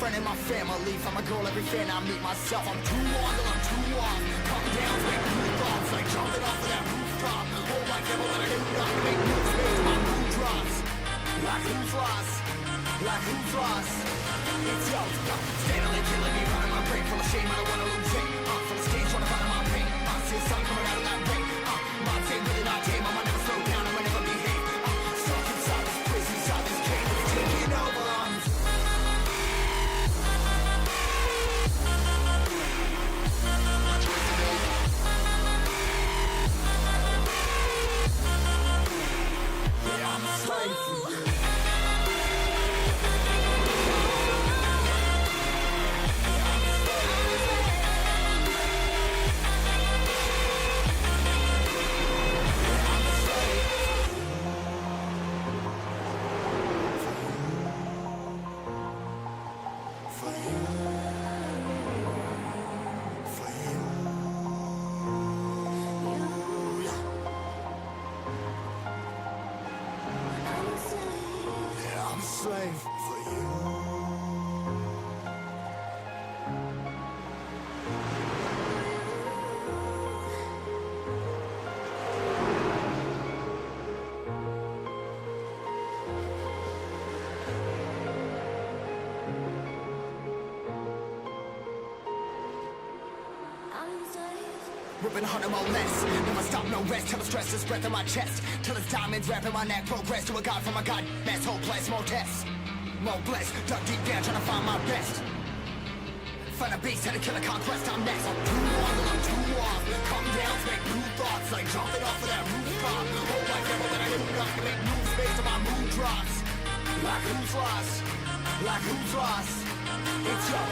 friend in my family. Find my girl every fan I meet myself. I'm too on till I'm too off. Come down, make new thoughts, like jumping off of that rooftop. Hold my camera when I do not make moves based on my mood drops. Like who's lost? Like who's lost? It's yo, steadily killing me, running my brain full of shame. I don't wanna lose it. Full of stage, trying to find my pain. See the sun coming out of that rain. My team really not tame. I'ma never slow down. I'ma never behave. Stuck inside this prison, inside this cage. It's taking over. Yeah, I'm a slave. Slave for you. Ripping harder, more less. Never stop, no rest. Till the stress is breath in my chest. Till it's diamonds wrapping my neck. Progress to a god from a god. Mess, hopeless, more tests. More blessed. Dug deep down, trying to find my best. Find a beast, had to kill a conquest. I'm next. I'm too on till I'm too off. Come down, make new thoughts. Like jumping off of that rooftop. Hold my camera when I do not make moves based on my mood drops. Like who's lost? Like who's lost? It's yo,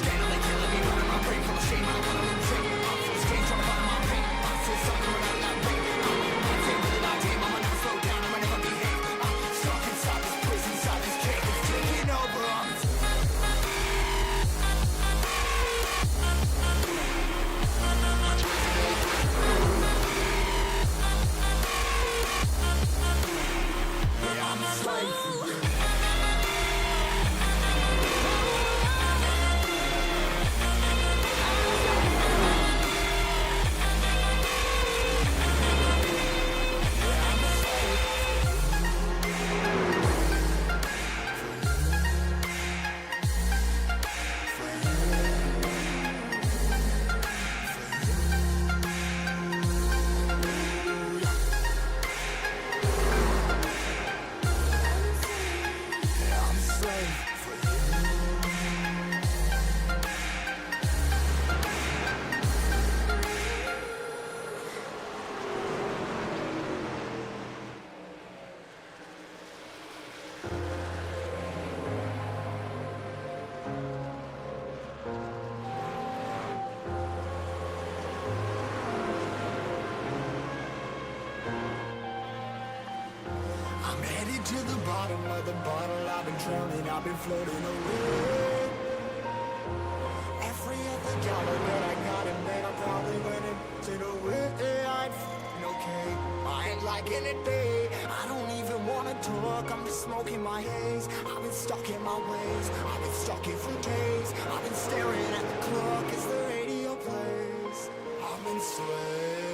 steadily killing me, running my brain full of shame. I don't wanna lose it. Full of stage, trying to find my pain. See the sun coming out of that rain. My team really not tame. I'ma never slow down. I'ma never behave. Stuck inside this prison, inside this cage. It's taking over. Yeah, I'm a slave. I'm headed to the bottom of the bottle. I've been drowning, I've been floating away. Every other dollar that I got and then I probably went into the way. I'm f***ing okay, I ain't liking it, babe. I don't even wanna talk, I'm just smoking my haze. I've been stuck in my ways, I've been stuck here for days. I've been staring at the clock as the radio plays. I'm enslaved.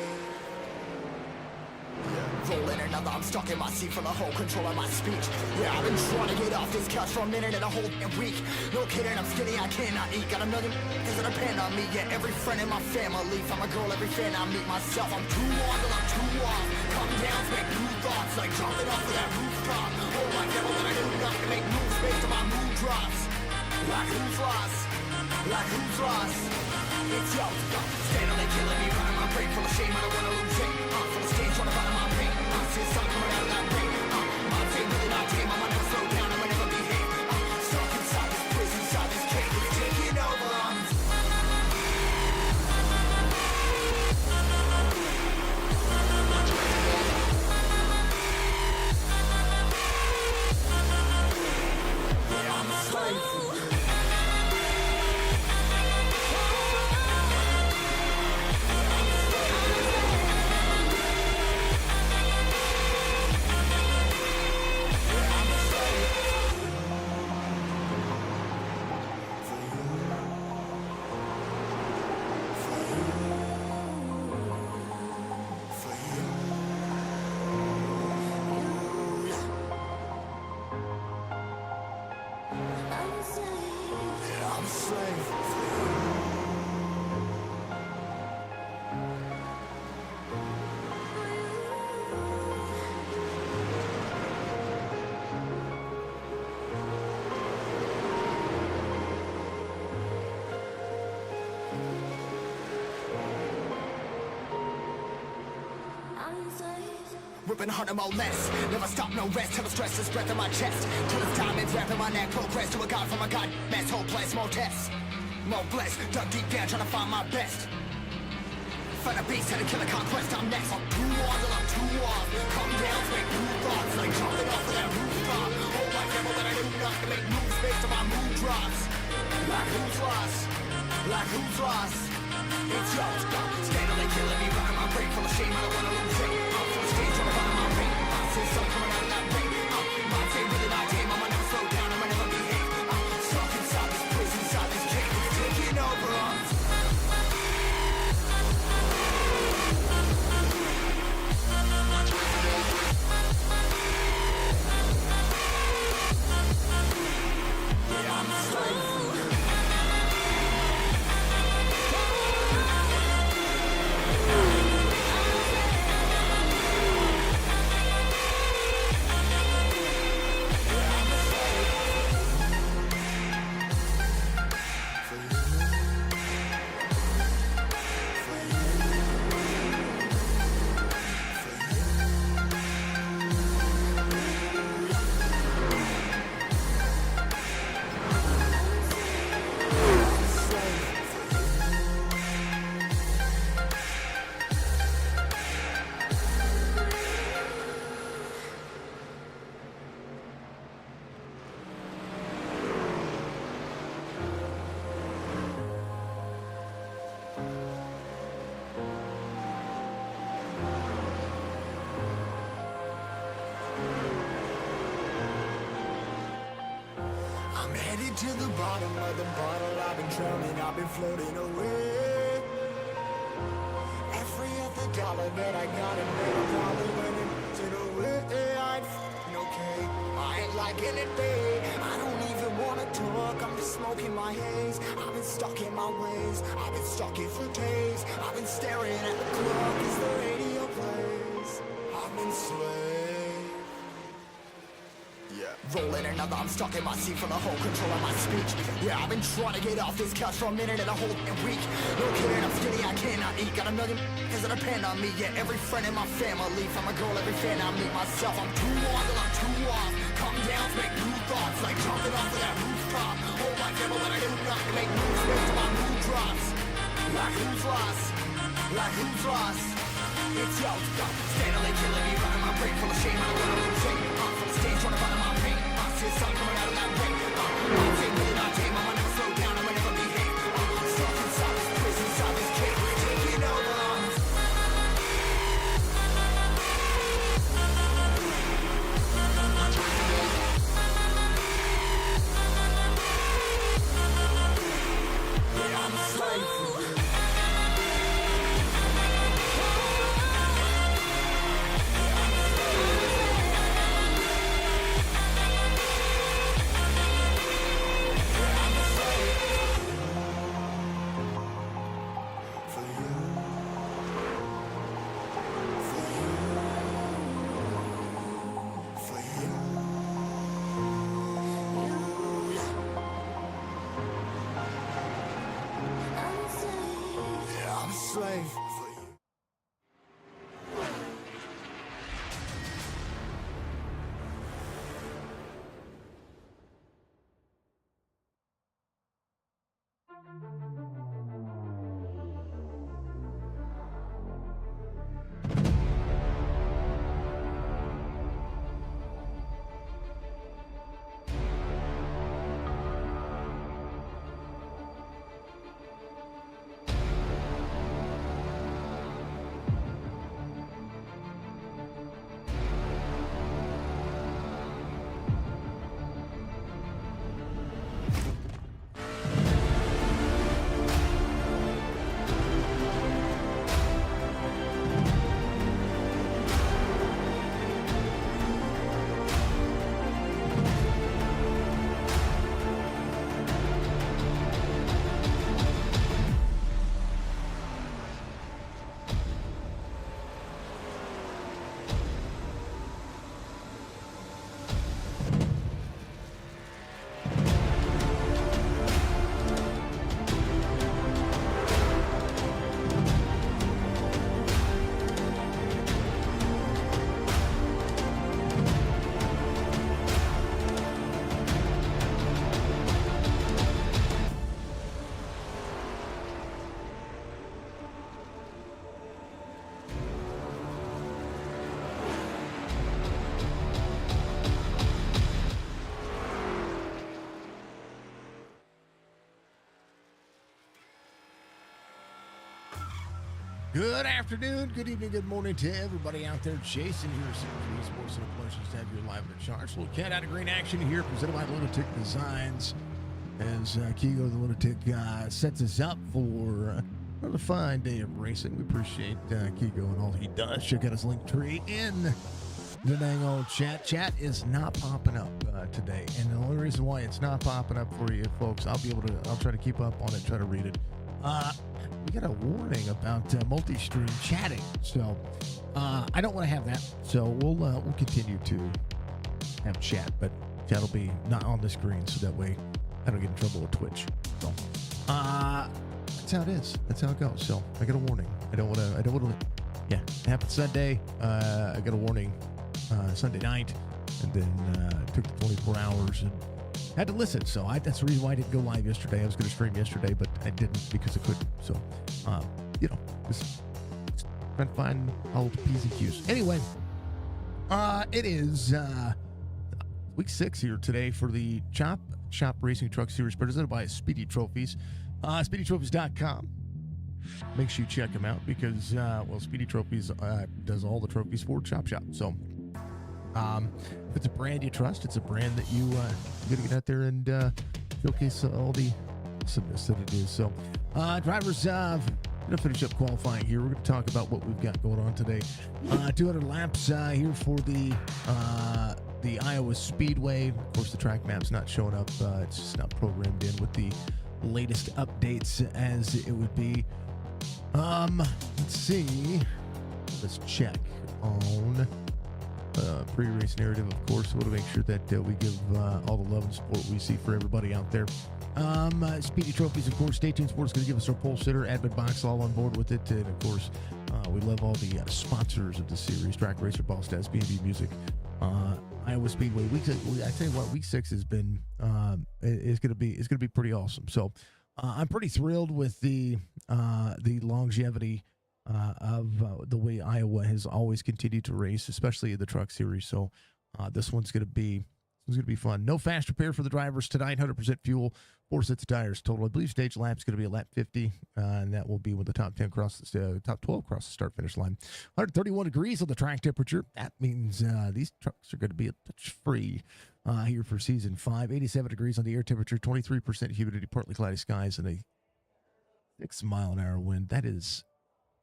Rolling another, I'm stuck in my seat for the whole control of my speech. Yeah, I've been trying to get off this couch for a minute and a whole week. No kidding, I'm skinny, I cannot eat. Got a million things that depend on me. Yeah, every friend in my family. Find my girl, every fan I meet myself. I'm too on till I'm too off. Come down, make new thoughts, like jumping off of that rooftop. Hold my camera when I do not make moves based on my mood drops. Like who's lost? Like who's lost? It's yo, steadily killing me, running my brain full of shame. I don't wanna lose it. Full of stage, trying to find my pain. See the sun coming out of that rain. My team really not tame. I'ma never slow down. I'ma never behave. Stuck inside this prison, inside this cage. It's taking over. Yeah, I'm a slave. ripping harder, more less. Never stop, no rest, till the stress is breath in my chest. Till it's diamonds wrapping my neck, progress to a god from a god mess. Hopeless, more tests, more blessed. Dug deep down, trying to find my best. Find a beast and a killer conquest, I'm next. I'm too on till I'm too off. Come down, make new thoughts, like jumping off of that rooftop. Hold my camera when I do not to make moves based on my mood drops. Like who's lost? Like who's lost? It's yours, steadily killing me, running my brain full of shame. I don't wanna lose it. I'm full of stage, trying to find my pain. I see sun coming out of that rain. My day really not tame. I'ma never slow down, I'ma never behave. I'm stuck inside this prison, inside this cage. It's taking over us. Headed to the bottom of the bottle, I've been drowning, I've been floating away. Every other dollar that I got, and every dollar went into the way. I ain't f***ing okay, I ain't liking it, babe. I don't even wanna talk, I'm just smoking my haze. I've been stuck in my ways, I've been stuck in for days. I've been staring at the clock as the radio plays. I've been slave. Rolling another, I'm stuck in my seat for the whole control of my speech. Yeah, I've been trying to get off this couch for a minute and a whole week. No kidding, I'm skinny, I cannot eat. Got a million that depend on me. Yeah, every friend in my family, from a girl, every fan I meet myself. I'm too on till I'm too off. Come down, make new thoughts, like jumping off of that rooftop. Hold my camera when I do not to make moves based on my mood drops. Like who's lost? Like who's lost? It's yours, steadily killing me, running my brain full of shame. I don't wanna lose it. I'm from the stage, trying to find my pain. I see the sun coming out of that rain. My day really not tame. I'ma never slow down, I'ma never behave. I'm stuck inside this prison, inside this cage. It's taking over us. Yeah, I'm a slave for you. Slave for you. Good afternoon, good evening, good morning to everybody out there. Jason here, CP Sports, and a pleasure to have you live in the charts. Little cat out of green action here, presented by Lunatic Designs. As Kigo the Lunatic sets us up for another fine day of racing. We appreciate Kigo and all he does. Check out his link tree in the dang old chat. Chat is not popping up today, and the only reason why it's not popping up for you folks, I'll try to keep up on it, try to read it. We got a warning about multi-stream chatting, so I don't want to have that. So we'll continue to have chat, but chat will be not on the screen, so that way I don't get in trouble with Twitch. So that's how it is. That's how it goes. So I got a warning. I don't want to. Yeah, it happened Sunday. I got a warning Sunday night, and then took the 24 hours and had to listen. So that's the reason why I didn't go live yesterday. I was going to stream yesterday, but I didn't because I couldn't. So, just trying to find all the P's and Q's. Anyway, it is week 6 here today for the Chop Shop Racing Truck Series presented by Speedy Trophies. SpeedyTrophies.com. Make sure you check them out because, Speedy Trophies does all the trophies for Chop Shop. So, if it's a brand you trust, it's a brand that you got to get out there and showcase all the awesomeness that it is. So, drivers, going to finish up qualifying here. We're going to talk about what we've got going on today. 200 laps here for the Iowa Speedway. Of course, the track map's not showing up. It's just not programmed in with the latest updates as it would be. Let's see. Let's check on pre-race narrative, of course. We want to make sure that we give all the love and support we see for everybody out there. Speedy Trophies, of course. Stay tuned. Sports going to give us our pole sitter, admin box, all on board with it. And of course, we love all the sponsors of the series: Track Racer, Ball Stats, B&B Music, Iowa Speedway. I tell you what, week 6 has been it's going to be pretty awesome. So I'm pretty thrilled with the longevity of the way Iowa has always continued to race, especially in the truck series. So this one's going to be fun. No fast repair for the drivers tonight. 100% fuel, 4 sets of tires total. I believe stage lap's going to be at lap 50, and that will be when the top 10 cross the top 12 cross the start finish line. 131 degrees on the track temperature. That means these trucks are going to be a touch free here for season 5. 87 degrees on the air temperature. 23% humidity, partly cloudy skies, and a 6-mile-an-hour wind. That is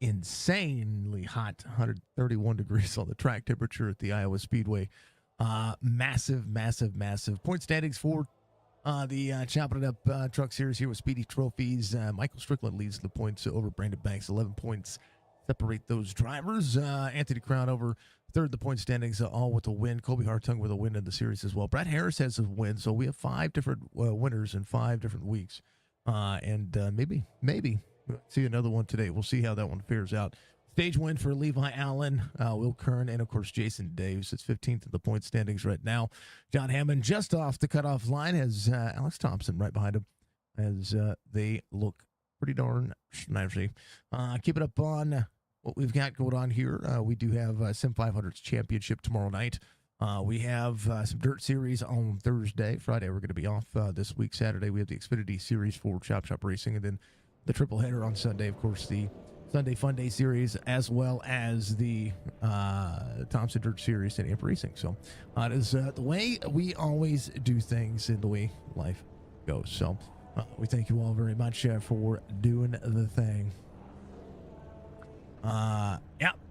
insanely hot. 131 degrees on the track temperature at the Iowa Speedway. Massive point standings for the Chopping It Up Truck Series here with Speedy Trophies. Michael Strickland leads the points over Brandon Banks. 11 points separate those drivers. Anthony Crown over third the point standings, all with a win. Kobe Hartung with a win in the series as well. Brad Harris has a win, so we have 5 different winners in 5 different weeks. And maybe we'll see another one today. We'll see how that one fares out. Stage win for Levi Allen, Will Kern, and, of course, Jason Daves. It's 15th in the point standings right now. John Hammond just off the cutoff line has Alex Thompson right behind him as they look pretty darn snazzy. Keep it up on what we've got going on here. We do have Sim 500's championship tomorrow night. We have some Dirt Series on Thursday. Friday, we're going to be off this week. Saturday, we have the Xfinity Series for Chop Shop Racing, and then the triple header on Sunday, of course, the Sunday Fun Day Series, as well as the Thompson Dirt Series and Amp Racing. So it is the way we always do things and the way life goes. So we thank you all very much for doing the thing.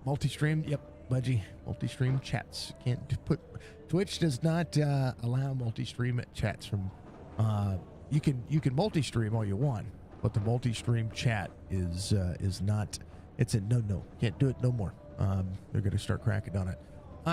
Multi-stream. Yep, Budgie. Multi-stream chats. Can't put Twitch does not allow multi-stream chats from. You can multi-stream all you want. But the multi-stream chat is not. It's a no. Can't do it no more. They're going to start cracking on it.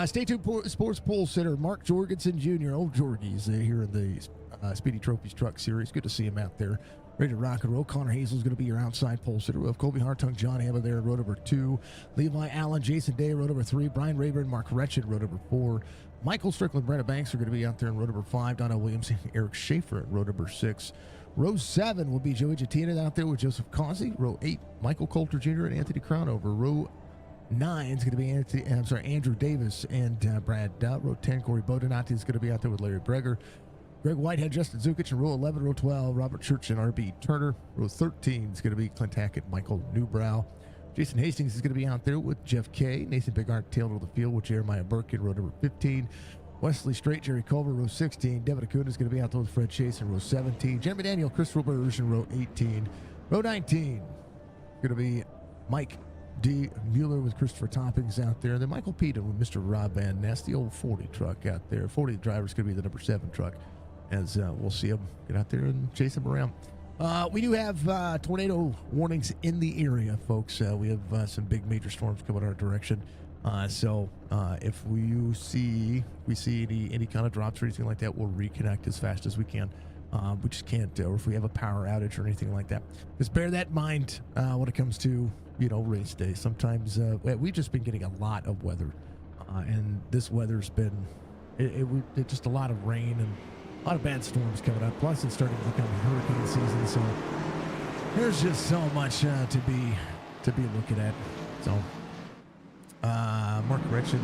Stay tuned. Sports Pole Sitter Mark Jorgensen Jr. Old Jorgies here in the Speedy Trophies Truck Series. Good to see him out there, ready to rock and roll. Connor Hazel's going to be your outside pole sitter. We have Colby Hartung, John Hammond there in row number 2. Levi Allen, Jason Day, row number 3. Brian Rayburn, Mark Retchin, row number 4. Michael Strickland, Brenda Banks are going to be out there in row number 5. Donna Williams, Eric Schaefer at row number 6. Row 7 will be Joey Jatina out there with Joseph Causey. Row 8, Michael Coulter Jr. and Anthony Crownover. Row 9 is going to be Andrew Davis and Brad Dutt. Row 10, Corey Bodinati is going to be out there with Larry Breger. Greg Whitehead, Justin Zukic in row 11. Row 12, Robert Church and R.B. Turner. Row 13 is going to be Clint Hackett, Michael Newbrow. Jason Hastings is going to be out there with Jeff K. Nathan Bigart tailed to the field with Jeremiah Birkin, row number 15. Wesley Straight, Jerry Culver, row 16. Devin Acuna is going to be out there with Fred Chase in row 17. Jeremy Daniel, Christopher Burrs in row 18. Row 19, going to be Mike D. Mueller with Christopher Toppings out there. And then Michael Peden with Mr. Rob Van Ness, the old 40 truck out there. 40 driver is going to be the number 7 truck, as we'll see him get out there and chase him around. We do have tornado warnings in the area, folks. We have some big major storms coming our direction. So if we see any kind of drops or anything like that, we'll reconnect as fast as we can. We just can't, or if we have a power outage or anything like that. Just bear that in mind when it comes to, race day. Sometimes we've just been getting a lot of weather, and this weather's been it just a lot of rain and a lot of bad storms coming up. Plus, it's starting to become hurricane season, so there's just so much to be looking at. So, Mark Gretchen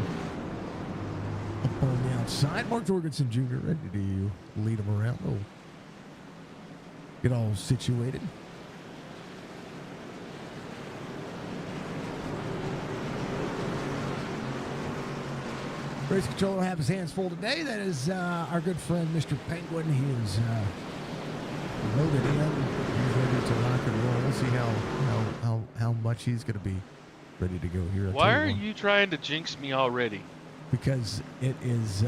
up on the outside. Mark Jorgensen Jr. ready to lead him around. Oh, get all situated. Race controller will have his hands full today. That is our good friend, Mr. Penguin. He is loaded in. He's ready to rock and roll. We'll see how much he's going to be ready to go here. Why are you trying to jinx me already? Because it is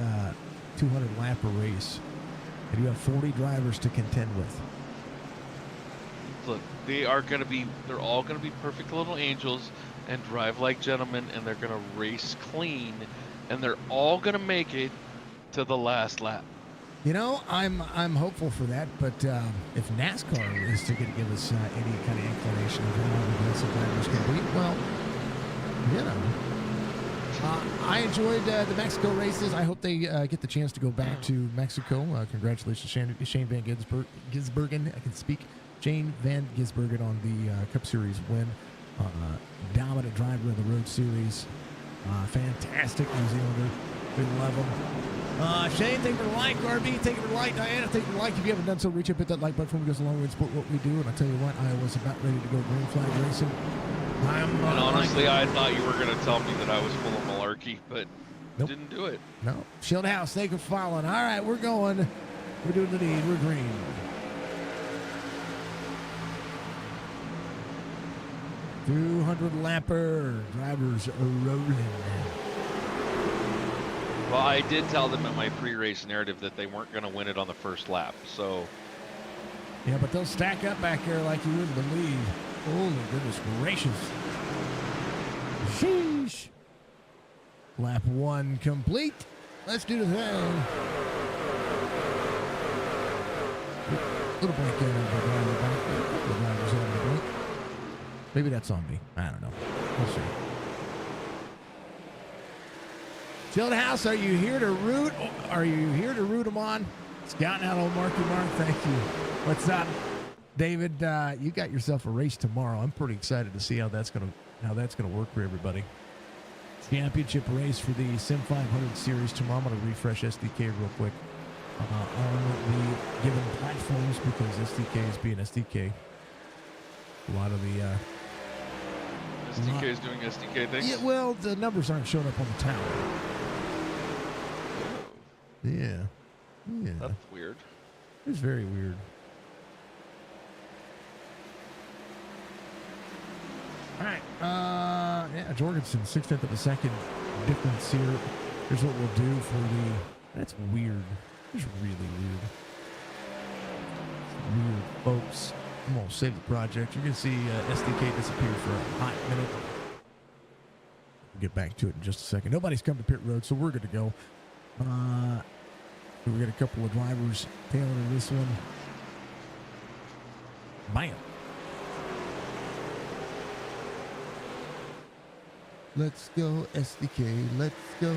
200 lapper race, and you have 40 drivers to contend with. Look, they're all going to be perfect little angels and drive like gentlemen, and they're going to race clean, and they're all going to make it to the last lap. I'm hopeful for that, but if NASCAR is to give us any kind of inclination of how aggressive drivers can be, well, I enjoyed the Mexico races. I hope they get the chance to go back to Mexico. Congratulations, Shane Van Gisbergen. I can speak. Shane Van Gisbergen on the Cup Series win. Dominant driver of the Road Series. Fantastic New Zealander. We love him. Shane, thank you for the like. RB, thank you for the like. Diana, thank you for the like. If you haven't done so, reach up, hit that like button for me. It goes a long way to support what we do. And I tell you what, I was about ready to go green flag racing. And honestly, I thought you were going to tell me that I was full of malarkey, but nope. Didn't do it. No. Shield House, thank you for following. All right, we're going. We're doing the lead. We're green. $200 lapper. Drivers are rolling. Well, I did tell them in my pre-race narrative that they weren't going to win it on the first lap, so. Yeah, but they'll stack up back there like you wouldn't believe. Oh, my goodness gracious. Sheesh. Lap 1 complete. Let's do the thing. Little blink in the driver's on the blink. Maybe that's on me. I don't know. We'll see. Shield House, are you here to root? Are you here to root them on? Scouting out old Marky Mark, thank you. What's up, David? You got yourself a race tomorrow. I'm pretty excited to see how that's gonna work for everybody. Championship race for the Sim 500 series tomorrow. I'm gonna refresh SDK real quick on the given platforms because SDK is being SDK. A lot of the SDK is doing SDK things. Yeah, well, the numbers aren't showing up on the tower. Yeah. That's weird. It's very weird. All right. Yeah, Jorgensen, 6/10 of a second difference here. Here's what we'll do for the. That's weird. It's really weird. It's weird, folks. I'm gonna save the project. You're gonna see SDK disappear for a hot minute. We'll get back to it in just a second. Nobody's come to pit road, so we're good to go. We got a couple of drivers tailing this one. Bam. Let's go, SDK. Let's go.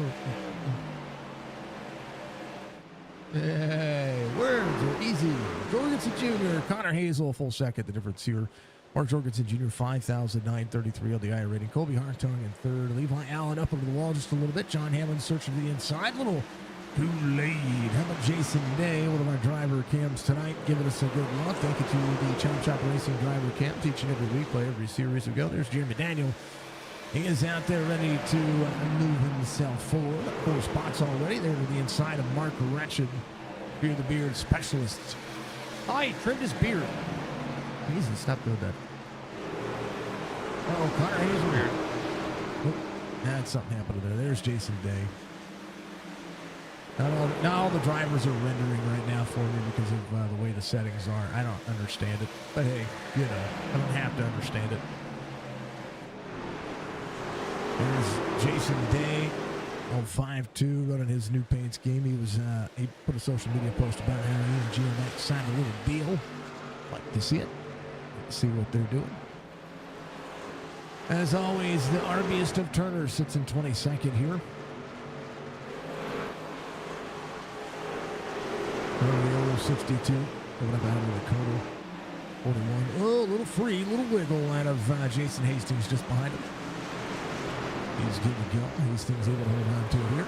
Hey, words are easy. Jorgensen Jr., Connor Hazel, full second. The difference here. Mark Jorgensen Jr., 5,933 on the I rating. Colby Hartung in third. Levi Allen up over the wall just a little bit. John Hammond searching to the inside. Little Kool-Aid. How about Jason Day, one of our driver cams tonight, giving us a good look. Thank you to the Chop Chop Racing driver cams each and every week, play every series we go. There's Jeremy Daniel. He is out there ready to move himself forward. 4 spots already. There to the inside of Mark Wretched, Beard the Beard specialist. Oh, he trimmed his beard. Jesus, stop doing that. Oh, Connor Hazel. Weird. Oh, that's something happened there. There's Jason Day. Not all the drivers are rendering right now for me because of the way the settings are. I don't understand it. But hey, you know, I don't have to understand it. There's Jason Day on 5-2 running his new paint scheme. He put a social media post about how he and GMX signed a little deal. Like to see it. Like to see what they're doing. As always, the RBest of Turner sits in 22nd here. Romeo 62. What about Dakota 41? Oh, a little free, little wiggle out of Jason Hastings just behind him. He's good to go. Hastings able to hold on to it here.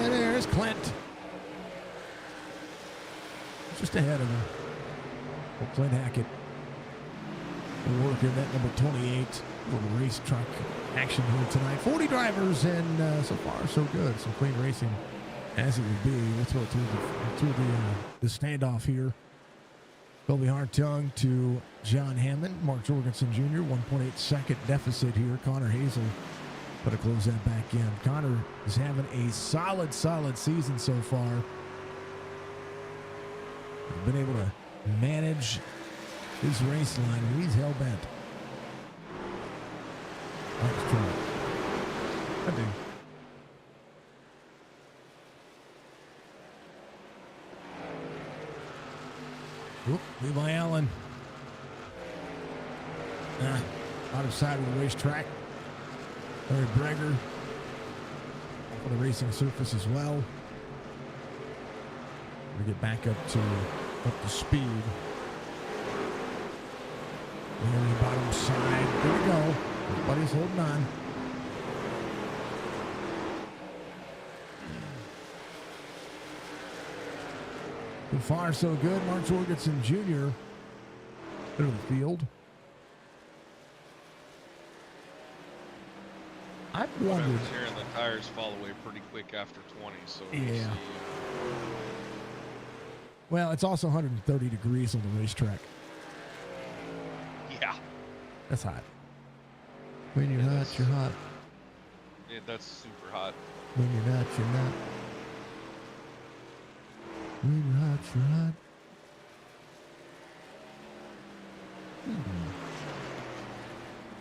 And there's Clint. Just ahead of him. Well, Clint Hackett working that number 28. Little race truck action here tonight. 40 drivers, and so far so good. Some clean racing as it would be. We'll throw it through the standoff here. Colby Hartung to John Hammond. Mark Jorgensen Jr., 1.8 second deficit here. Connor Hazel put to close that back in. Connor is having a solid season so far. He's been able to manage his race line, and he's hell-bent. Let's try it. I do. Oop, Levi Allen. Out of sight of the racetrack. Larry Breger on the racing surface as well. We get back up to speed. There on the bottom side. There we go. Everybody's holding on. So far, so good. Mark Jorgensen Jr. through the field. I've wondered. Hearing the tires fall away pretty quick after 20, so yeah. Well, it's also 130 degrees on the racetrack. Yeah. That's hot. When you're hot, you're hot. Yeah, that's super hot. When you're not, you're not. When you're hot, you're hot.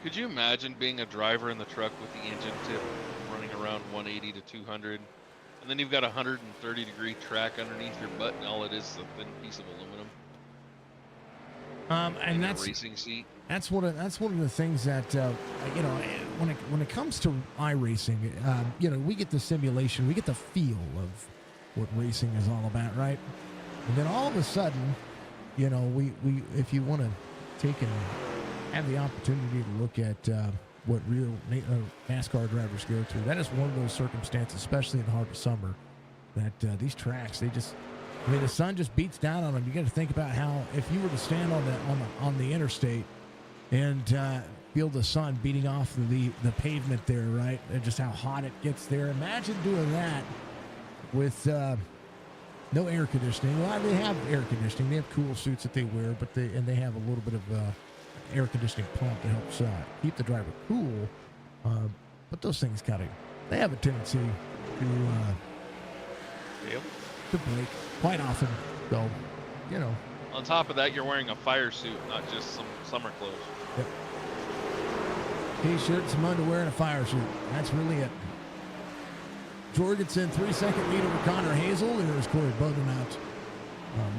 Could you imagine being a driver in the truck with the engine tip running around 180 to 200, and then you've got a 130 degree track underneath your butt, and all it is a thin piece of aluminum? And that's a racing seat. That's one of the things that you know, when it comes to iRacing, you know, we get the simulation, we get the feel of what racing is all about, right? And then all of a sudden, you know, we if you want to take and have the opportunity to look at what real NASCAR drivers go through, that is one of those circumstances, especially in the heart of summer, that these tracks, they just, I mean, the sun just beats down on them. You got to think about how if you were to stand on the interstate and feel the sun beating off the pavement there, right? And just how hot it gets there. Imagine doing that with no air conditioning. Well, they have air conditioning. They have cool suits that they wear, but they have a little bit of air conditioning pump that helps keep the driver cool. But those things they have a tendency to break quite often. So, you know. On top of that, you're wearing a fire suit, not just some summer clothes. Yep. T-shirt, some underwear, and a fire suit. That's really it. Jorgensen, 3-second lead over Connor Hazel. There's Corey Bowden out.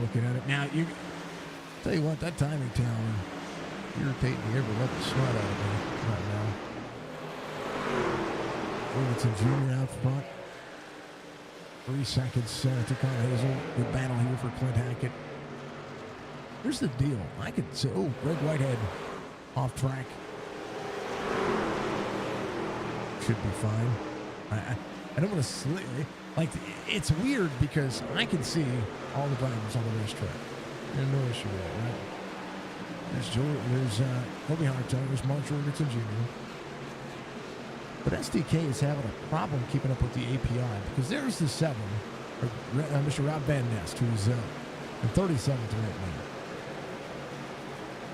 Looking at it now. Tell you what, that timing tower irritating the ever let the snot out of me right now. Jorgensen Jr. out front. 3 seconds to Connor Hazel. Good battle here for Clint Hackett. Here's the deal. I could say, Greg Whitehead off track. Should be fine. I don't want to Like, it's weird because I can see all the drivers on the racetrack. There's no issue with that, right? There's Kobe Hartel, there's Mark Jorgensen Jr. But SDK is having a problem keeping up with the API because there's the 7, Mr. Rob Van Nest, who's in 37th right now.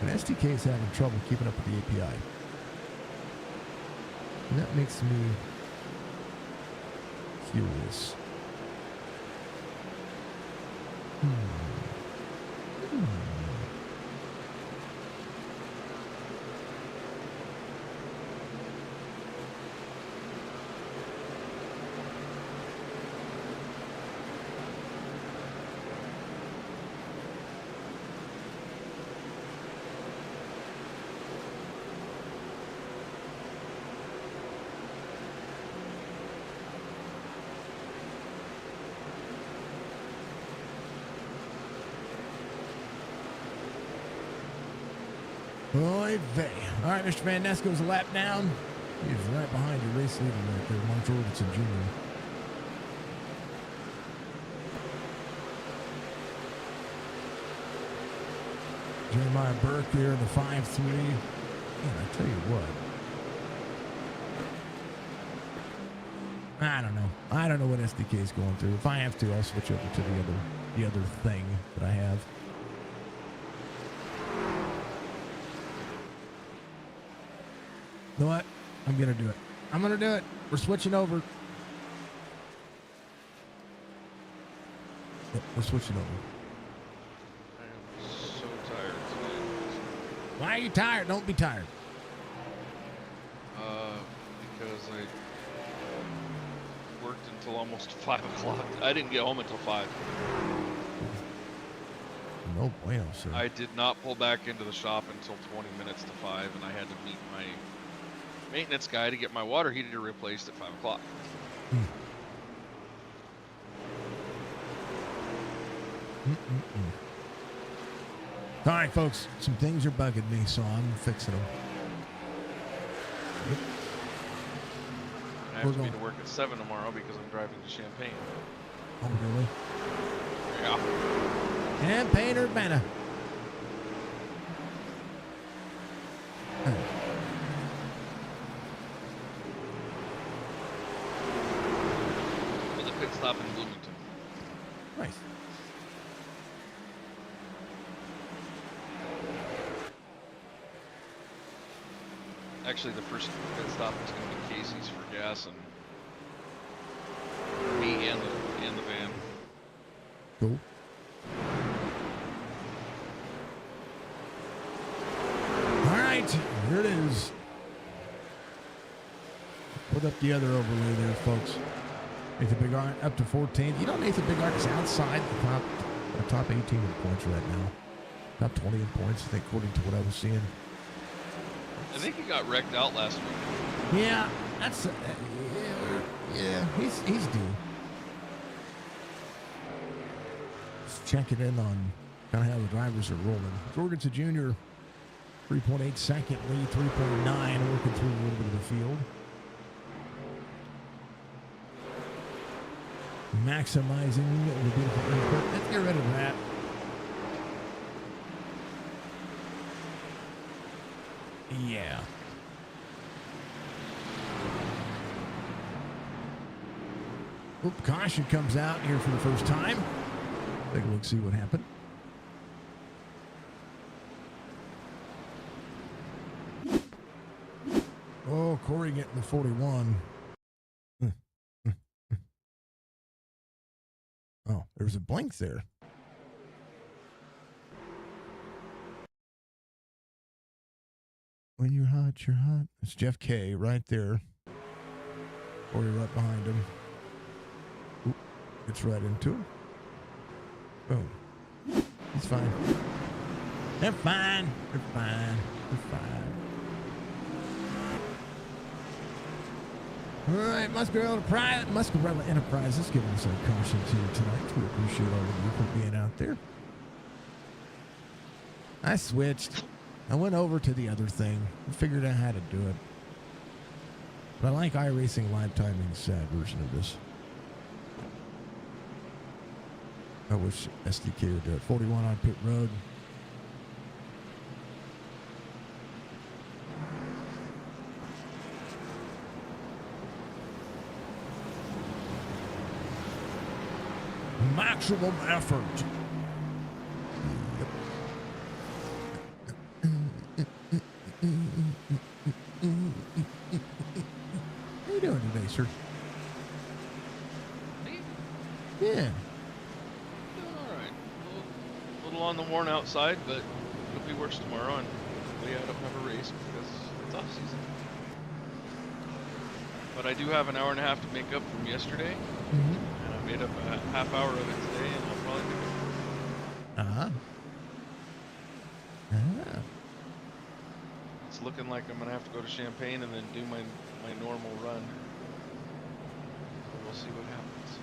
And SDK is having trouble keeping up with the API. And that makes me curious. Oy vey. All right, Mr. Van Ness goes a lap down. He's right behind your race leader right there, Mark Jorgensen Jr. Jeremiah Burke there in the 5-3. Man, I tell you what. I don't know. I don't know what SDK is going through. If I have to, I'll switch over to the other thing that I have. You know what? I'm going to do it. I'm going to do it. We're switching over. Yep, we're switching over. I am so tired tonight. Why are you tired? Don't be tired. Because I worked until almost 5 o'clock. I didn't get home until 5. No bueno, sir. I did not pull back into the shop until 20 minutes to 5, and I had to meet my maintenance guy to get my water heater replaced at 5 o'clock. All right, folks. Some things are bugging me, so I'm fixing them. Yep. I have to be to work at 7 tomorrow because I'm driving to Champaign. Oh, really? Yeah. Champaign, Urbana. With a pit stop in Bloomington. Nice. Actually, the first pit stop is going to be Casey's for gas and me and the van. Cool. All right, here it is. Put up the other overlay there, folks. Nathan Bigart up to 14th. You know, Nathan Bigart is outside the top 18 in points right now. Top 20 in points, I think, according to what I was seeing. I think he got wrecked out last week. Yeah, that's yeah. He's due. Just checking in on kind of how the drivers are rolling. Jorgensen Jr. 3.8 second lead, 3.9 working through a little bit of the field. Maximizing the beautiful input. Let's get rid of that. Yeah. Oop, caution comes out here for the first time. Take a look, see what happened. Oh, Corey getting the 41. Oh, there's a blink there. When you're hot, you're hot. It's Jeff K right there. Corey right behind him. Oop, gets right into him. Boom. He's fine. They're fine. They're fine. They're fine. All right, Muscarella Enterprises giving us our cautions here tonight. We appreciate all of you for being out there. I switched. I went over to the other thing and figured out how to do it. But I like iRacing Live Timing's version of this. I wish SDK would do it. 41 on pit road. Maximum effort. How you doing today, sir? Me? Yeah. Doing all right. A little on the worn out side, but it'll be worse tomorrow, and hopefully I don't have a race because it's off season. But I do have an hour and a half to make up from yesterday, and I made up a half hour of it today, and I'll probably make it. It's looking like I'm gonna have to go to Champaign and then do my normal run. We'll see what happens.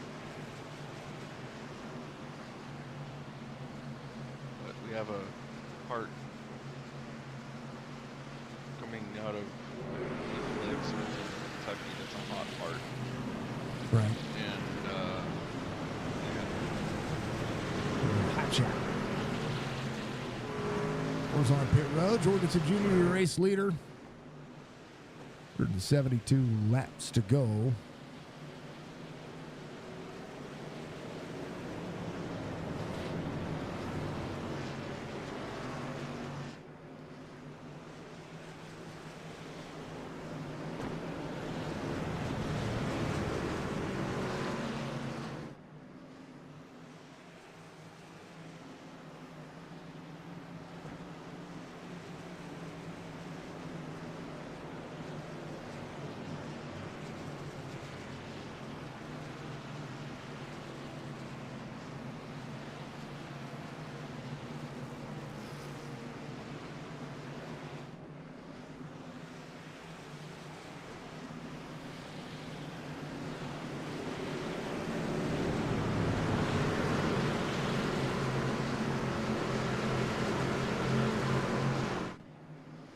But we have a part coming out of Eagle Lakes in Kentucky that's a hot part. Right. And Hot shot. On pit road. Jorgensen Jr., your race leader. 172 laps to go.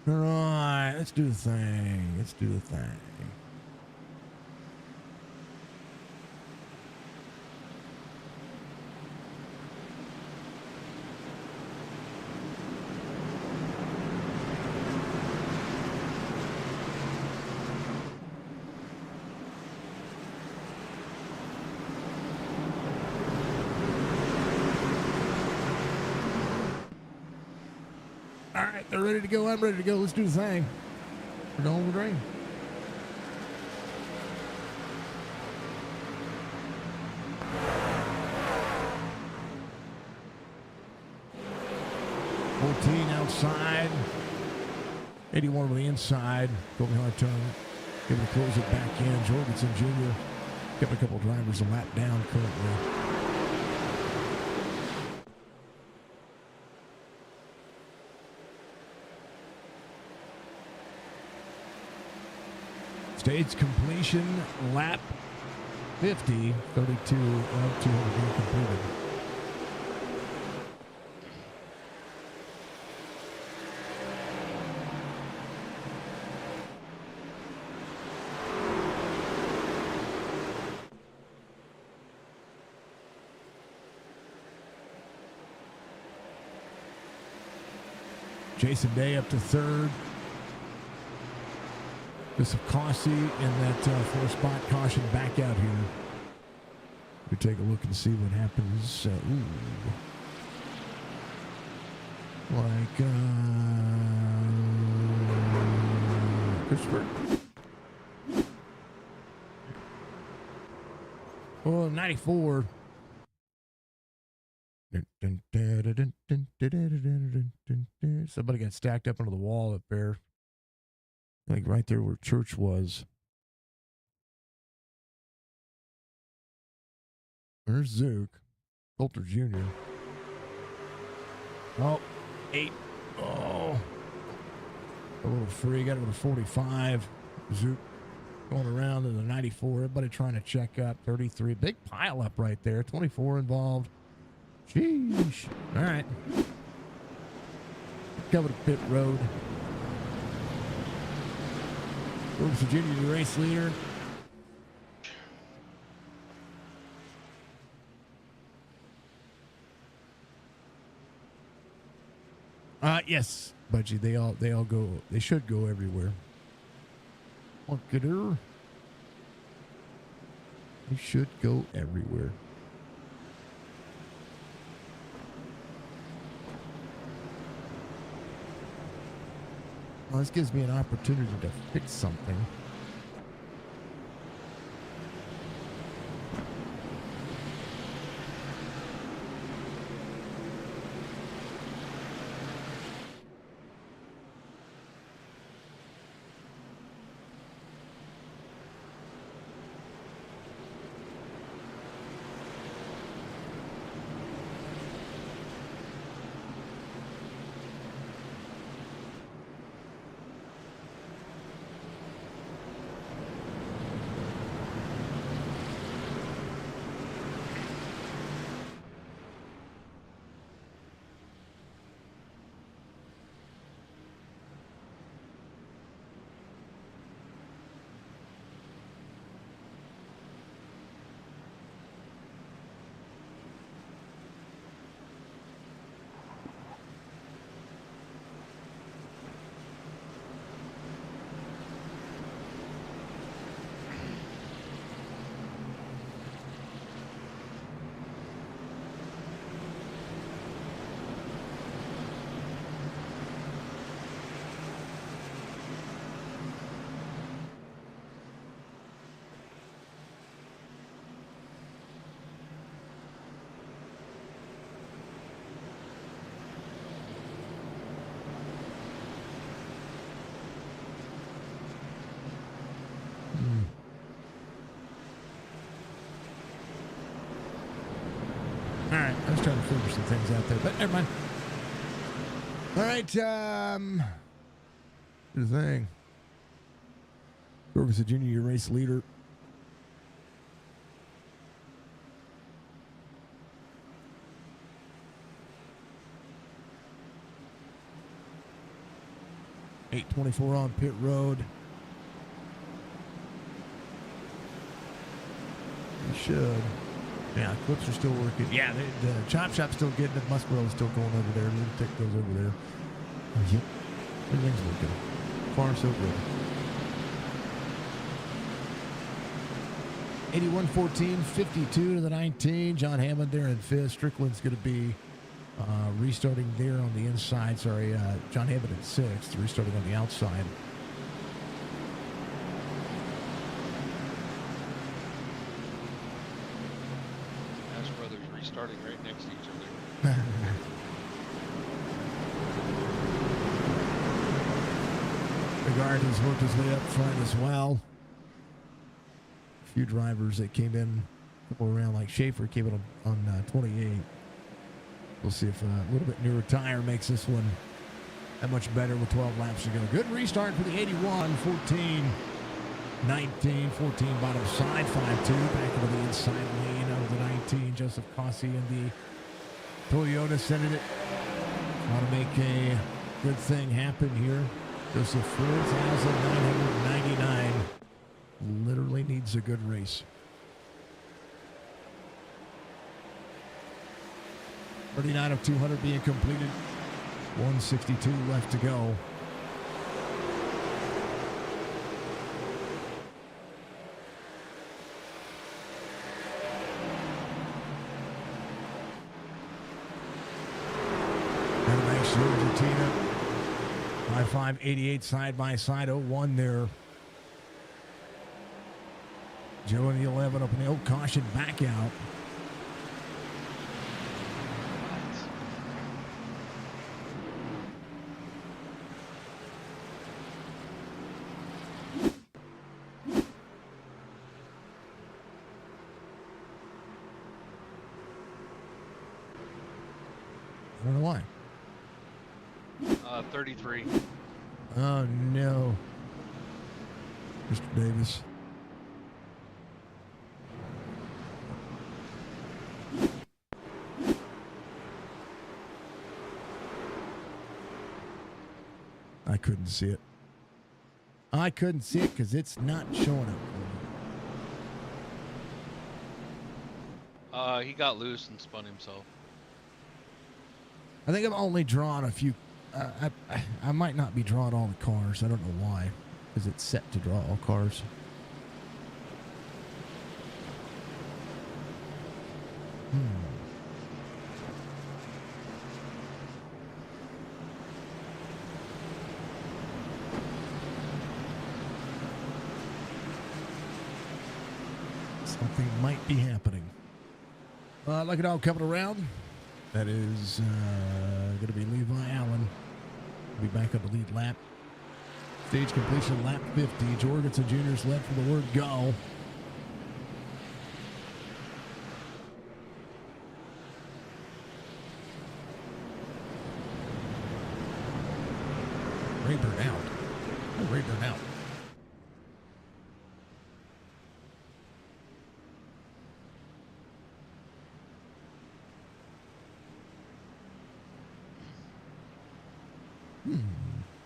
All right, let's do the thing. Let's do the thing. All right, they're ready to go. I'm ready to go. Let's do the thing. We're going with rain. Outside, 81 on the inside. Going hard turn, able to close it back in. Jorgensen Jr. got a couple of drivers a lap down currently. Stage completion, lap 50, 32 of 200 being completed. Jason Day up to third. Joseph Cossey in that four spot caution back out here. We take a look and see what happens. Christopher. Oh, 94. Somebody got stacked up under the wall up there. Like right there where church was. There's Zook. Coulter Jr. Oh, 8. Oh. A little free. Got him to the 45. Zook going around in the 94. Everybody trying to check up. 33. Big pile up right there. 24 involved. Sheesh. All right. Cover to pit road. Jorgensen Jr., the race leader. Yes, Budgie. They all go. They should go everywhere. Look at her. They should go everywhere. Well, this gives me an opportunity to fix something. All right, I was trying to figure some things out there, but never mind. All right, here's the thing. Ferguson Jr., your race leader. .824 on pit road. You should. Yeah, clips are still working. Yeah, the chop shop's still getting it. Musquero's still going over there. Little Tick goes over there. Yep. Everything's working. Far so good. 81-14, 52 to the 19. John Hammond there in fifth. Strickland's going to be restarting there on the inside. Sorry, John Hammond in sixth, restarting on the outside. Starting right next to each other. The guard has worked his way up front as well. A few drivers that came in a couple around, like Schaefer came in on 28. We'll see if a little bit newer tire makes this one that much better with 12 laps to go. Good restart for the 81, 14, 19, 14 bottom side, 5-2, back into the inside lane of the 19. Joseph Cossey and the Toyota sending it. Want to make a good thing happen here. Joseph 4,999. Literally needs a good race. 39 of 200 being completed. 162 left to go. And a nice Argentina. 5588 side by side. 01 there. Joe in the 11 up in the old caution back out. I don't know why. 33. Oh, no. Mr. Davis. I couldn't see it. I couldn't see it because it's not showing up. He got loose and spun himself. I think I've only drawn a few I might not be drawing all the cars. I don't know why, because it's set to draw all cars. Something might be happening. Look at all coming around. That is going to be Levi Allen. Be back on the lead lap. Stage completion lap 50. Jorgensen Jr.'s led from the word go. Rayburn out. Oh, Rayburn out.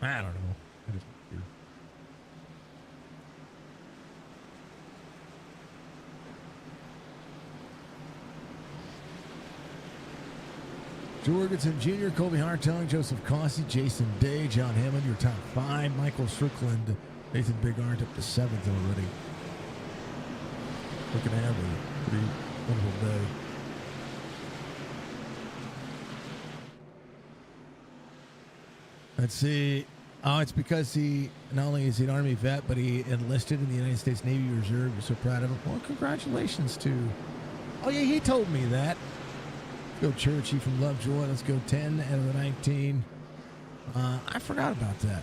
I don't know. I just hear. Jorgensen Jr., Colby Hartung, Joseph Cossey, Jason Day, John Hammond, your top 5. Michael Strickland, Nathan Bigart up to 7th already. Looking to have a pretty wonderful day. Let's see. Oh, it's because he not only is he an Army vet, but he enlisted in the United States Navy Reserve. We're so proud of him. Well, congratulations to. Oh, yeah, he told me that. Let's go Churchy from Lovejoy. Let's go 10 out of the 19. I forgot about that.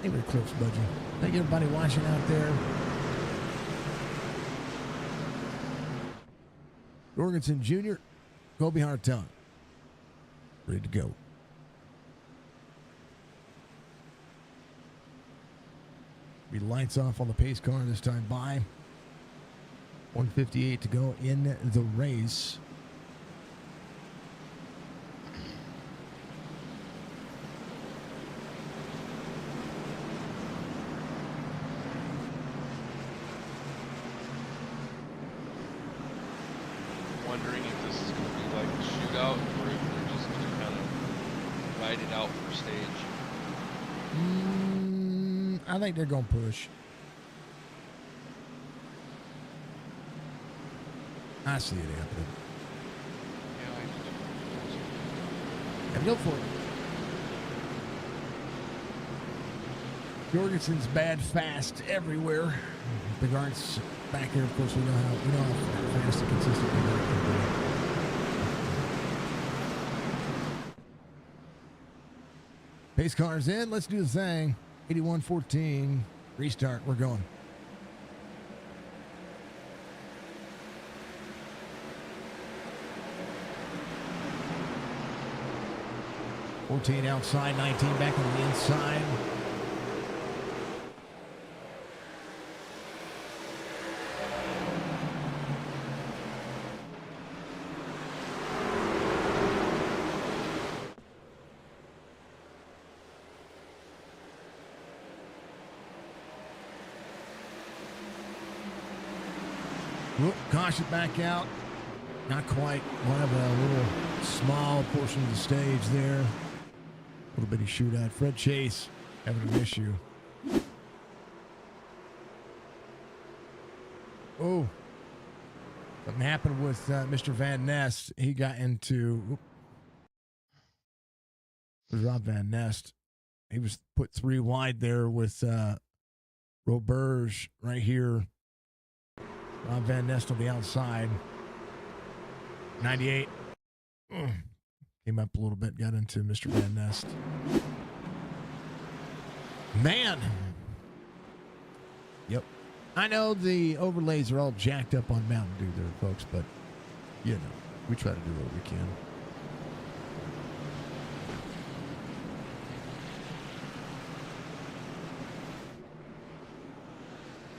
Thank you for the clips, Budgie. Thank you, everybody watching out there. Jorgensen Jr., Colby Hartung. Ready to go. Be lights off on the pace car this time by. 1:58 to go in the race. Wondering if this is going to be like a shootout or if they're just going to kind of ride it out for stage. I think they're going to push. I see it happening. Yeah, Gotta go for it. Jorgensen's bad fast everywhere. Bigard's back here, of course. We know how fast and consistent Bigard can be. Pace car's in. Let's do the thing. 81-14. Restart. We're going. $14 outside, 19 back on the inside. Whoop, caution back out. Not quite. We'll have a little small portion of the stage there. A little bitty shootout. Fred Chase having an issue. Oh. Something happened with Mr. Van Nest. He got into... It was Rob Van Nest. He was put 3 wide there with Roberge right here. Rob Van Nest on the outside. 98. Came up a little bit, got into Mr. Van Nest. Man. Yep. I know the overlays are all jacked up on Mountain Dew there, folks, but, you know, we try to do what we can.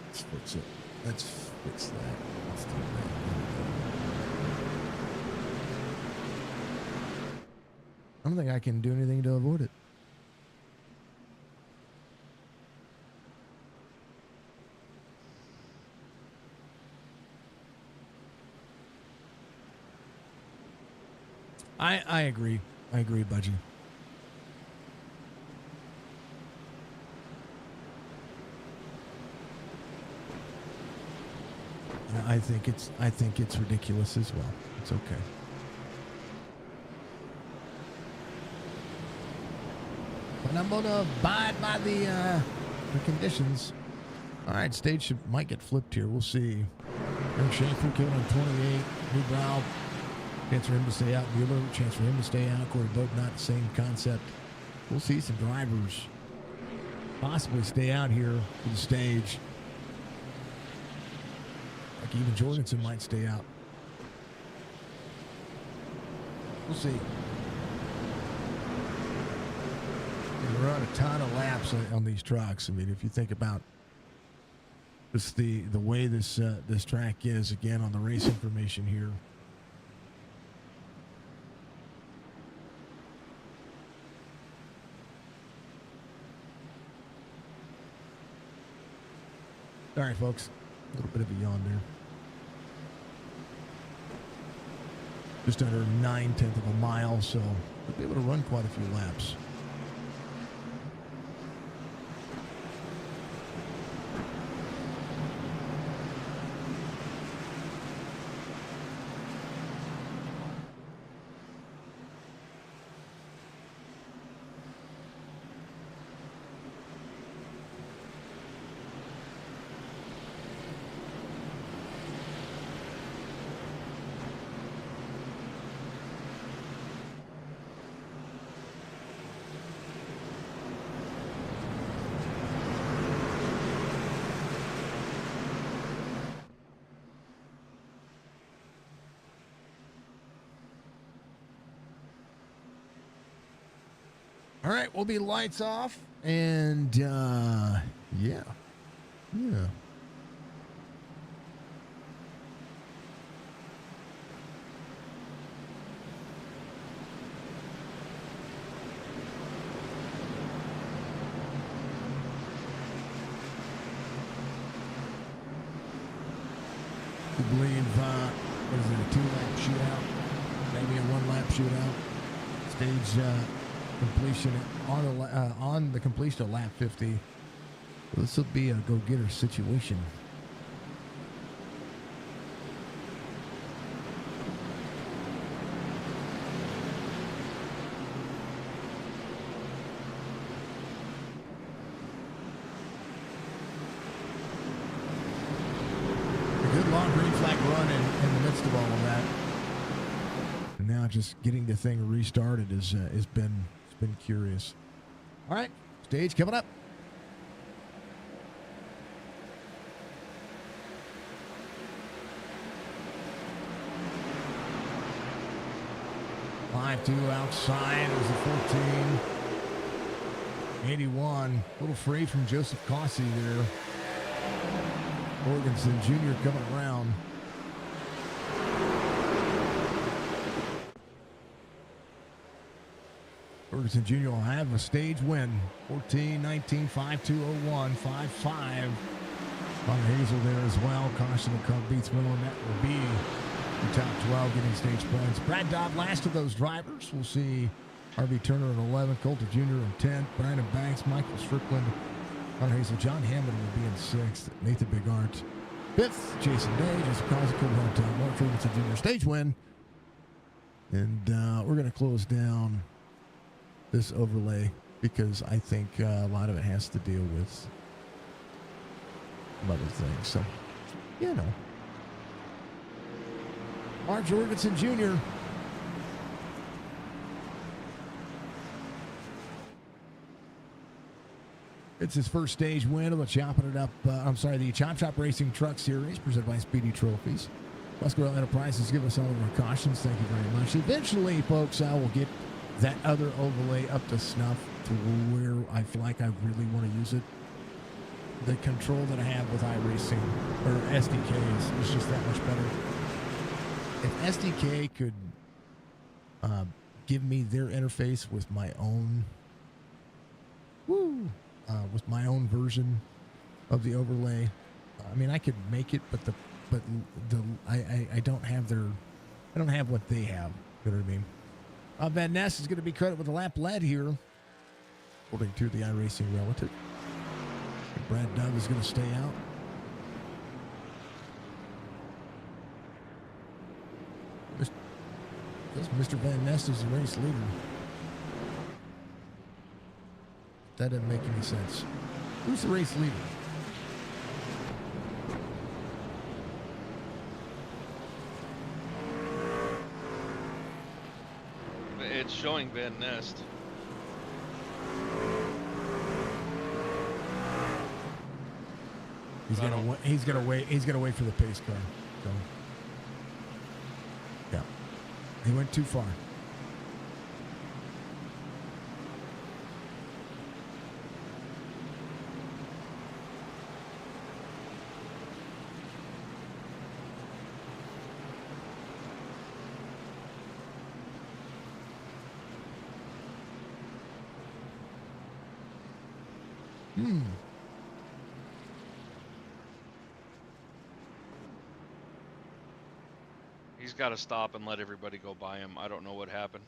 Let's fix it. Let's fix that. Let's do that. I don't think I can do anything to avoid it. I agree. I agree, Budgie. I think it's ridiculous as well. It's okay. But I'm gonna abide by the conditions. All right, stage might get flipped here. We'll see. Eric Schaefer killed on 28. Newbrow, chance for him to stay out. Mueller, chance for him to stay out. Corey Bodnot, same concept. We'll see some drivers possibly stay out here for the stage. Like even Jorgensen might stay out. We'll see. They run a ton of laps on these trucks. I mean, if you think about just the way this track is, again, on the race information here. All right, folks. A little bit of a yawn there. Just under 9/10 of a mile, so we'll be able to run quite a few laps. All right, we'll be lights off, and yeah. I believe, what is it, a 2-lap shootout? Maybe a 1-lap shootout. Stage completion on the completion of lap 50. This will be a go-getter situation. A good long green flag run in the midst of all of that. And now just getting the thing restarted has been curious. All right, stage coming up. Five-two outside. It was a 14. 81. A little free from Joseph Cossey there. Jorgensen Jr. coming around. Jorgensen Jr. will have a stage win. 14-19, 5-2-0-1, 5-5. On Hazel there as well. Caution to come beats Miller, and that will be the top 12 getting stage points. Brad Dodd, last of those drivers. We'll see Harvey Turner at 11, Coulter Jr. in 10th, Brandon Banks, Michael Strickland, Hunter Hazel, John Hammond will be in 6th, Nathan Bigart 5th, Jason Day, Joseph Cosby, Mark Jorgensen Jr. stage win. And we're going to close down this overlay because I think a lot of it has to deal with other things. So, you know. Mark Jorgensen Jr. It's his first stage win of the Chopping It Up, the Chop Chop Racing Truck Series presented by Speedy Trophies. Muscarell Enterprises give us all of our cautions. Thank you very much. Eventually, folks, I will get that other overlay up to snuff to where I feel like I really want to use it. The control that I have with iRacing or SDK is just that much better. If SDK could give me their interface with my own, with my own version of the overlay, I mean, I could make it, but I don't have what they have. You know what I mean? Van Ness is going to be credited with a lap led here, according to the iRacing relative. Brad Dove is going to stay out. Because Mr. Van Nest is the race leader. That doesn't make any sense. Who's the race leader? It's showing Van Nest. He's gonna wait for the pace car. So, yeah, he went too far. He's got to stop and let everybody go by him. I don't know what happened.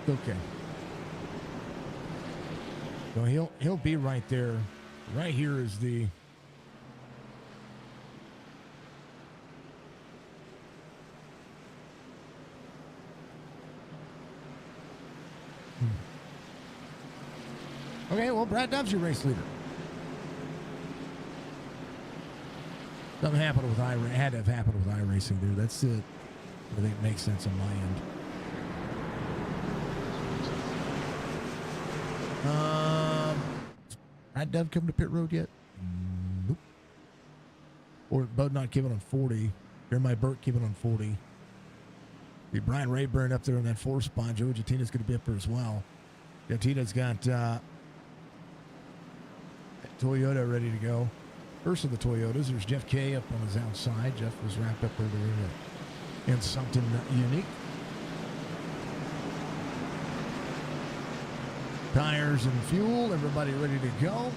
Okay. So he'll be right there. Right here is the Okay, well, Brad Dove's your race leader. Something happened with had to have happened with iRacing there. That's it. I think it makes sense on my end. Brad Dove coming to pit road yet? Nope. Or Bud not keeping on 40. Jeremiah Burke keeping on 40. Be Brian Rayburn up there in that 4 spot. Joey Jatina's going to be up there as well. Jatina's got Toyota ready to go. First of the Toyotas, there's Jeff K up on his outside. Jeff was wrapped up over there in something unique. Tires and fuel, everybody ready to go.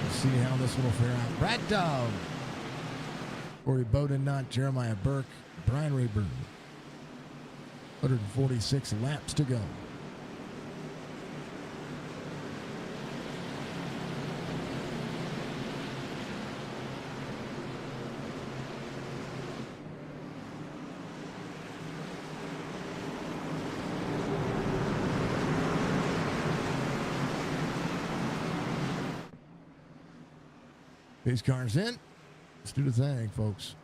Let's see how this one will fare out. Brad Dove, Corey Bowden, not Jeremiah Burke, Brian Rayburn. 146 laps to go. Pace cars in. Let's do the thing, folks.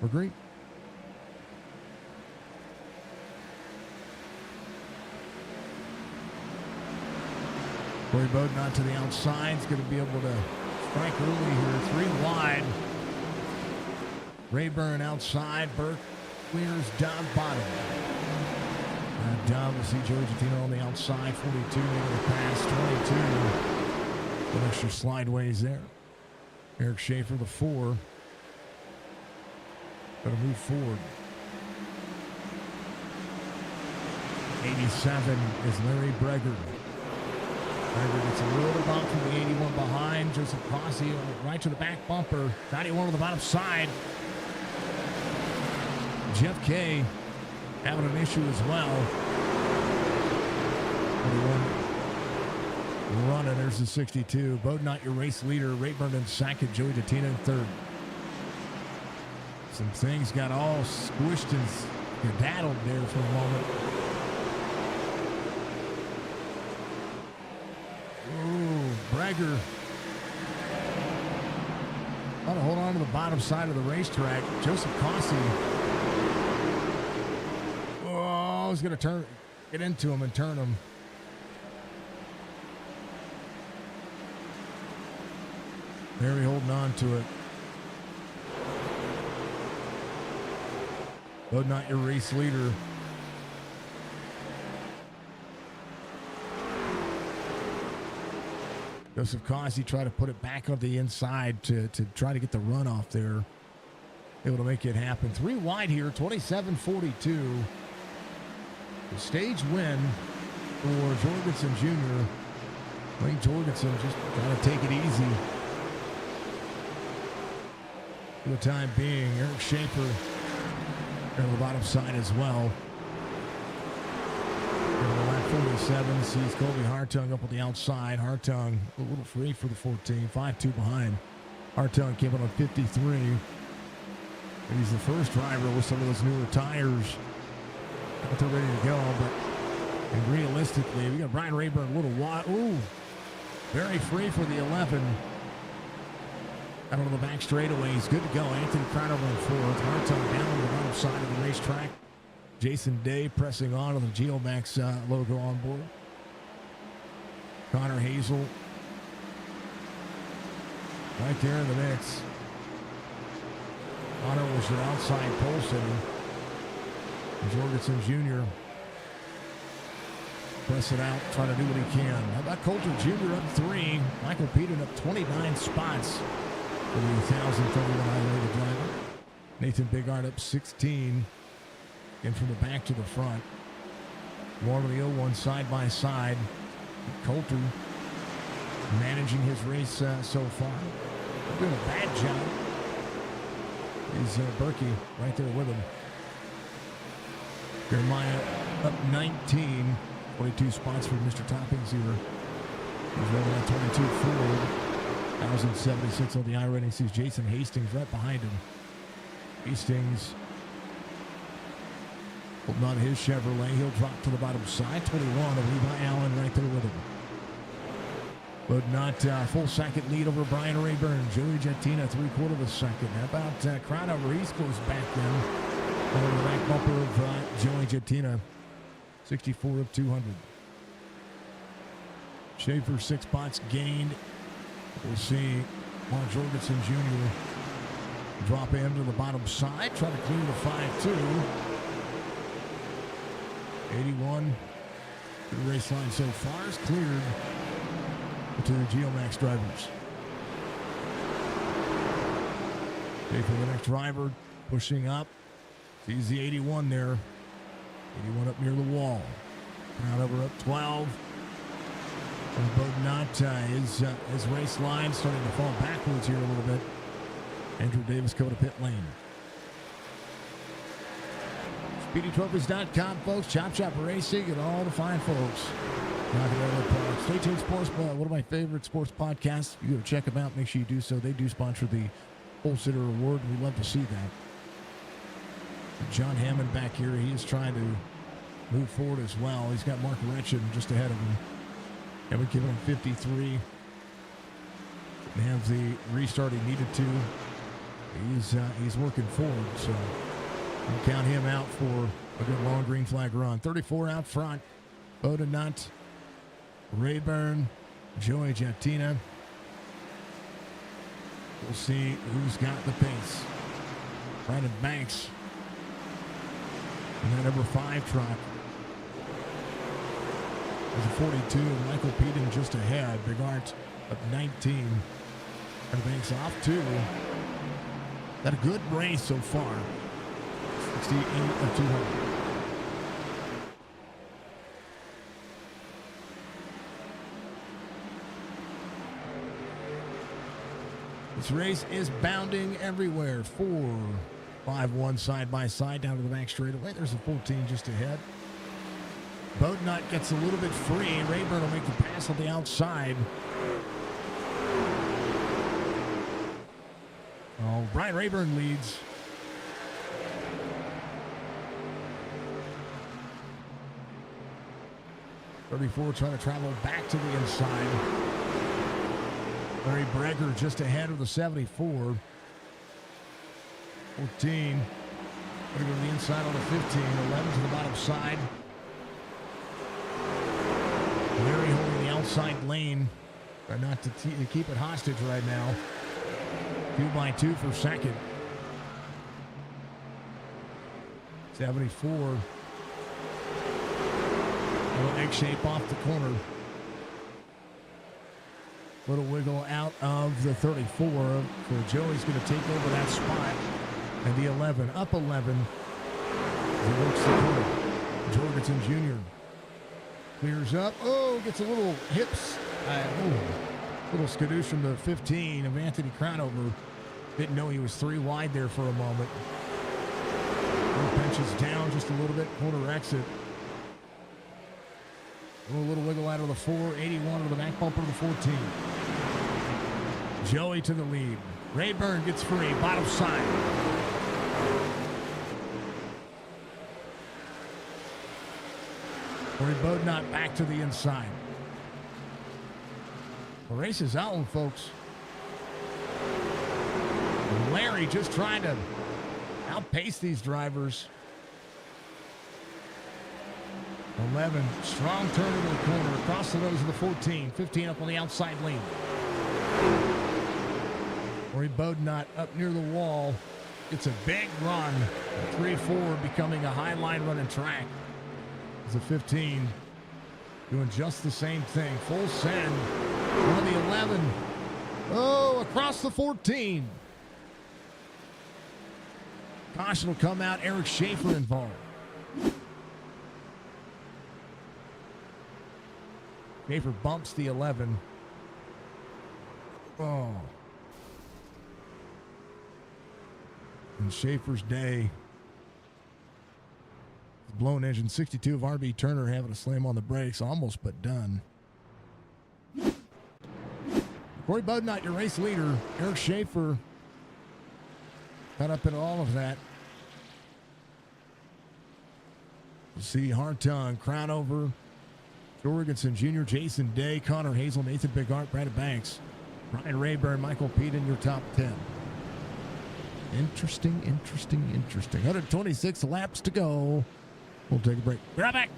We're great. Corey Bowden onto the outside. He's going to be able to strike early here. 3 wide. Rayburn outside. Burke clears down bottom. Down, we see Joey Jatino on the outside. 42 into the pass. 22. An extra slideways there. Eric Schaefer, the 4. Got to move forward. 87 is Larry Breger. Breger gets a little bump from the 81 behind. Joseph Crossy right to the back bumper. 91 on the bottom side. Jeff K having an issue as well. 41. Running, there's the 62. Bowden, not your race leader. Rayburn in second. Joey Jatino in third. Some things got all squished and daddled there for a moment. Ooh, Breger. Ought to hold on to the bottom side of the racetrack. Joseph Cossey. Oh, he's going to get into him and turn him. Mary holding on to it. But not your race leader. Joseph Cossey tried to put it back on the inside to try to get the run off there. Able to make it happen. 3 wide here, 27-42. The stage win for Jorgensen Jr. Wayne Jorgensen just trying to take it easy. For the time being, Eric Schaefer on the bottom side as well. And the lap 47 sees Colby Hartung up on the outside. Hartung a little free for the 14, 5-2 behind. Hartung came in on 53. And he's the first driver with some of those newer tires. Not they're ready to go, but and realistically, we got Brian Rayburn a little wide. Ooh, very free for the 11. Out on the back straightaway, he's good to go. Anthony Crowder in fourth. Hartung down on the bottom side of the racetrack. Jason Day pressing on with the Geomax logo on board. Connor Hazel right there in the mix. Connor was the outside pole sitting. Jorgensen Jr. press it out, trying to do what he can. How about Coulter Jr. up 3? Michael Peden up 29 spots for the 1,031 high-rated driver. Nathan Bigard up 16. And from the back to the front. More of the 0-1 side by side. Coulter managing his race so far. Doing a bad job. Is Berkey right there with him. Jeremiah up 19. 22 spots for Mr. Toppings here. He's running at 22 forward. 1,076 on the iRating. Sees Jason Hastings right behind him. Hastings holding on to his Chevrolet. He'll drop to the bottom side. 21 of Levi Allen right there with him. But not full second lead over Brian Rayburn. Joey Jettina, 3/4 of a second. How about Crowdover? East goes back then. Over the back bumper of Joey Jettina. 64 of 200. Schaefer 6 spots gained. We'll see Mark Jorgensen Jr. drop into the bottom side. Try to clear the 5-2. 81. The race line so far is cleared to the Geomax drivers. Okay, for the next driver, pushing up. Sees the 81 there. 81 up near the wall. Crowdover up 12. And Bodnot, his race line starting to fall backwards here a little bit. Andrew Davis coming to pit lane. SpeedyTrophies.com, folks. Chop Chop Racing and all the fine folks. Stay tuned, Sports. One of my favorite sports podcasts. You go check them out. Make sure you do so. They do sponsor the Wholesaler Award, and we love to see that. John Hammond back here. He is trying to move forward as well. He's got Mark Retchen just ahead of him. And we give him 53. And have the restart he needed to. He's working forward, so we'll count him out for a good long green flag run. 34 out front. Bodnot, Rayburn, Joey Jettina. We'll see who's got the pace. Brandon Banks. And that number 5 truck. There's a 42. Michael Peden just ahead. Big Art up 19. And Banks off 2. Got a good race so far. 68 of 200. This race is bounding everywhere. 4, 5-1 side by side down to the back straightaway. There's a 14 just ahead. Bodnot gets a little bit free. Rayburn will make the pass on the outside. Oh, Brian Rayburn leads. .34 trying to travel back to the inside. Larry Breger just ahead of the 74. 14. Going to go to the inside on the 15. 11 to the bottom side. Larry holding the outside lane. Try not to keep it hostage right now. 2x2 for second. 74. A little egg shape off the corner. Little wiggle out of the 34. So Joey's going to take over that spot. And the 11, up 11. He works the corner. Jorgensen Jr. clears up. Oh, gets a little hips. Little skadoosh from the 15 of Anthony Crowdover. Didn't know he was 3 wide there for a moment. Pinches down just a little bit. Corner exit. A little wiggle out of the 481 to the back bumper of the 14. Joey to the lead. Rayburn gets free, bottom side. Corey Bodnott back to the inside. The race is on, folks. Larry just trying to outpace these drivers. 11, strong turn into the corner, across the nose of the 14. 15 up on the outside lane. Corey Bodnott up near the wall. It's a big run. 3-4 becoming a high line running track. It's a 15 doing just the same thing. Full send on the 11. Oh, across the 14. Caution will come out. Eric Schaefer involved. Schaefer bumps the 11. Oh. And Schaefer's day. Blown engine. 62 of RB Turner having a slam on the brakes. Almost but done. Corey Bodnott, your race leader. Eric Schaefer caught up in all of that. We'll see Hartung, Crownover, Jorgensen Jr., Jason Day, Connor Hazel, Nathan Bigart, Brandon Banks, Ryan Rayburn, Michael Peden, your top 10. Interesting. 126 laps to go. We'll take a break. Be right back.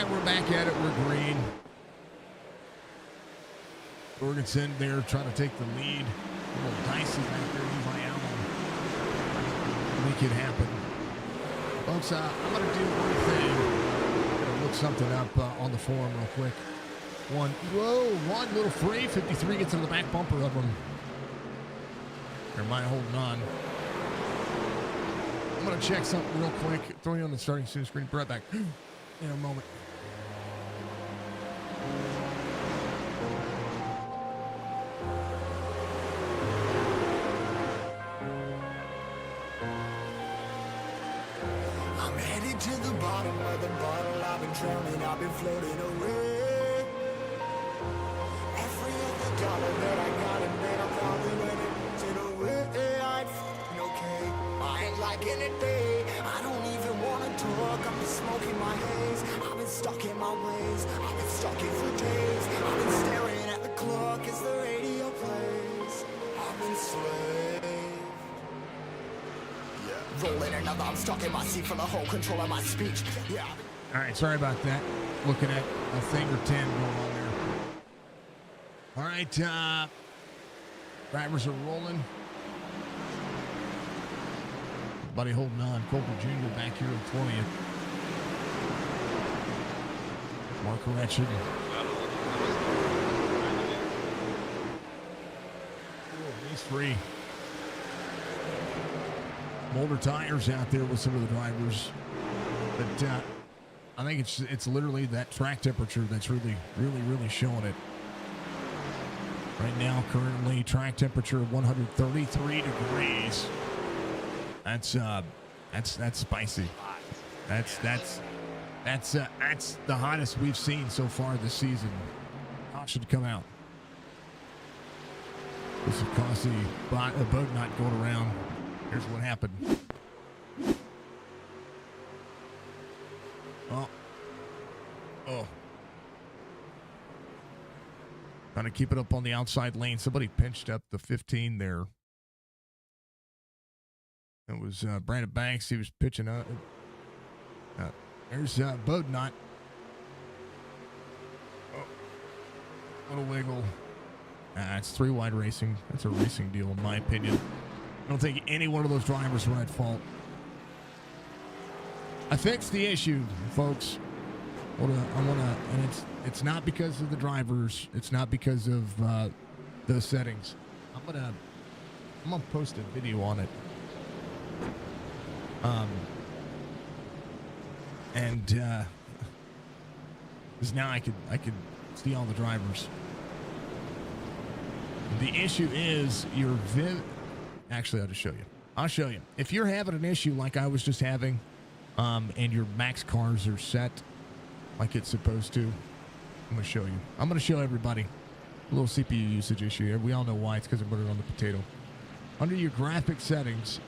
right, we're back at it. We're green. Jorgensen there trying to take the lead. A little dicey back there. Levi Allen. Make it happen. Folks, I'm going to do one thing. I'm going to look something up on the forum real quick. One little free. 53 gets into the back bumper of him. Or am I holding on? I'm going to check something real quick. Throw you on the starting screen. Be right back in a moment. I'm headed to the bottom of the bottle. I've been drowning, I've been floating away. Every other dollar that I got and then I'm probably letting it away. I'm f***ing okay. I ain't liking it, babe. I don't even wanna talk. I'm just smoking my haze. I've been stuck in my ways. I've been stuck in for days. I've been staring at the clock as the radio plays. I've been slaved. Rolling another, I'm stuck in my seat for the whole control of my speech. Yeah. All right, sorry about that. Looking at a thing or 10 going on there. All right, drivers are rolling. Buddy holding on. Colby Jr. back here in 20th. Mark Retched. He's free. Older tires out there with some of the drivers, but I think it's literally that track temperature that's really showing it. Right now, currently track temperature of 133 degrees. That's spicy. That's the hottest we've seen so far this season. Caution to come out. This will cause a boat not going around. Here's what happened. Oh. Trying to keep it up on the outside lane. Somebody pinched up the 15 there. It was Brandon Banks. He was pitching up. There's Bodnot. Oh. Little wiggle. It's 3 wide racing. That's a racing deal, in my opinion. I don't think any one of those drivers were at fault. I fixed the issue, folks. And it's not because of the drivers. It's not because of those settings. I'm gonna post a video on it. Because now I could see all the drivers. The issue is your Actually, I'll just show you. I'll show you. If you're having an issue like I was just having, and your max cars are set like it's supposed to, I'm going to show you. I'm going to show everybody a little CPU usage issue. We all know why. It's because I put it on the potato. Under your graphic settings,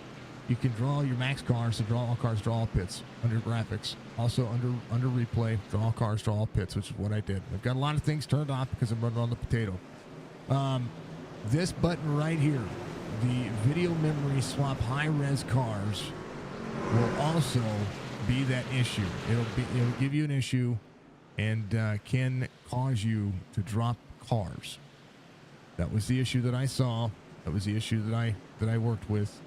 you can draw your max cars to draw all cars, draw all pits. Under graphics. Also under replay, draw all cars, draw all pits, which is what I did. I've got a lot of things turned off because I'm running on the potato. This button right here, the video memory swap high-res cars, will also be that issue. It'll give you an issue and can cause you to drop cars. That was the issue that I saw. That was the issue that I worked with.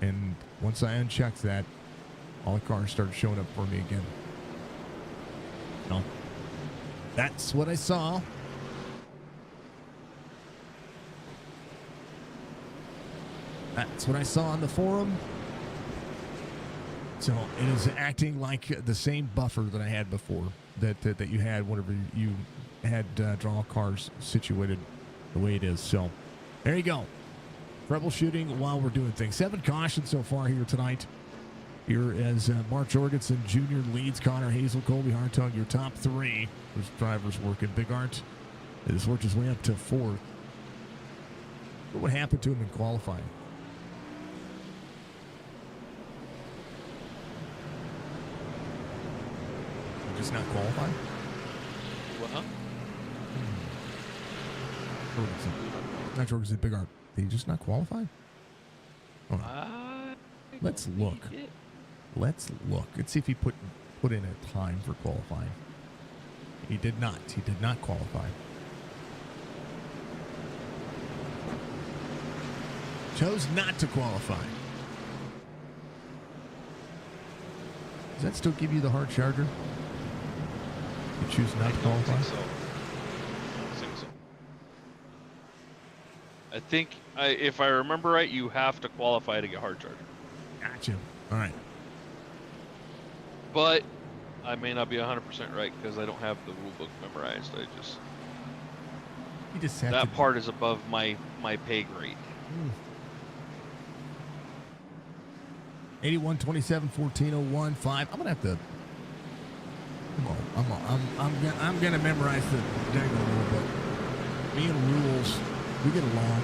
And once I unchecked that, all the cars started showing up for me again. No, that's what I saw. That's what I saw on the forum. So it is acting like the same buffer that I had before, that you had whenever you had draw cars situated the way it is. So there you go. Troubleshooting while we're doing things. 7 cautions so far here tonight. Here as Mark Jorgensen Jr. leads Connor Hazel, Colby Hartung, your top 3. Those drivers working. Big Art has worked his way up to 4th. What happened to him in qualifying? Just not qualifying? What? Not Jorgensen, Big Art. Did he just not qualify? Let's look. Let's look. Let's see if he put in a time for qualifying. He did not. He did not qualify. Chose not to qualify. Does that still give you the hard charger? You choose not to qualify? I think if I remember right, you have to qualify to get hard charger. Gotcha. All right. But I may not be 100% right because I don't have the rule book memorized. You just have that to... part is above my pay grade. 81, 27, 14, 01, 5. I'm gonna have to. I'm gonna memorize the dang rule book. Me and rules, we get along.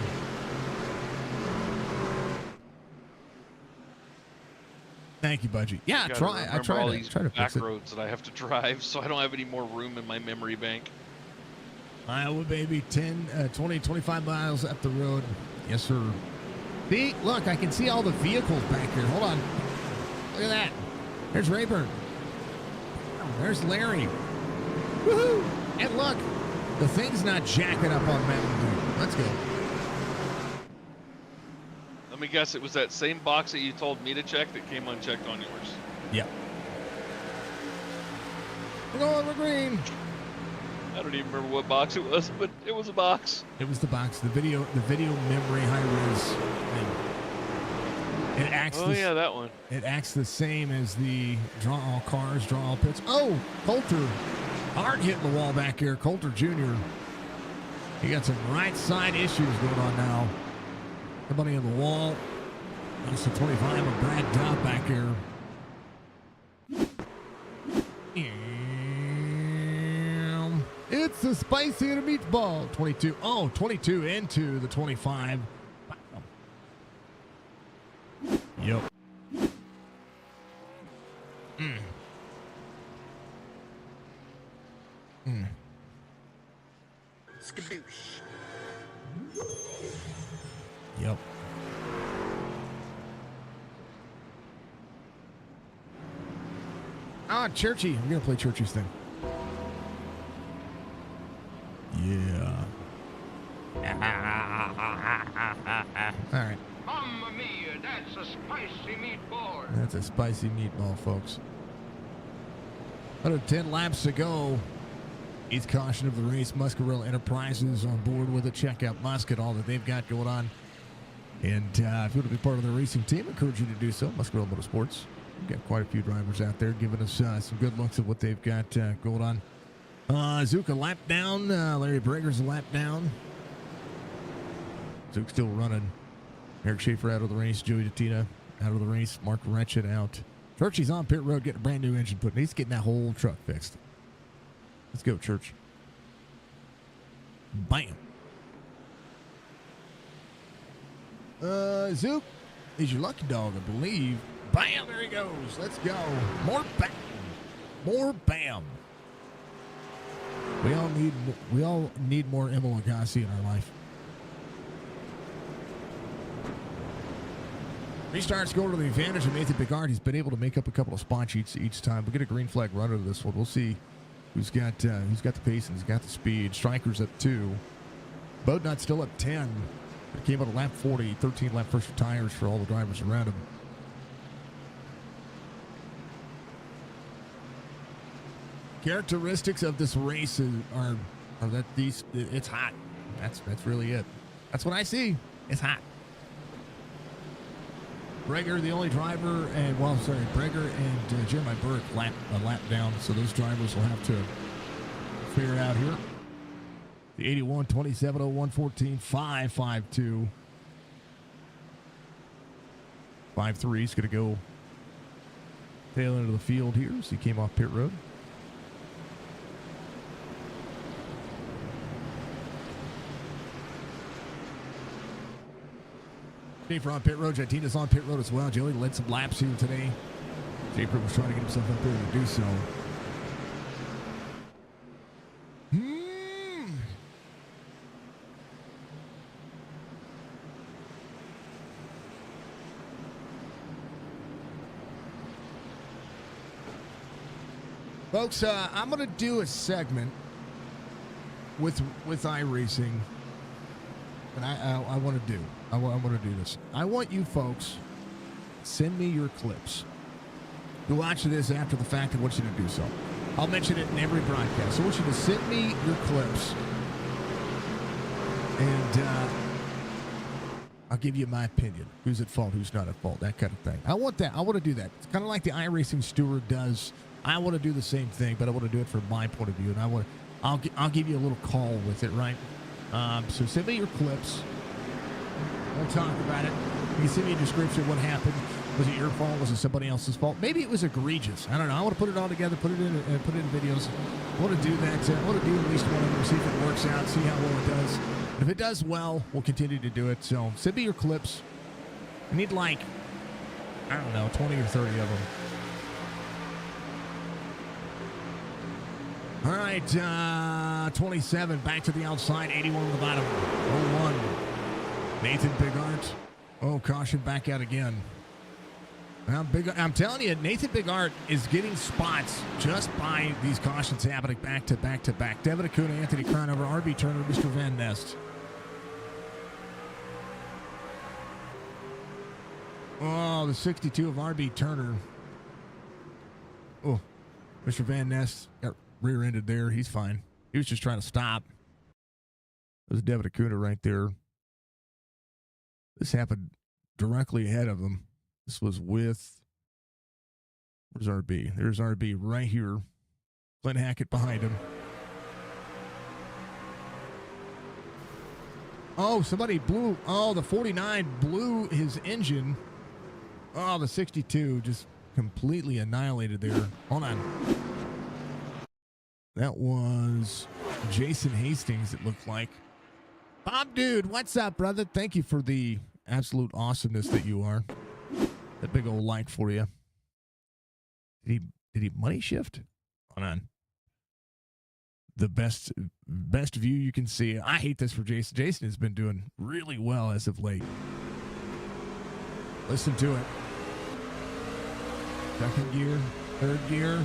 Thank you, Budgie. Yeah, I try to back fix it. roads that I have to drive, so I don't have any more room in my memory bank. Iowa, baby, 10, 20, 25 miles up the road. Yes, sir. See, look, I can see all the vehicles back here. Hold on. Look at that. There's Rayburn. There's Larry. Woohoo! And look, the thing's not jacking up on Mountain Dew. Let's go. Let me guess, it was that same box that you told me to check that came unchecked on yours. Yep. We're going, we're green. I don't even remember what box it was, but it was a box. It was the box, the video memory high-res thing. It acts yeah, that one. It acts the same as the draw all cars, draw all pits. Oh, Coulter. Hard hitting the wall back here. Coulter Jr. He got some right side issues going on now. Everybody on the wall. That's the 25 of Brad Dobb back here. It's a spicy and a meatball. 22. Oh, 22 into the 25. Yep. Skadoosh. Yep. Churchy. I'm going to play Churchy's thing. Yeah. All right. Mamma mia, that's a spicy meatball. That's a spicy meatball, folks. 110 laps to go. Eighth caution of the race. Muscarella Enterprises on board with it. Check out Muscat, all that they've got going on. And if you want to be part of the racing team, I encourage you to do so. Muscarella Motorsports. We've got quite a few drivers out there giving us some good looks at what they've got going on. Zook a lap down. Larry Breger's a lap down. Zook's still running. Eric Schaefer out of the race. Joey DeTina out of the race. Mark Wretched out. Churchy's on pit road getting a brand new engine put in. He's getting that whole truck fixed. Let's go, Church. Bam. Zook is your lucky dog, I believe. Bam, there he goes. Let's go. More bam. More bam. We all need more Emma Lagasse in our life. Restarts go to the advantage of Nathan Bigard. He's been able to make up a couple of spot cheats each time. We'll get a green flag runner to this one. We'll see who's got the pace and who's got the speed. Stryker's at 2. Bodnut's still at 10. It came out at lap 40. 13 lap first tires for all the drivers around him. Characteristics of this race are that it's hot. That's really it. That's what I see. It's hot. Breger, the only driver, Breger and Jeremiah Burke a lap down, so those drivers will have to figure it out here. The 81, 27, 01, 14, 5, 5, 2. 5-3 is going to go tail end of the field here as he came off pit road. Schaefer on pit road. Jatina's on pit road as well. Joey led some laps here today. Schaefer was trying to get himself up there to do so. Folks, I'm going to do a segment with iRacing, and I want to do. I want to do this. I want you folks send me your clips. You watch this after the fact. I want you to do so. I'll mention it in every broadcast. I want you to send me your clips, and I'll give you my opinion. Who's at fault? Who's not at fault? That kind of thing. I want that. I want to do that. It's kind of like the iRacing steward does. I want to do the same thing, but I want to do it from my point of view, and I'll give you a little call with it, right? So send me your clips. We'll talk about it. You can send me a description of what happened. Was it your fault? Was it somebody else's fault? Maybe it was egregious. I don't know. I want to put it all together, put it in videos. I want to do that. I want to do at least one of them, see if it works out, see how well it does. And if it does well, we'll continue to do it. So send me your clips. I need like, I don't know, 20 or 30 of them. All right, 27, back to the outside, 81 on the bottom, 01. Nathan Bigart. Oh, caution, back out again. I'm telling you, Nathan Bigart is getting spots just by these cautions happening back to back to back. Devin Acuna, Anthony Cronover, RB Turner, Mr. Van Nest. Oh, the 62 of RB Turner. Oh, Mr. Van Nest got rear-ended there. He's fine. He was just trying to stop. There's Devin Acuna right there. This happened directly ahead of him. This was with, where's RB? There's RB right here. Clint Hackett behind him. Oh, somebody blew. Oh, the 49 blew his engine. Oh, the 62 just completely annihilated there. Hold on. That was Jason Hastings, it looked like. Bob Dude, what's up, brother? Thank you for the absolute awesomeness that you are. That big old like for you. Did he money shift? Hold on. The best view you can see. I hate this for Jason. Jason has been doing really well as of late. Listen to it. Second gear, third gear.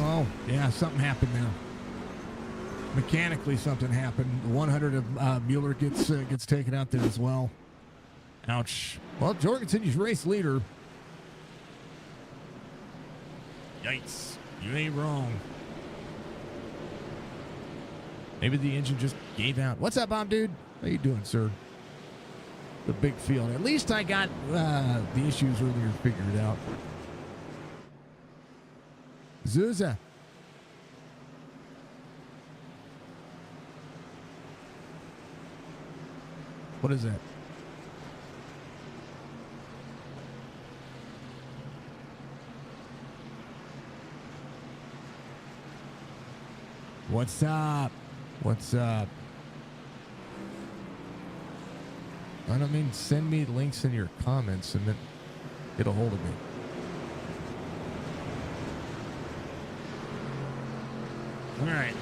Oh, yeah, something happened there. Mechanically, something happened. The 100 of Mueller gets taken out there as well. Ouch. Well, Jorgensen's race leader. Yikes. You ain't wrong. Maybe the engine just gave out. What's up, Bob Dude? How you doing, sir? The big field. At least I got the issues earlier figured out. Zuza. What is that? What's up? What's up? I don't mean send me links in your comments and then get a hold of me. All right.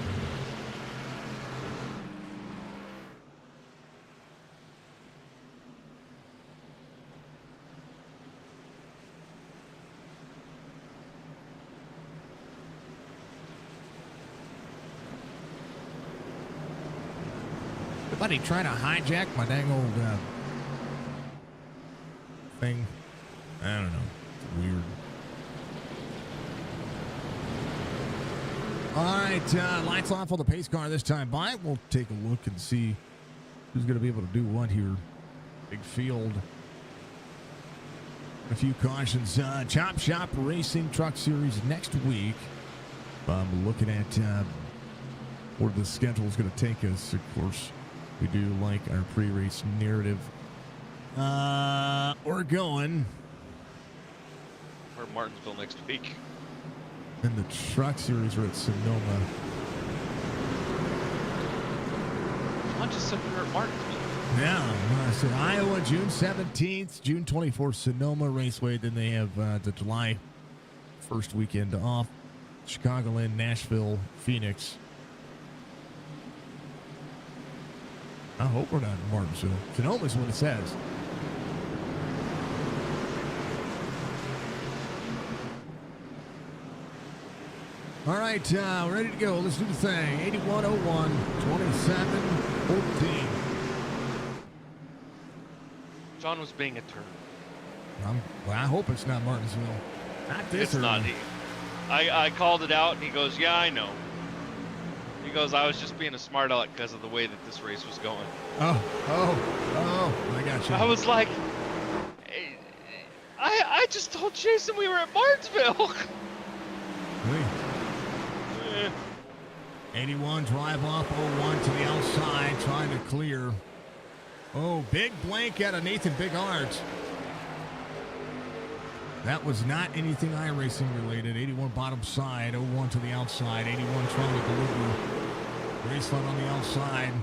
Somebody trying to hijack my dang old thing. I don't know. It's weird. All right, lights off on the pace car this time by. We'll take a look and see who's going to be able to do what here. Big field. A few cautions. Chop Shop Racing Truck Series next week. I'm looking at where the schedule is going to take us. Of course, we do like our pre-race narrative. We're going. We're in Martinsville next week. And the truck series are at Sonoma. I just said we were at Martinsville. Yeah, so Iowa, June 17th, June 24th, Sonoma Raceway. Then they have the July 1st weekend off. Chicagoland, Nashville, Phoenix. I hope we're not in Martinsville. Sonoma is what it says. All right, we're ready to go. Let's do the thing. 8101, 2714. John was being a turd. Well, I hope it's not Martinsville. Not this It's early. not. I called it out, and he goes, "Yeah, I know." He goes, "I was just being a smart aleck because of the way that this race was going." Oh, I got you. I was like, hey, I just told Jason we were at Martinsville. Hey. 81, drive off 01 to the outside, trying to clear. Oh, big blank out of Nathan Bigart. That was not anything iRacing related. 81 bottom side, 01 to the outside. 81 trying to deliver. Raceline on the outside.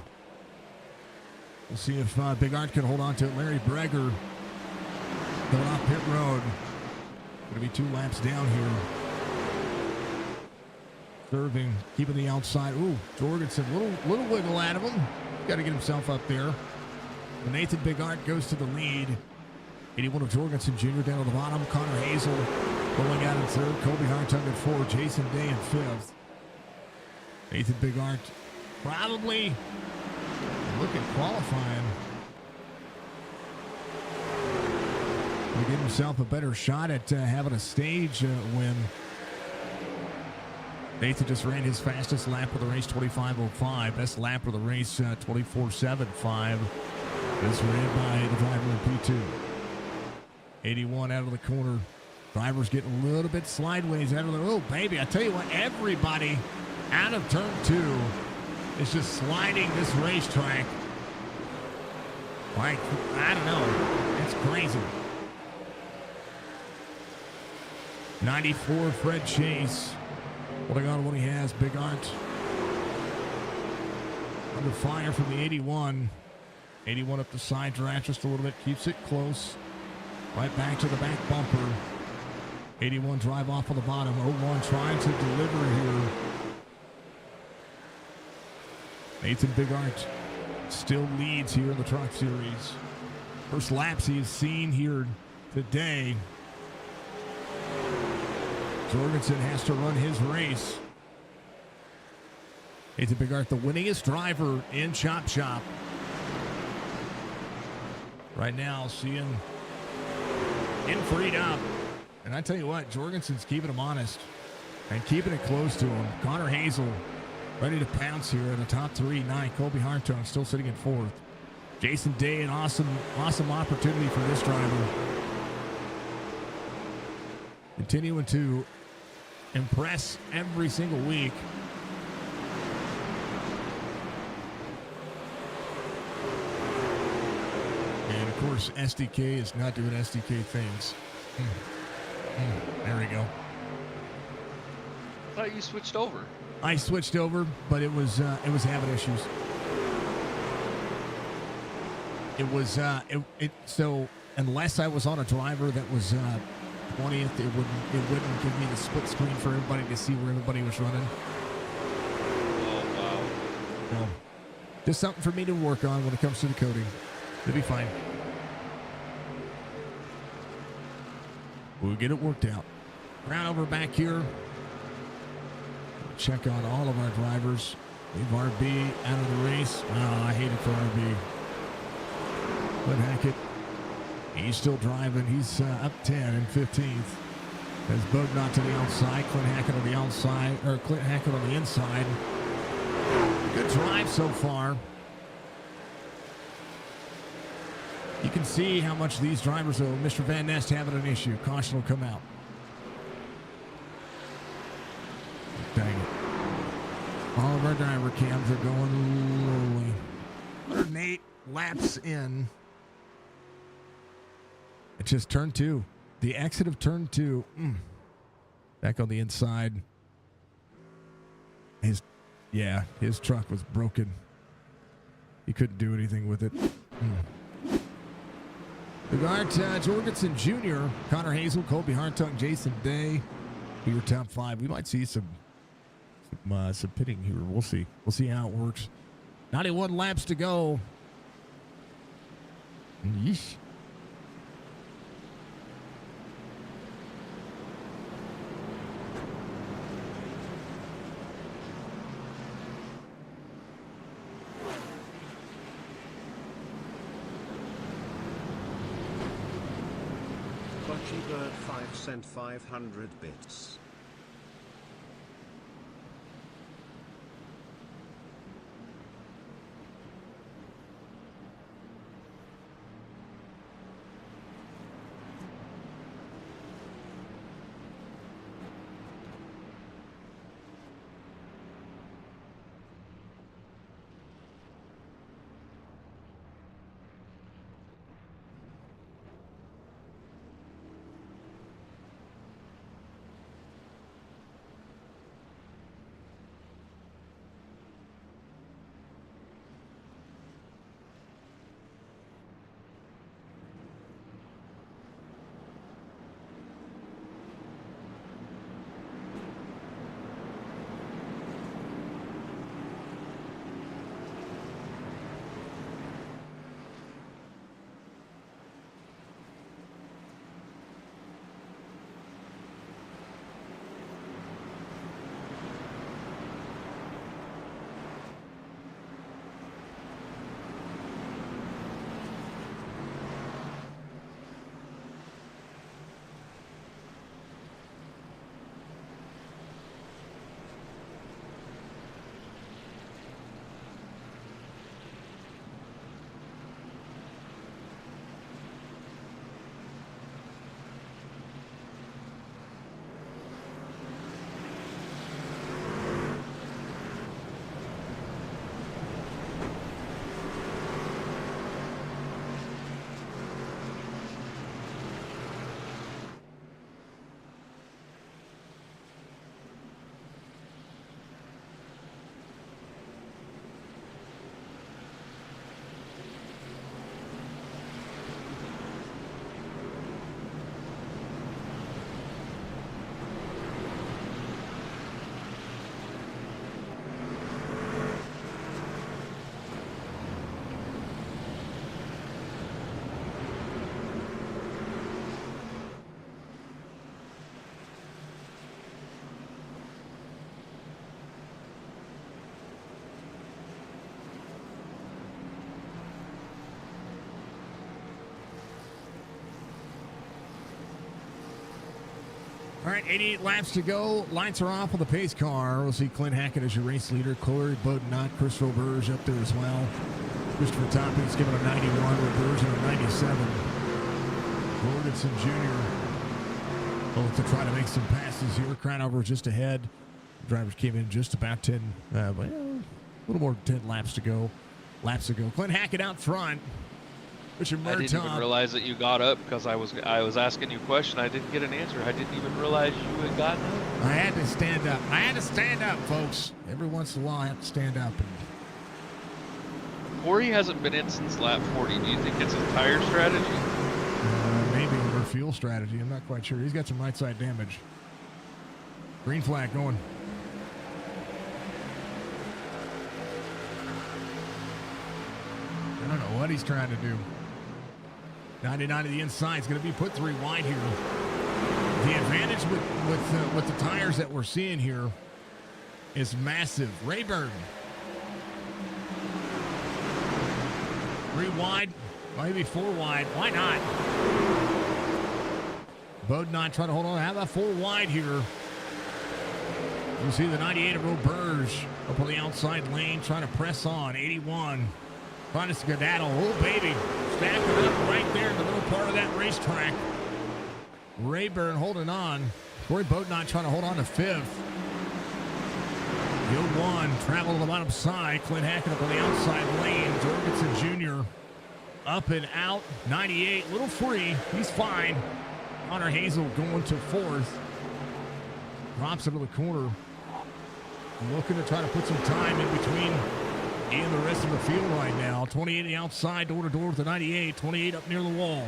We'll see if Bigart can hold on to it. Larry Breger going off pit road. Going to be 2 laps down here. Serving, keeping the outside. Ooh, Jorgensen, little wiggle out of him. Got to get himself up there. Nathan Bigart goes to the lead. 81 of Jorgensen Jr. down at the bottom. Connor Hazel pulling out in third. Kobe Hartung at 4. Jason Day in 5th. Nathan Bigart probably look at qualifying. To give himself a better shot at having a stage win. Nathan just ran his fastest lap of the race, 25:05. Best lap of the race, 24:75. This ran by the driver in P2. 81 out of the corner. Driver's getting a little bit sideways out of the... Oh, baby, I tell you what, everybody out of turn 2 is just sliding this racetrack. Like, I don't know. It's crazy. 94, Fred Chase. Holding on to what he has, Bigart. Under fire from the 81. 81 up the side draft just a little bit, keeps it close. Right back to the back bumper. 81 drive off on the bottom. 01 trying to deliver here. Nathan Bigart still leads here in the Truck Series. First laps he's seen here today. Jorgensen has to run his race. Nathan Bigart, the winningest driver in Chop Shop. Right now, seeing him freed up. And I tell you what, Jorgensen's keeping him honest and keeping it close to him. Connor Hazel ready to pounce here in the top 3. 9, Colby Hartung still sitting in 4th. Jason Day, an awesome opportunity for this driver. Continuing to impress every single week. And of course, SDK is not doing SDK things. There we go. I thought you switched over. I switched over, but it was having issues. So unless I was on a driver that was 20th, it wouldn't give me the split screen for everybody to see where everybody was running. Oh wow. So, just something for me to work on when it comes to the coding. It'll be fine. We'll get it worked out. Round over back here. Check on all of our drivers. Leave RB out of the race. Oh, I hate it for RB. Clint Hackett, he's still driving. He's up 10 and 15th. As Bognot to the outside. Clint Hackett on the outside, or Clint Hackett on the inside. Good drive so far. You can see how much these drivers are. Mr. Van Nest having an issue. Caution will come out. Dang it. All of our driver cams are going lowly. 108 laps in. It's just turn 2. The exit of turn 2. Back on the inside. His truck was broken. He couldn't do anything with it. Bigart, Jorgensen Jr., Connor Hazel, Colby Hartung, Jason Day. Be your top 5. We might see some pitting here. We'll see. We'll see how it works. 91 laps to go. Yeesh. Lucky Bird 5 cent 500 bits. All right, 88 laps to go. Lights are off on the pace car. We'll see Clint Hackett as your race leader. Corey Bowdenot, Chris Roberge up there as well. Christopher Topping's giving a 91, Roberge a 97. Jorgensen Jr. will to try to make some passes here. Crownover just ahead. Drivers came in just about 10, a little more than 10 laps ago. Clint Hackett out front. Richard I didn't even realize that you got up because I was asking you a question. I didn't get an answer. I didn't even realize you had gotten up. I had to stand up. Folks. Every once in a while, I have to stand up. Corey hasn't been in since lap 40. Do you think it's a tire strategy? Maybe or fuel strategy. I'm not quite sure. He's got some right side damage. Green flag going. I don't know what he's trying to do. 99 to the inside is going to be put 3 wide here. The advantage with the tires that we're seeing here is massive. Rayburn. 3 wide, maybe 4 wide. Why not? Bowdenot trying to hold on. How about 4 wide here? You see the 98 of Roberge up on the outside lane trying to press on. 81. Trying to skedaddle. Oh, baby. Stacking up right there in the middle part of that racetrack. Rayburn holding on. Corey Bowdenot trying to hold on to 5th. The 01 travel to the bottom side. Clint Hackett up on the outside lane. Jorgensen Jr. up and out. 98, little free. He's fine. Connor Hazel going to 4th. Drops into the corner. Looking to try to put some time in between and the rest of the field right now. 28 on the outside, door to door with the 98. 28 up near the wall.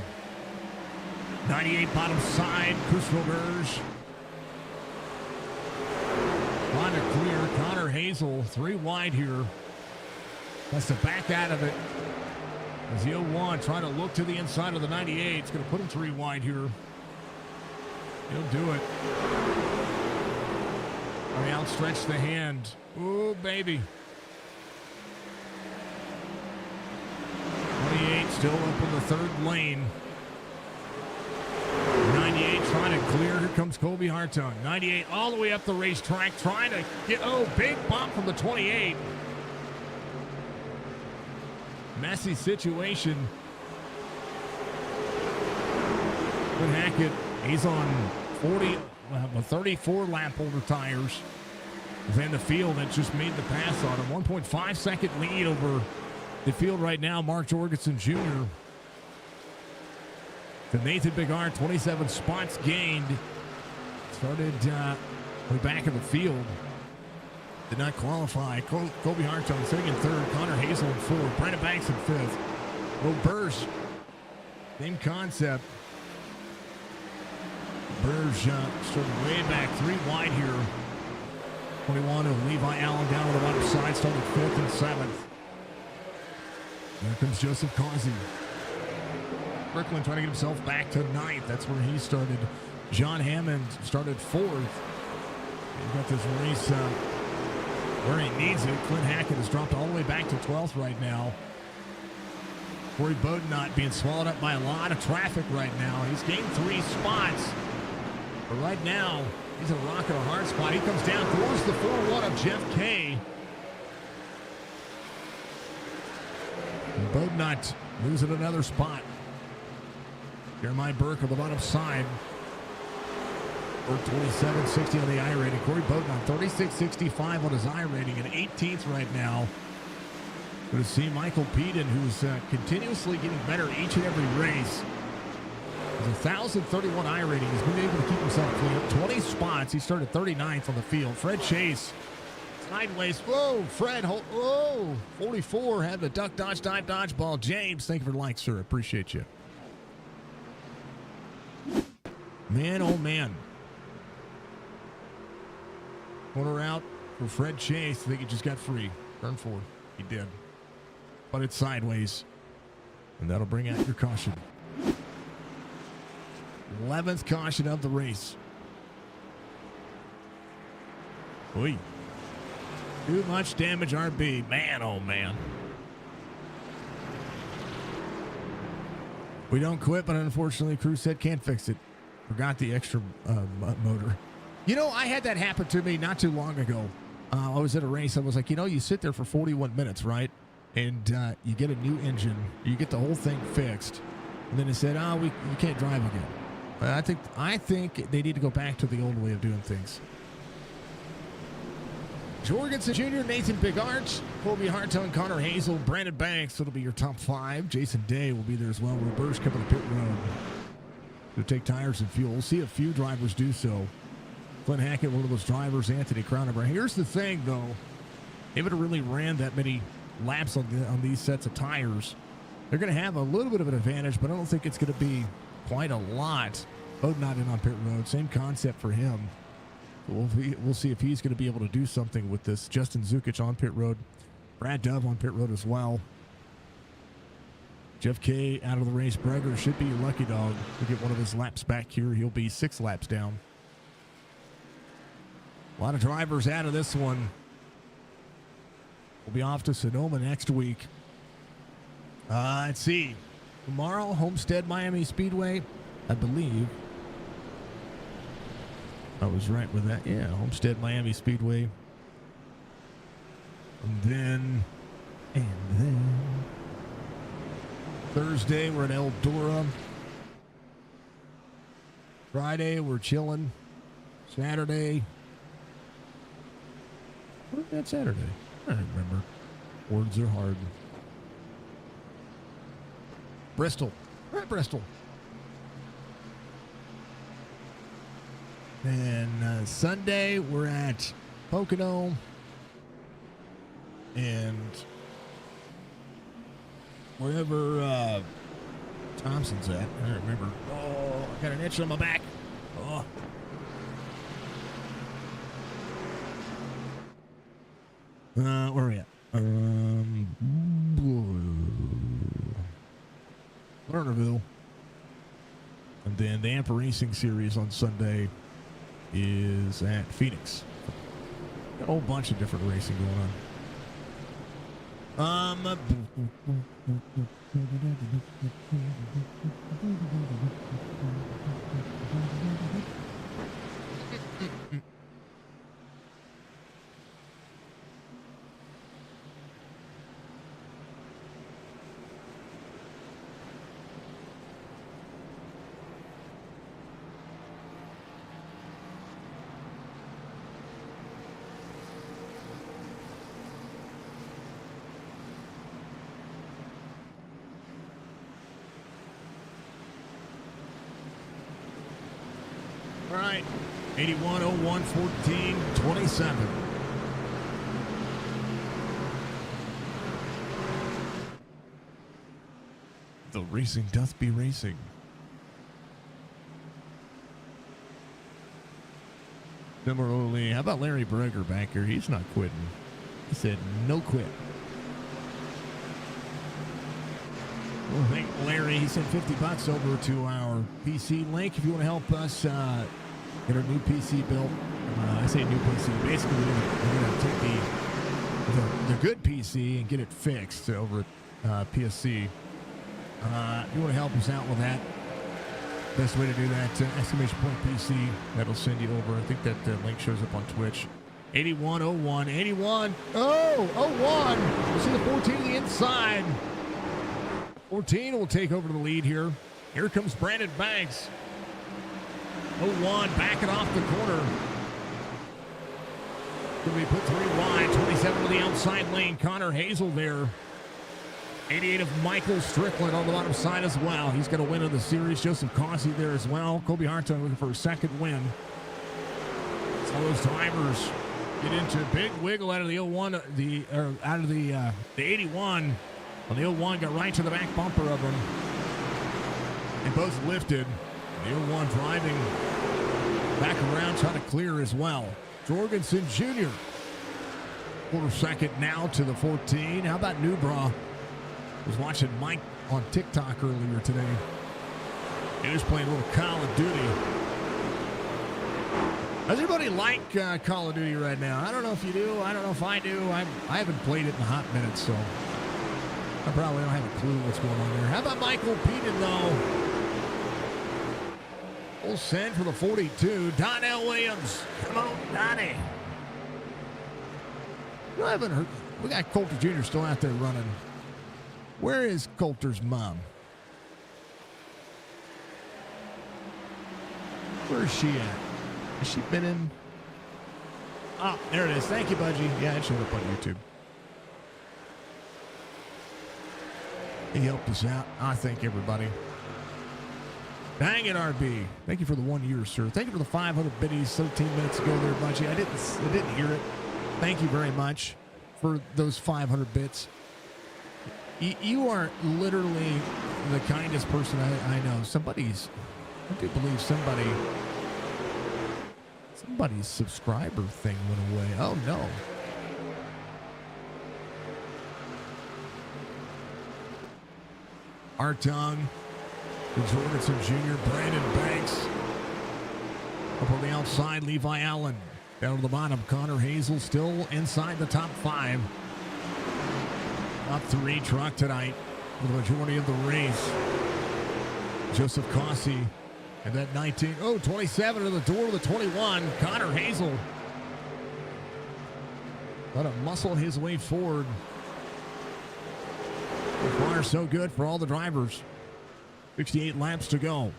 98 bottom side, Chris Roberge. On to clear, Connor Hazel, 3 wide here. Has to back out of it. As the 01 trying to look to the inside of the 98. It's going to put him 3 wide here. He'll do it. They outstretch the hand. Oh, baby. 28 still up in the 3rd lane. clear. Here comes Colby Hartung. 98 all the way up the racetrack, trying to get, big bump from the 28. Messy situation. Quinn Hackett, he's on 34 lap holder tires. Then the field that just made the pass on him. 1.5 second lead over the field right now. Mark Jorgensen Jr. to Nathan Bigard, 27 spots gained. Started way back in the field. Did not qualify. Colby Hartung sitting in third. Connor Hazel in fourth. Brandon Banks in fifth. Will Burge, same concept. Burge started way back, 3 wide here. 21 of Levi Allen down on the bottom side, started 5th and 7th. There comes Joseph Causey. Brooklyn trying to get himself back to 9th. That's where he started. John Hammond started 4th. He's got this race where he needs it. Clint Hackett has dropped all the way back to 12th right now. Corey Bodnott being swallowed up by a lot of traffic right now. He's gained 3 spots. But right now, he's in a rock and a hard spot. He comes down towards the 4-1 of Jeff Kay. And Bodnott losing another spot. Jeremiah Burke on the bottom side. Or 27.60 on the I rating. Corey Bodnott 36.65 on his I rating and 18th right now. Good to see Michael Peden, who's continuously getting better each and every race. With 1,031 I rating, he's been able to keep himself clean. 20 spots. He started 39th on the field. Fred Chase, sideways. Whoa, Fred. Whoa, 44. Had the duck, dodge, dive, dodgeball. James, thank you for the like, sir. Appreciate you. Man, oh man. Corner out for Fred Chase. I think he just got free. Turn 4. He did. But it's sideways. And that'll bring out your caution. 11th caution of the race. Oy. Too much damage, RB. Man, oh man. We don't quit, but unfortunately, crew said can't fix it. Forgot the extra motor. You know, I had that happen to me not too long ago. I was at a race. I was like, you sit there for 41 minutes, right? And you get a new engine. You get the whole thing fixed. And then they said, you can't drive again. I think they need to go back to the old way of doing things. Jorgensen Jr., Nathan Bigart, Colby Hartung, Connor Hazel, Brandon Banks. That'll be your top 5. Jason Day will be there as well. Roberge coming to pit road to take tires and fuel. We'll see a few drivers do so. Clint Hackett, one of those drivers. Anthony Crowner. Here's the thing, though. They haven't really ran that many laps on these sets of tires. They're going to have a little bit of an advantage, but I don't think it's going to be quite a lot. Bodnott in on pit road. Same concept for him. We'll see if he's going to be able to do something with this. Justin Zukic on pit road. Brad Dove on pit road as well. Jeff Kay out of the race. Breger should be your lucky dog to get one of his laps back here. He'll be 6 laps down. A lot of drivers out of this one. We'll be off to Sonoma next week. Let's see. Tomorrow, Homestead Miami Speedway, I believe. I was right with that. Yeah, Homestead Miami Speedway. And then Thursday, we're at Eldora. Friday, we're chilling. Saturday. What was that Saturday? I don't remember. Words are hard. Bristol. We're at Bristol. And Sunday, we're at Pocono. And wherever Thompson's at. I don't remember. Oh, I got an itch on my back. Oh. Where are we at? Lernerville. And then the AMPA Racing Series on Sunday is at Phoenix. Got a whole bunch of different racing going on. All right. 81, 01, 14, 27. The racing doth be racing. Similarly, how about Larry Berger back here? He's not quitting. He said no quit. Well, thank Larry. He sent $50 over to our PC link. If you want to help us get our new PC built, I say new PC. Basically, we're going to take the good PC and get it fixed over at PSC. If you want to help us out with that, best way to do that, exclamation point PC. That'll send you over. I think that link shows up on Twitch. 8101, 81. Oh, 01. You see the 14 to the inside. 14 will take over the lead here. Here comes Brandon Banks. 01 backing off the corner. Going to be put 3 wide. 27 to the outside lane. Connor Hazel there. 88 of Michael Strickland on the bottom side as well. He's got a win of the series. Joseph Cossey there as well. Kobe Hartung looking for a second win. So those drivers get into a big wiggle out of the 01, out of the 81. Well, the 01 got right to the back bumper of them. They both lifted. The 01 driving back around, trying to clear as well. Jorgensen Jr. quarter second now to the 14. How about Newbra? Was watching Mike on TikTok earlier today. He was playing a little Call of Duty. Does anybody like Call of Duty right now? I don't know if you do. I don't know if I do. I haven't played it in a hot minute, so I probably don't have a clue what's going on there. How about Michael Peden, though? Full send for the 42. Donnell Williams. Come on, Donnie. I haven't heard. We got Coulter Jr. still out there running. Where is Coulter's mom? Where is she at? Has she been in? Oh, there it is. Thank you, Budgie. Yeah, it showed up on YouTube. He helped us out. I thank everybody. Dang it, RB. Thank you for the 1 year, sir. Thank you for the 500 biddies 13 minutes ago there, Budgie. I didn't hear it. Thank you very much for those 500 bits. You are literally the kindest person I know. I do believe somebody's subscriber thing went away. Oh, no. Artung, Jorgensen Jr., Brandon Banks. Up on the outside, Levi Allen. Down to the bottom, Connor Hazel still inside the top 5. Top 3 truck tonight for the majority of the race. Joseph Cossey and that 27 to the door of the 21. Connor Hazel. Let him muscle his way forward. So far, so good for all the drivers. 68 laps to go.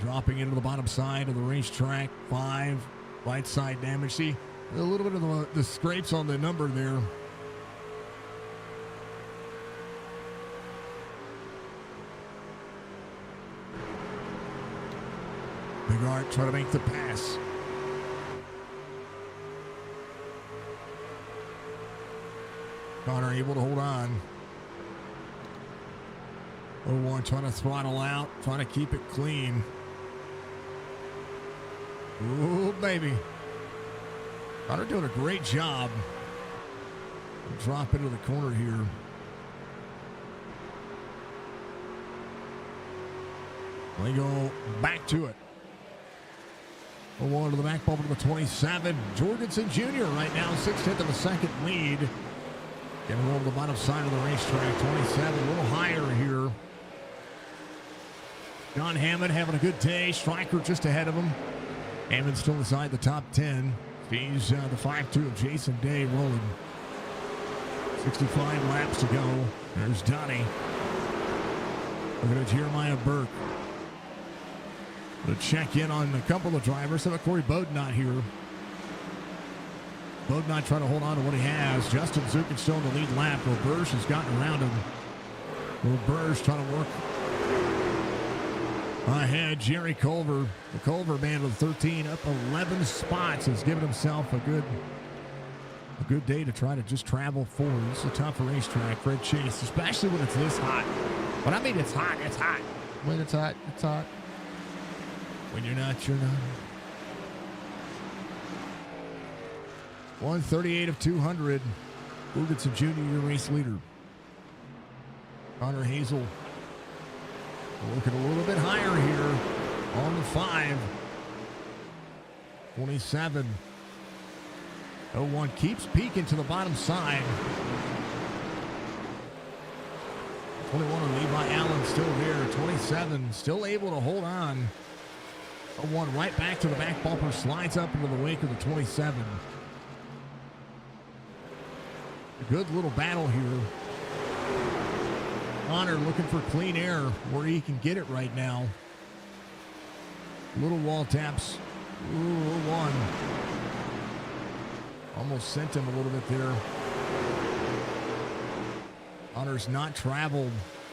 Dropping into the bottom side of the racetrack. 5. Right side damage. See, a little bit of the scrapes on the number there. Big Art trying to make the pass. Connor able to hold on. 01 trying to throttle out, trying to keep it clean. Oh, baby. Connor doing a great job. Drop into the corner here. They go back to it. 01 to the back bumper to the 27. Jorgensen Jr. right now, 6/10 of a second lead. Getting over the bottom side of the racetrack. 27, a little higher here. John Hammond having a good day. Stryker just ahead of him. Hammond still inside the top 10. He's the 5-2 of Jason Day rolling. 65 laps to go. There's Donnie. Look at Jeremiah Burke. To check in on a couple of drivers. How about Corey Bodnot here? Bodnot trying to hold on to what he has. Justin Zukin still in the lead lap. Roberge has gotten around him. Roberge trying to work Ahead, Jerry Culver. The Culver man with 13, up 11 spots, has given himself a good day to try to just travel forward. It's a tough racetrack. Fred Chase, especially when it's this hot. But I mean, it's hot. It's hot. When it's hot, it's hot. When you're not, you're not. 138 of 200. Uget's a junior race leader. Connor Hazel looking a little bit higher here on the 5. 27. 01 keeps peeking to the bottom side. 21 of Levi Allen still there. 27 still able to hold on. 01 right back to the back bumper, slides up into the wake of the 27. A good little battle here. Connor looking for clean air where he can get it right now. Little wall taps. Ooh, 01. Almost sent him a little bit there. Connor's not traveled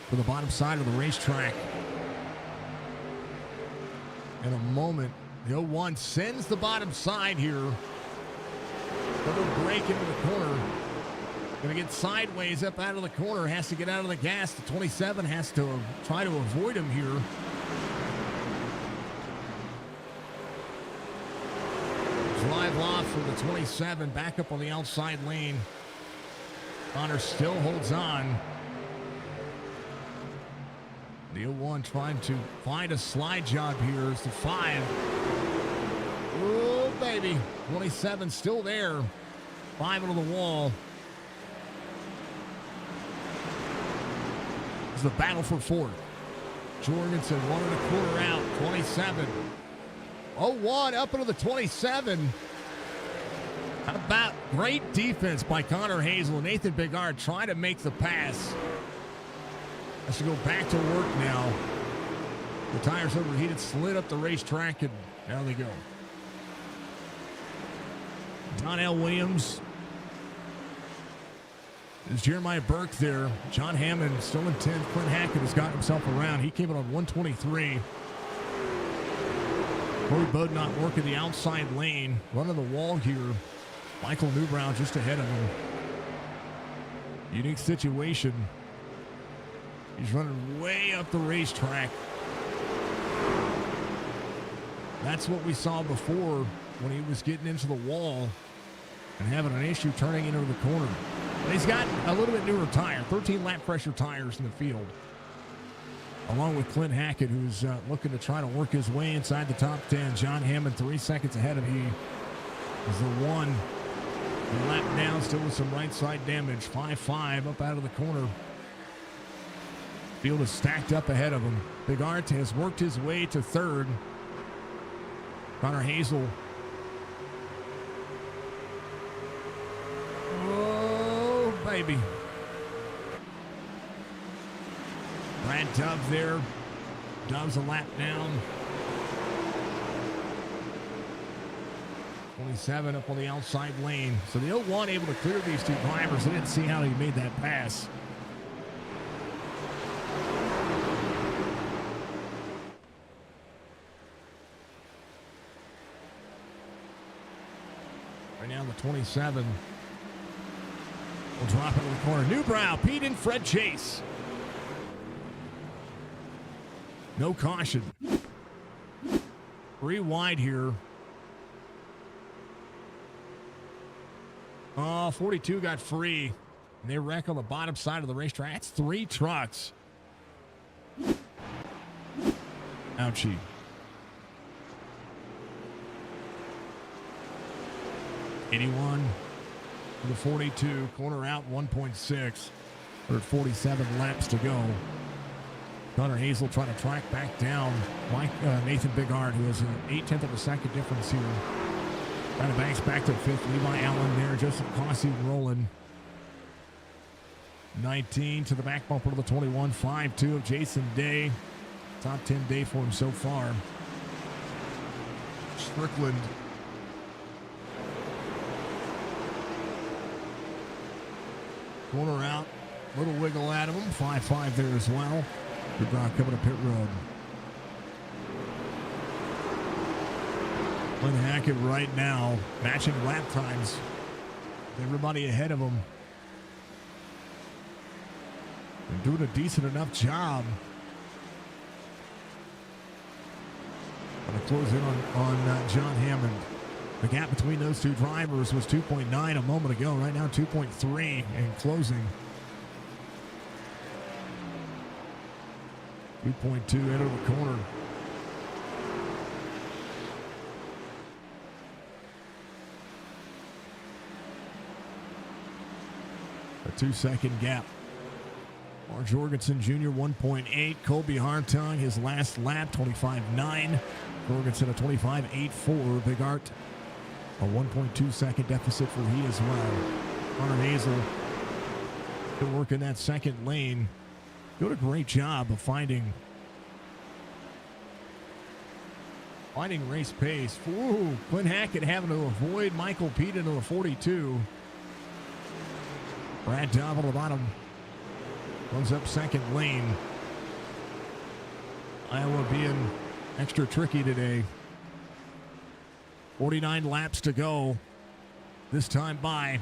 for the bottom side of the racetrack. In a moment, the 01 sends the bottom side here. Double break into the corner. Going to get sideways up out of the corner. Has to get out of the gas. The 27 has to try to avoid him here. Drive off for the 27. Back up on the outside lane. Connor still holds on. The 01 trying to find a slide job here. It's the 5. Oh, baby. 27 still there. 5 into the wall. It's the battle for 4th. Jorgensen 1.25 out. 27. 01 up into the 27. How about great defense by Connor Hazel. Nathan Bigard trying to make the pass. Has to go back to work now. The tires overheated, slid up the racetrack, and down they go. Donnell Williams. There's Jeremiah Burke there. John Hammond still in 10th. Clint Hackett has got himself around. He came in on 123. Corey Bodnott working the outside lane. Running the wall here. Michael Newbrow just ahead of him. Unique situation. He's running way up the racetrack. That's what we saw before when he was getting into the wall and having an issue turning into the corner. But he's got a little bit newer tire, 13 lap pressure tires in the field. Along with Clint Hackett, who's looking to try to work his way inside the top 10. John Hammond 3 seconds ahead of him. Is the 1. The lap down, still with some right side damage. 5-5 up out of the corner. Field is stacked up ahead of him. Bigart has worked his way to 3rd. Connor Hazel. Oh, baby. Brad Dove there. Dove's a lap down. 27 up on the outside lane. So the 01 able to clear these two drivers. I didn't see how he made that pass. Right now the 27 will drop into the corner. Newbrow, Pete and Fred Chase. No caution. 3 wide here. 42 got free. And they wreck on the bottom side of the racetrack. That's 3 trucks. Ouchie. '81 for the 42. Corner out 1.6. Or 47 laps to go. Connor Hazel trying to track back down Nathan Bigard, who has an 0.8 of a second difference here. Kind of banks back to 5th. Levi Allen there. Joseph Cossey rolling. 19 to the back bumper of the 21. 5-2 of Jason Day. Top 10 day for him so far. Strickland. Corner out. Little wiggle out of him. 5-5 there as well. Good rock coming to pit road. Glenn Hackett right now matching lap times. Everybody ahead of him. And doing a decent enough job. Going to close in on John Hammond. The gap between those two drivers was 2.9 a moment ago. Right now, 2.3 and closing. 2.2 into the corner. A 2-second gap. Mark Jorgensen Jr. 1.8. Colby Hartung, his last lap, 25.9. Jorgensen a 25.84. Big Art, a 1.2 second deficit for he as well. Connor Hazel still working that second lane. Doing a great job of finding race pace. Ooh, Glenn Hackett having to avoid Michael Pete into a 42. Brad Dobb on the bottom. Runs up second lane. Iowa being extra tricky today. 49 laps to go. This time by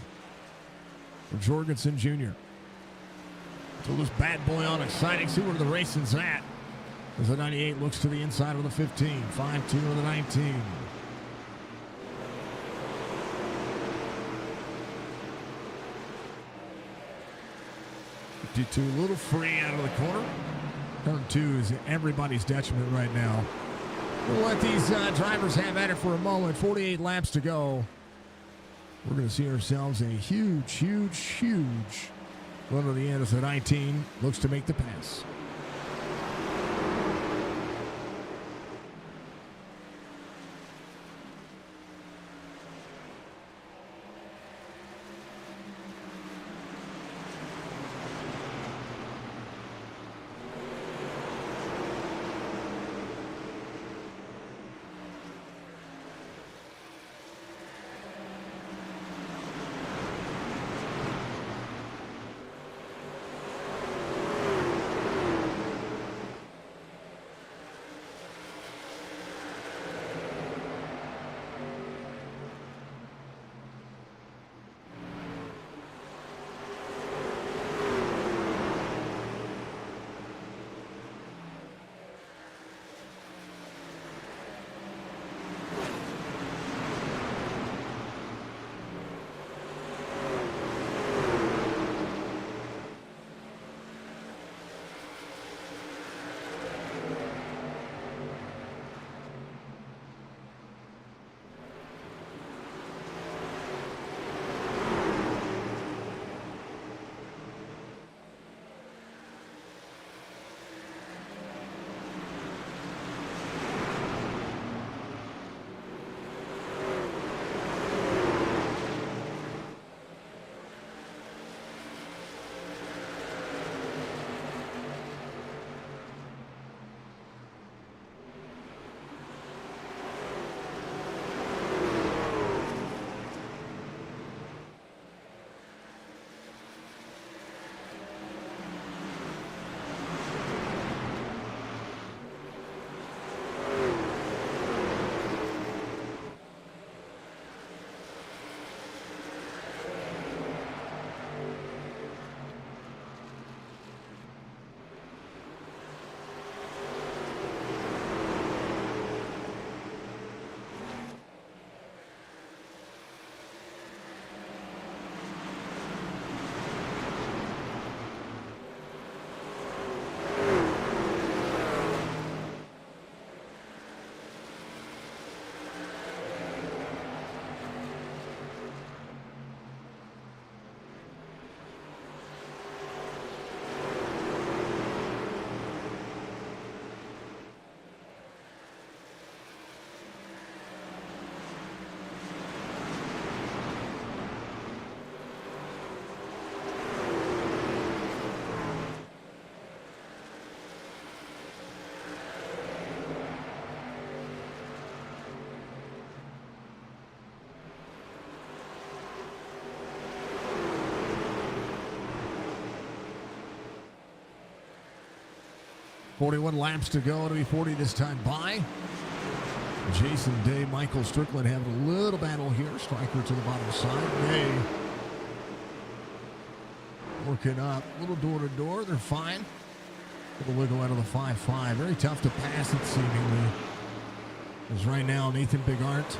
for Jorgensen Jr. So this bad boy on exciting. See where the racing's at. As the 98 looks to the inside of the 15. 5-2 of the 19. A little free out of the corner. Turn 2 is everybody's detriment right now. We'll let these drivers have at it for a moment. 48 laps to go. We're going to see ourselves a huge run to the end as the 19 looks to make the pass. .41 laps to go. It'll be 40 this time by. Jason Day, Michael Strickland having a little battle here. Striker to the bottom side. Day working up. Little door to door. They're fine. Little wiggle out of the 5-5. Very tough to pass it seemingly. As right now, Nathan Bigart,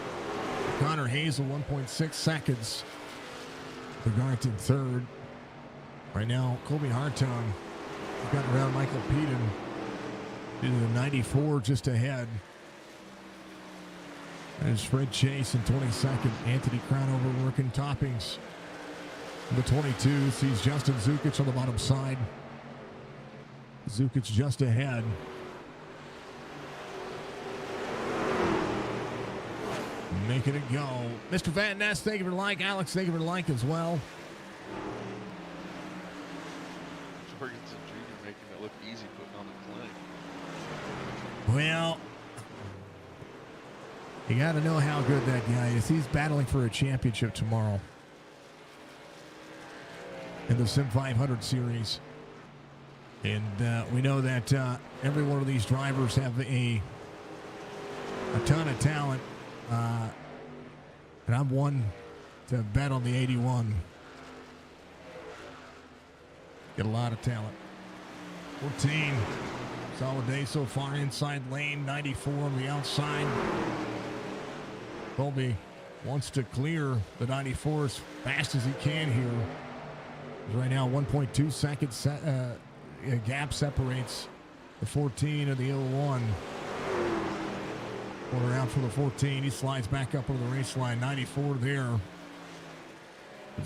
Connor Hazel, 1.6 seconds. Bigart in third. Right now, Colby Hartung got around Michael Peden. Into the 94 just ahead. There's Fred Chase in 22nd. Anthony Crownover working toppings. The 22 sees Justin Zukic on the bottom side. Zukic just ahead. Making it go. Mr. Van Ness, thank you for the like. Alex, thank you for the like as well. Jorgensen Jr. making it look easy putting on the clinic. Well, you got to know how good that guy is. He's battling for a championship tomorrow in the Sim 500 series. And we know that every one of these drivers have a ton of talent. And I'm one to bet on the 81. Get a lot of talent. 14. Solid day so far. Inside lane. 94 on the outside. Colby wants to clear the 94 as fast as he can here. Right now, 1.2 seconds gap separates the 14 and the 01. Quarter out for the 14. He slides back up over the race line. 94 there.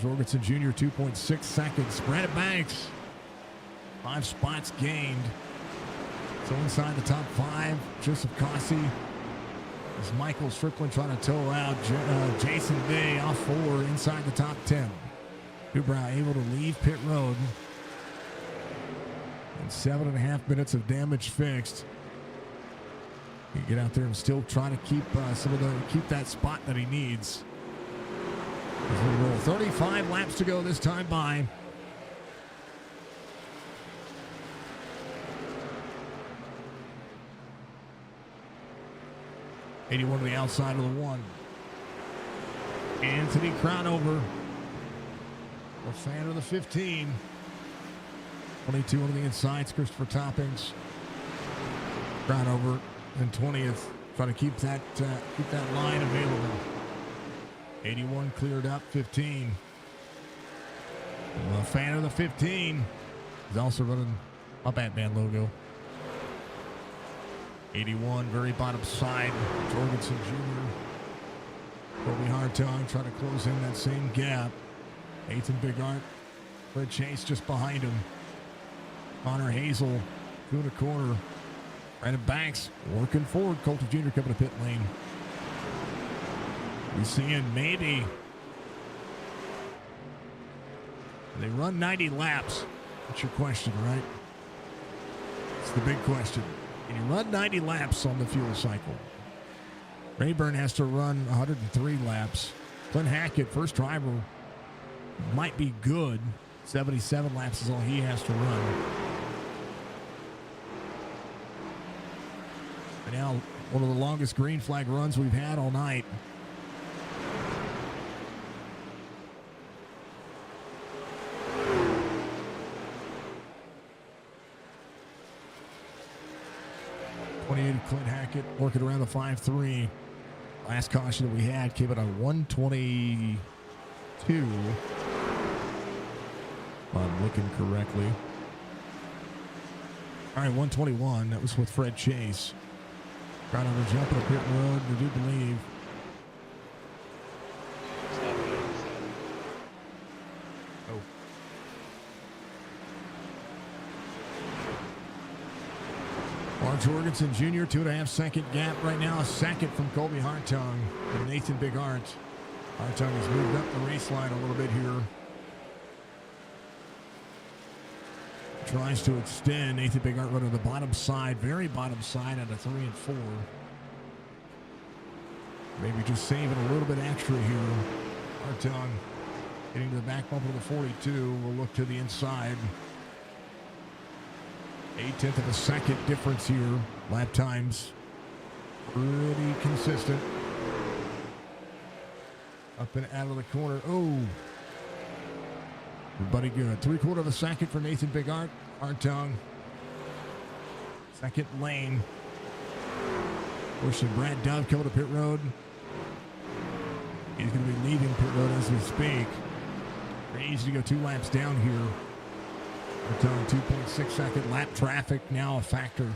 Jorgensen Jr. 2.6 seconds. Brandon Banks. 5 spots gained. So inside the top 5. Joseph Cossey. As Michael Strickland trying to tow out Jason Day off 4 inside the top 10. Dubrow able to leave pit road. And 7.5 minutes of damage fixed. He can get out there and still try to keep keep that spot that he needs. 35 laps to go this time by. '81 to the outside of the 1. Anthony Crownover. A fan of the 15. 22 on the insides. Christopher Toppings. Crownover in 20th. Trying to keep that line available. 81 cleared up. 15. A fan of the 15. He's also running a Batman logo. 81, very bottom side. Jorgensen Jr. Colby Hartung trying to close in that same gap. Nathan Bigart. Fred Chase just behind him. Connor Hazel through the corner. Brandon Banks working forward. Colton Jr. coming to pit lane. We're seeing maybe they run 90 laps. That's your question, right? It's the big question. Can you run 90 laps on the fuel cycle? Rayburn has to run 103 laps. Clint Hackett, first driver, might be good. 77 laps is all he has to run. And now, one of the longest green flag runs we've had all night. Clint Hackett working around the 5-3. Last caution that we had came out on 122. If I'm looking correctly. All right, 121. That was with Fred Chase. Trying to jump in the pit road, I do believe. Oh. Mark Jorgensen Jr., 2.5 second gap right now. A second from Colby Hartung and Nathan Bigart. Hartung has moved up the race line a little bit here. Tries to extend. Nathan Bigart running the bottom side, very bottom side at a 3 and 4. Maybe just saving a little bit extra here. Hartung getting to the back bumper of the 42. We'll look to the inside. 0.8 of a second difference here. Lap times. Pretty consistent. Up and out of the corner. Oh. Everybody good. 3/4 of a second for Nathan Big Art. Hartung. Second lane. Pushing Brad Dove coming to pit road. He's going to be leaving pit road as we speak. Very easy to go 2 laps down here. Hartung 2.6 second lap traffic now a factor.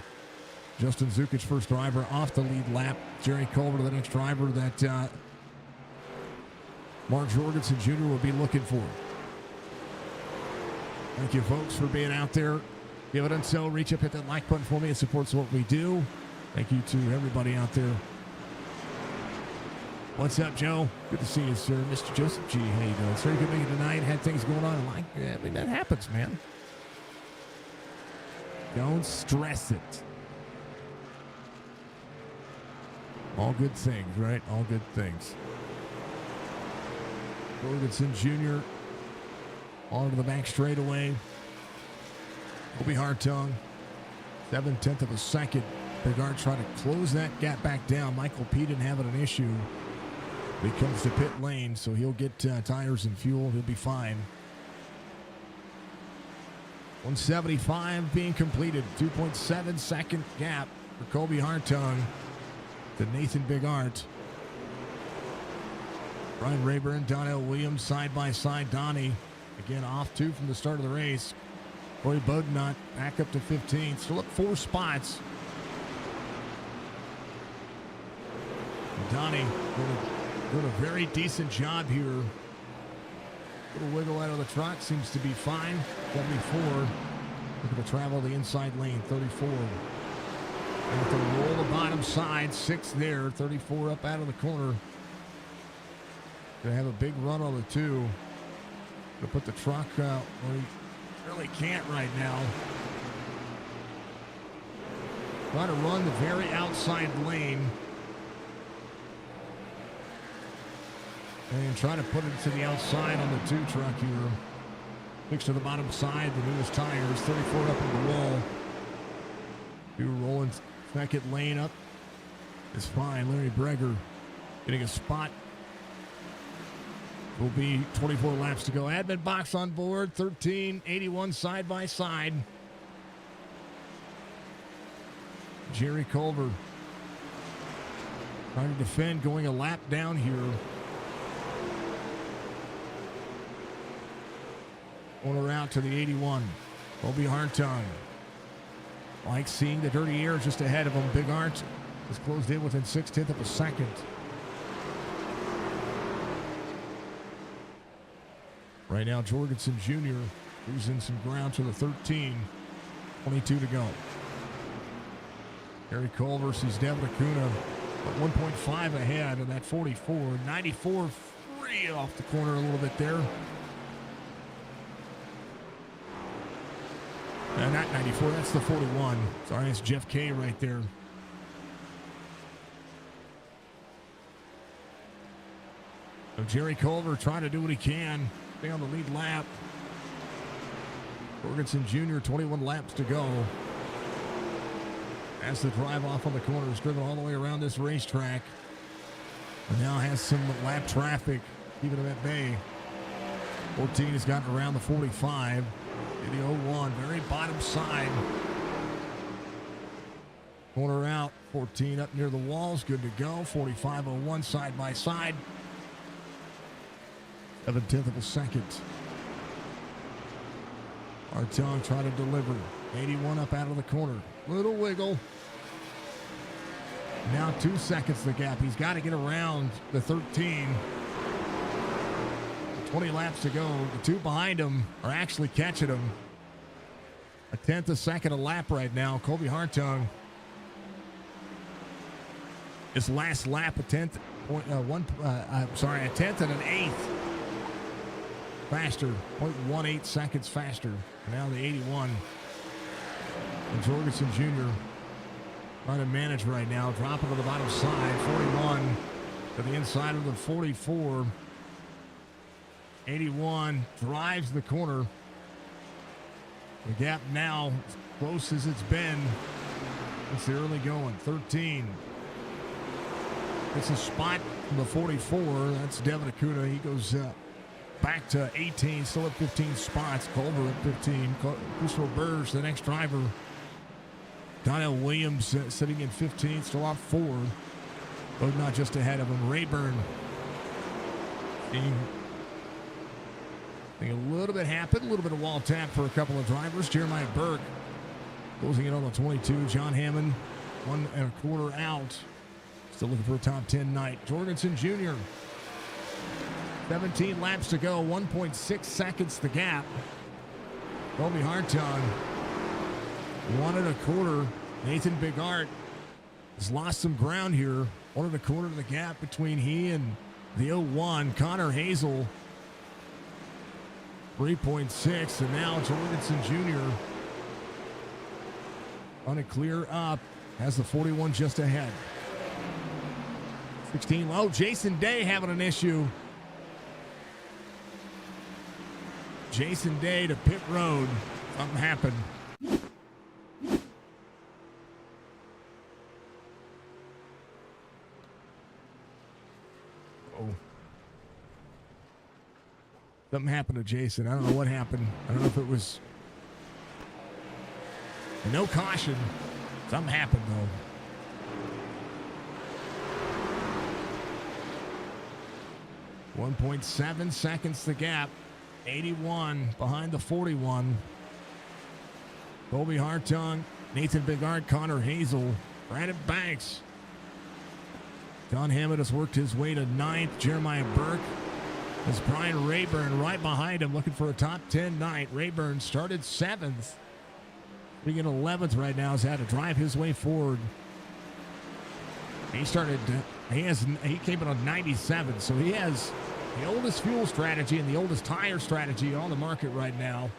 Justin Zukic, first driver off the lead lap. Jerry Culver, the next driver that Mark Jorgensen Jr. will be looking for. Thank you, folks, for being out there. If you haven't done so, reach up, hit that like button for me. It supports what we do. Thank you to everybody out there. What's up, Joe? Good to see you, sir. Mr. Joseph G. How you doing? Sir, you could make it tonight. Had things going on. I mean, that happens, man. Don't stress it. All good things, right? All good things. Jorgensen Jr. onto the back straightaway. Kobe Hartung, 7/10 of a second. Big Art trying to close that gap back down. Michael P. didn't have an issue. He comes to pit lane, so he'll get tires and fuel. He'll be fine. 175 being completed. 2.7 second gap for Kobe Hartung to Nathan Big Art. Brian Rayburn, Donnell Williams, side by side. Donnie, again, off 2 from the start of the race. Corey Bodnott back up to 15. Still up 4 spots. Donnie doing a very decent job here. Little wiggle out of the truck. Seems to be fine. 74. Looking to travel the inside lane. 34. And to roll the bottom side. 6 there. 34 up out of the corner. Gonna have a big run on the 2. Gonna put the truck out where he really can't right now. Trying to run the very outside lane. And trying to put it to the outside on the 2 truck here. Fixed to the bottom side, the newest tires. 34 up on the wall. 2 rolling second lane up. It's fine. Larry Breger getting a spot. Will be 24 laps to go. Admin box on board. 1381 side by side. Jerry Culver trying to defend, going a lap down here. Corner out to the 81. Kobe Hartung. Like seeing the dirty air just ahead of him. Big Art is closed in within 6/10 of a second. Right now, Jorgensen Jr. losing some ground to the 13. 22 to go. Gary Cole versus Devin Acuna. 1.5 ahead of that 44. 94 free off the corner a little bit there. Not 94, that's the 41. Sorry, it's Jeff K right there. So Jerry Culver trying to do what he can. Stay on the lead lap. Jorgensen Jr., 21 laps to go. As the drive off on the corner is driven all the way around this racetrack. And now has some lap traffic, keeping him at bay. 14 has gotten around the 45. In the 01, very bottom side. Corner out, 14 up near the walls, good to go. 45.01 side by side. 7/10 of a second. Hartung trying to deliver. 81 up out of the corner. Little wiggle. Now 2 seconds the gap. He's got to get around the 13. 20 laps to go. The 2 behind him are actually catching him. 1/10 a second a lap right now. Kobe Hartung. His last lap, a 10th and an 8th faster. 0.18 seconds faster. And now the 81. And Jorgensen Jr. trying to manage right now. Dropping to the bottom side. 41 to the inside of the 44. 81 drives the corner. The gap now as close as it's been since the early going. 13 It's a spot from the 44. That's Devin Acuna. He goes back to 18, still at 15 spots. Culver at 15. Christopher Burge, the next driver. Donnell Williams sitting in 15th, still off 4. But not just ahead of him. Rayburn. I think a little bit happened. A little bit of wall tap for a couple of drivers. Jeremiah Burke closing it on the 22. John Hammond, 1 1/4 out. Still looking for a top 10 night. Jorgensen Jr. 17 laps to go. 1.6 seconds the gap. Colby Hartung, 1 1/4. Nathan Bigart has lost some ground here. 1 1/4 the gap between he and the 01. Connor Hazel, 3.6. And now Jorgensen Jr. on a clear up. Has the 41 just ahead. 16 low. Jason Day having an issue. Jason Day to pit road. Something happened. Oh. Something happened to Jason. I don't know what happened. I don't know if it was no caution. Something happened though. .7 seconds the gap. 81 behind the 41. Colby Hartung, Nathan Bigart, Connor Hazel, Brandon Banks. John Hammond has worked his way to 9th. Jeremiah Burke as Brian Rayburn right behind him looking for a top 10 night. Rayburn started 7th. Being in 11th right now, has had to drive his way forward. He came in on 97, so he has the oldest fuel strategy and the oldest tire strategy on the market right now.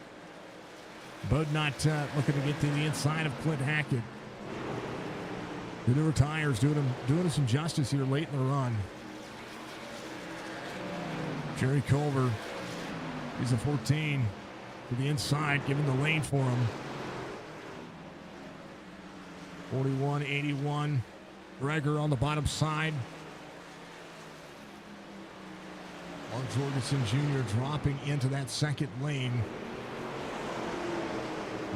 But not looking to get to the inside of Clint Hackett. The newer tires doing him some justice here late in the run. Jerry Culver, he's a 14 to the inside, giving the lane for him. 41, 81. Gregor on the bottom side. Mark Jorgensen Jr. dropping into that second lane.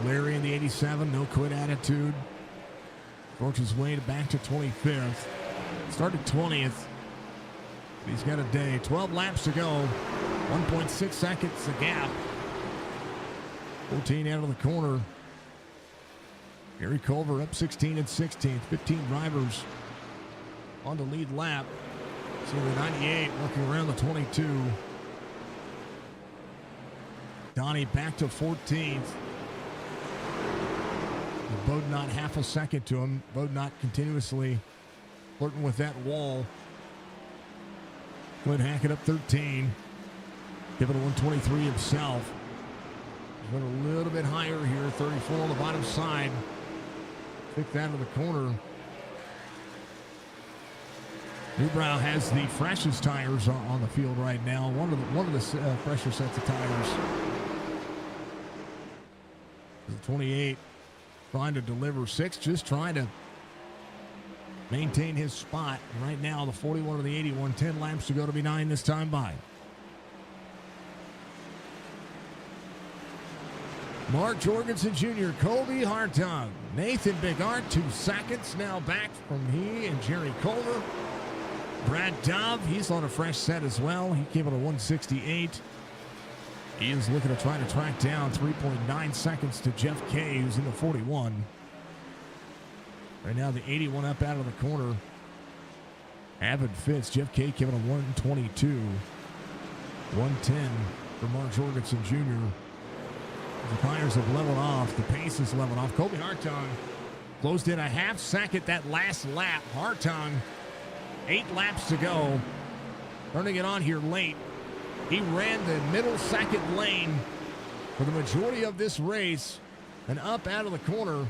Larry in the 87, no quit attitude. Works his way back to 25th. Started 20th. He's got a day. 12 laps to go. 1.6 seconds the gap. 14 out of the corner. Gary Culver up 16 and 16th. 15 drivers on the lead lap. So the 98 working around the 22. Donnie back to 14th. Bodnot half a second to him. Bodnot continuously flirting with that wall. Clint Hackett up 13. Giving a 123 himself. Went a little bit higher here. 34 on the bottom side. Pick that to the corner. Newbrow has the freshest tires on the field right now. One of the fresher sets of tires. The 28 trying to deliver 6, just trying to maintain his spot. And right now, the 41 of the 81, 10 laps to go to be 9 this time by. Mark Jorgensen Jr., Colby Hartung, Nathan Bigart, 2 seconds now back from he and Jerry Culver. Brad Dove, he's on a fresh set as well. He came in a 168. He is looking to try to track down 3.9 seconds to Jeff Kay, who's in the 41. Right now, the 81 up out of the corner. Avid Fitz, Jeff Kay came in a 122. 110 for Mark Jorgensen Jr. The tires have leveled off. The pace is leveled off. Colby Hartung closed in a half second that last lap. Hartung, 8 laps to go. Turning it on here late. He ran the middle second lane for the majority of this race and up out of the corner.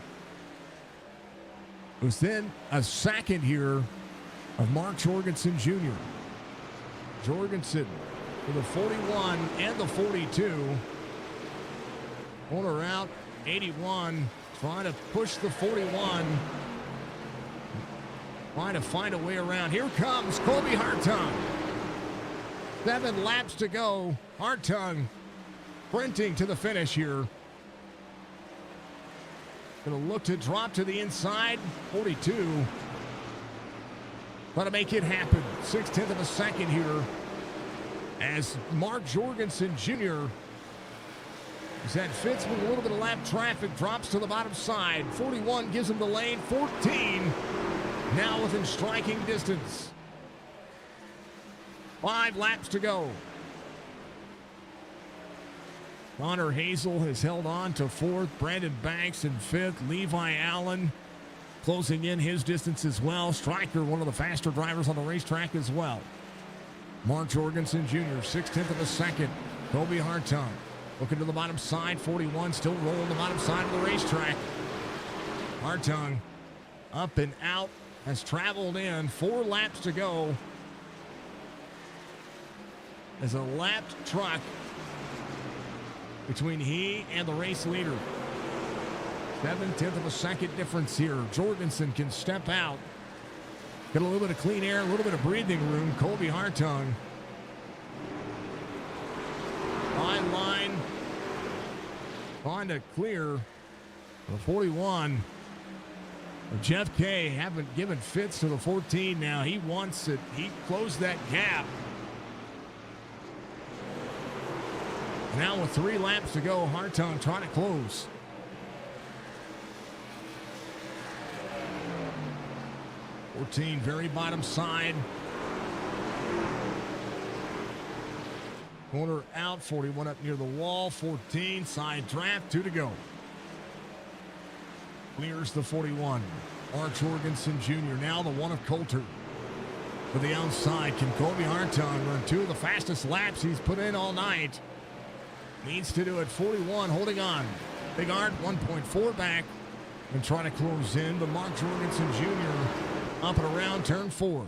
It was then a second here of Mark Jorgensen Jr. Jorgensen for the 41 and the 42. Corner out, 81, trying to push the 41. trying to find a way around. Here comes Colby Hartung. 7 laps to go. Hartung sprinting to the finish here. Going to look to drop to the inside. 42. Got to make it happen. 0.6 of a second here as Mark Jorgensen Jr. He's had Fitz with a little bit of lap traffic, drops to the bottom side. 41 gives him the lane. 14 now within striking distance. 5 laps to go. Connor Hazel has held on to 4th. Brandon Banks in 5th. Levi Allen closing in his distance as well. Stryker, one of the faster drivers on the racetrack as well. Mark Jorgensen Jr., 0.6 of a second. Colby Hartung looking to the bottom side. 41 still rolling the bottom side of the racetrack. Hartung up and out, has traveled in. 4 laps to go. As a lapped truck between he and the race leader. 0.7 of a second difference here. Jorgensen can step out. Get a little bit of clean air, a little bit of breathing room. Colby Hartung. Fine line. On to clear. The 41. Jeff Kay haven't given fits to the 14 now. He wants it. He closed that gap. Now with 3 laps to go, Hartung trying to close. .14, very bottom side. Corner out, 41 up near the wall, 14, side draft, 2 to go. Clears the 41. Mark Jorgensen Jr., now the one of Coulter. To the outside, can Colby Hartung run 2 of the fastest laps he's put in all night? Needs to do it. 41 holding on. Big Art 1.4 back and trying to close in. But Mark Jorgensen Jr. up and around turn 4.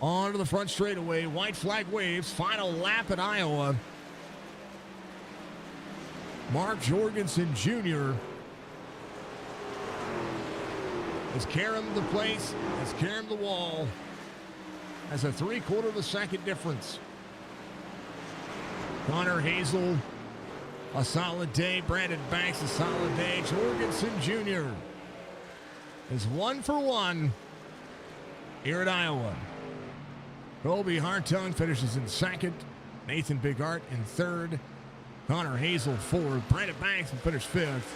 On to the front straightaway. White flag waves. Final lap at Iowa. Mark Jorgensen Jr. has carried the place, has carried the wall. Has a 3/4 of a second difference. Connor Hazel, a solid day. Brandon Banks, a solid day. Jorgensen Jr. is 1 for 1 here at Iowa. Colby Hartung finishes in 2nd. Nathan Bigart in 3rd. Connor Hazel 4th. Brandon Banks will finish 5th.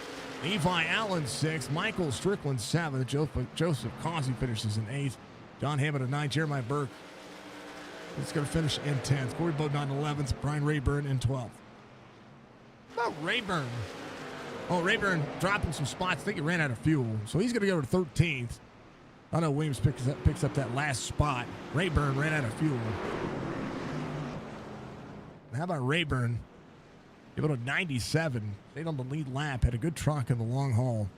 Levi Allen 6th. Michael Strickland 7th. Joseph Causey finishes in 8th. John Hammond at 9th. Jeremiah Burke is going to finish in 10th. Corey Bowden 11th. Brian Rayburn in 12th. How about Rayburn? Oh, Rayburn dropping some spots. I think he ran out of fuel. So he's going to go to 13th. I know Williams picks up that last spot. Rayburn ran out of fuel. How about Rayburn? Give it a 97. Stayed on the lead lap. Had a good truck in the long haul.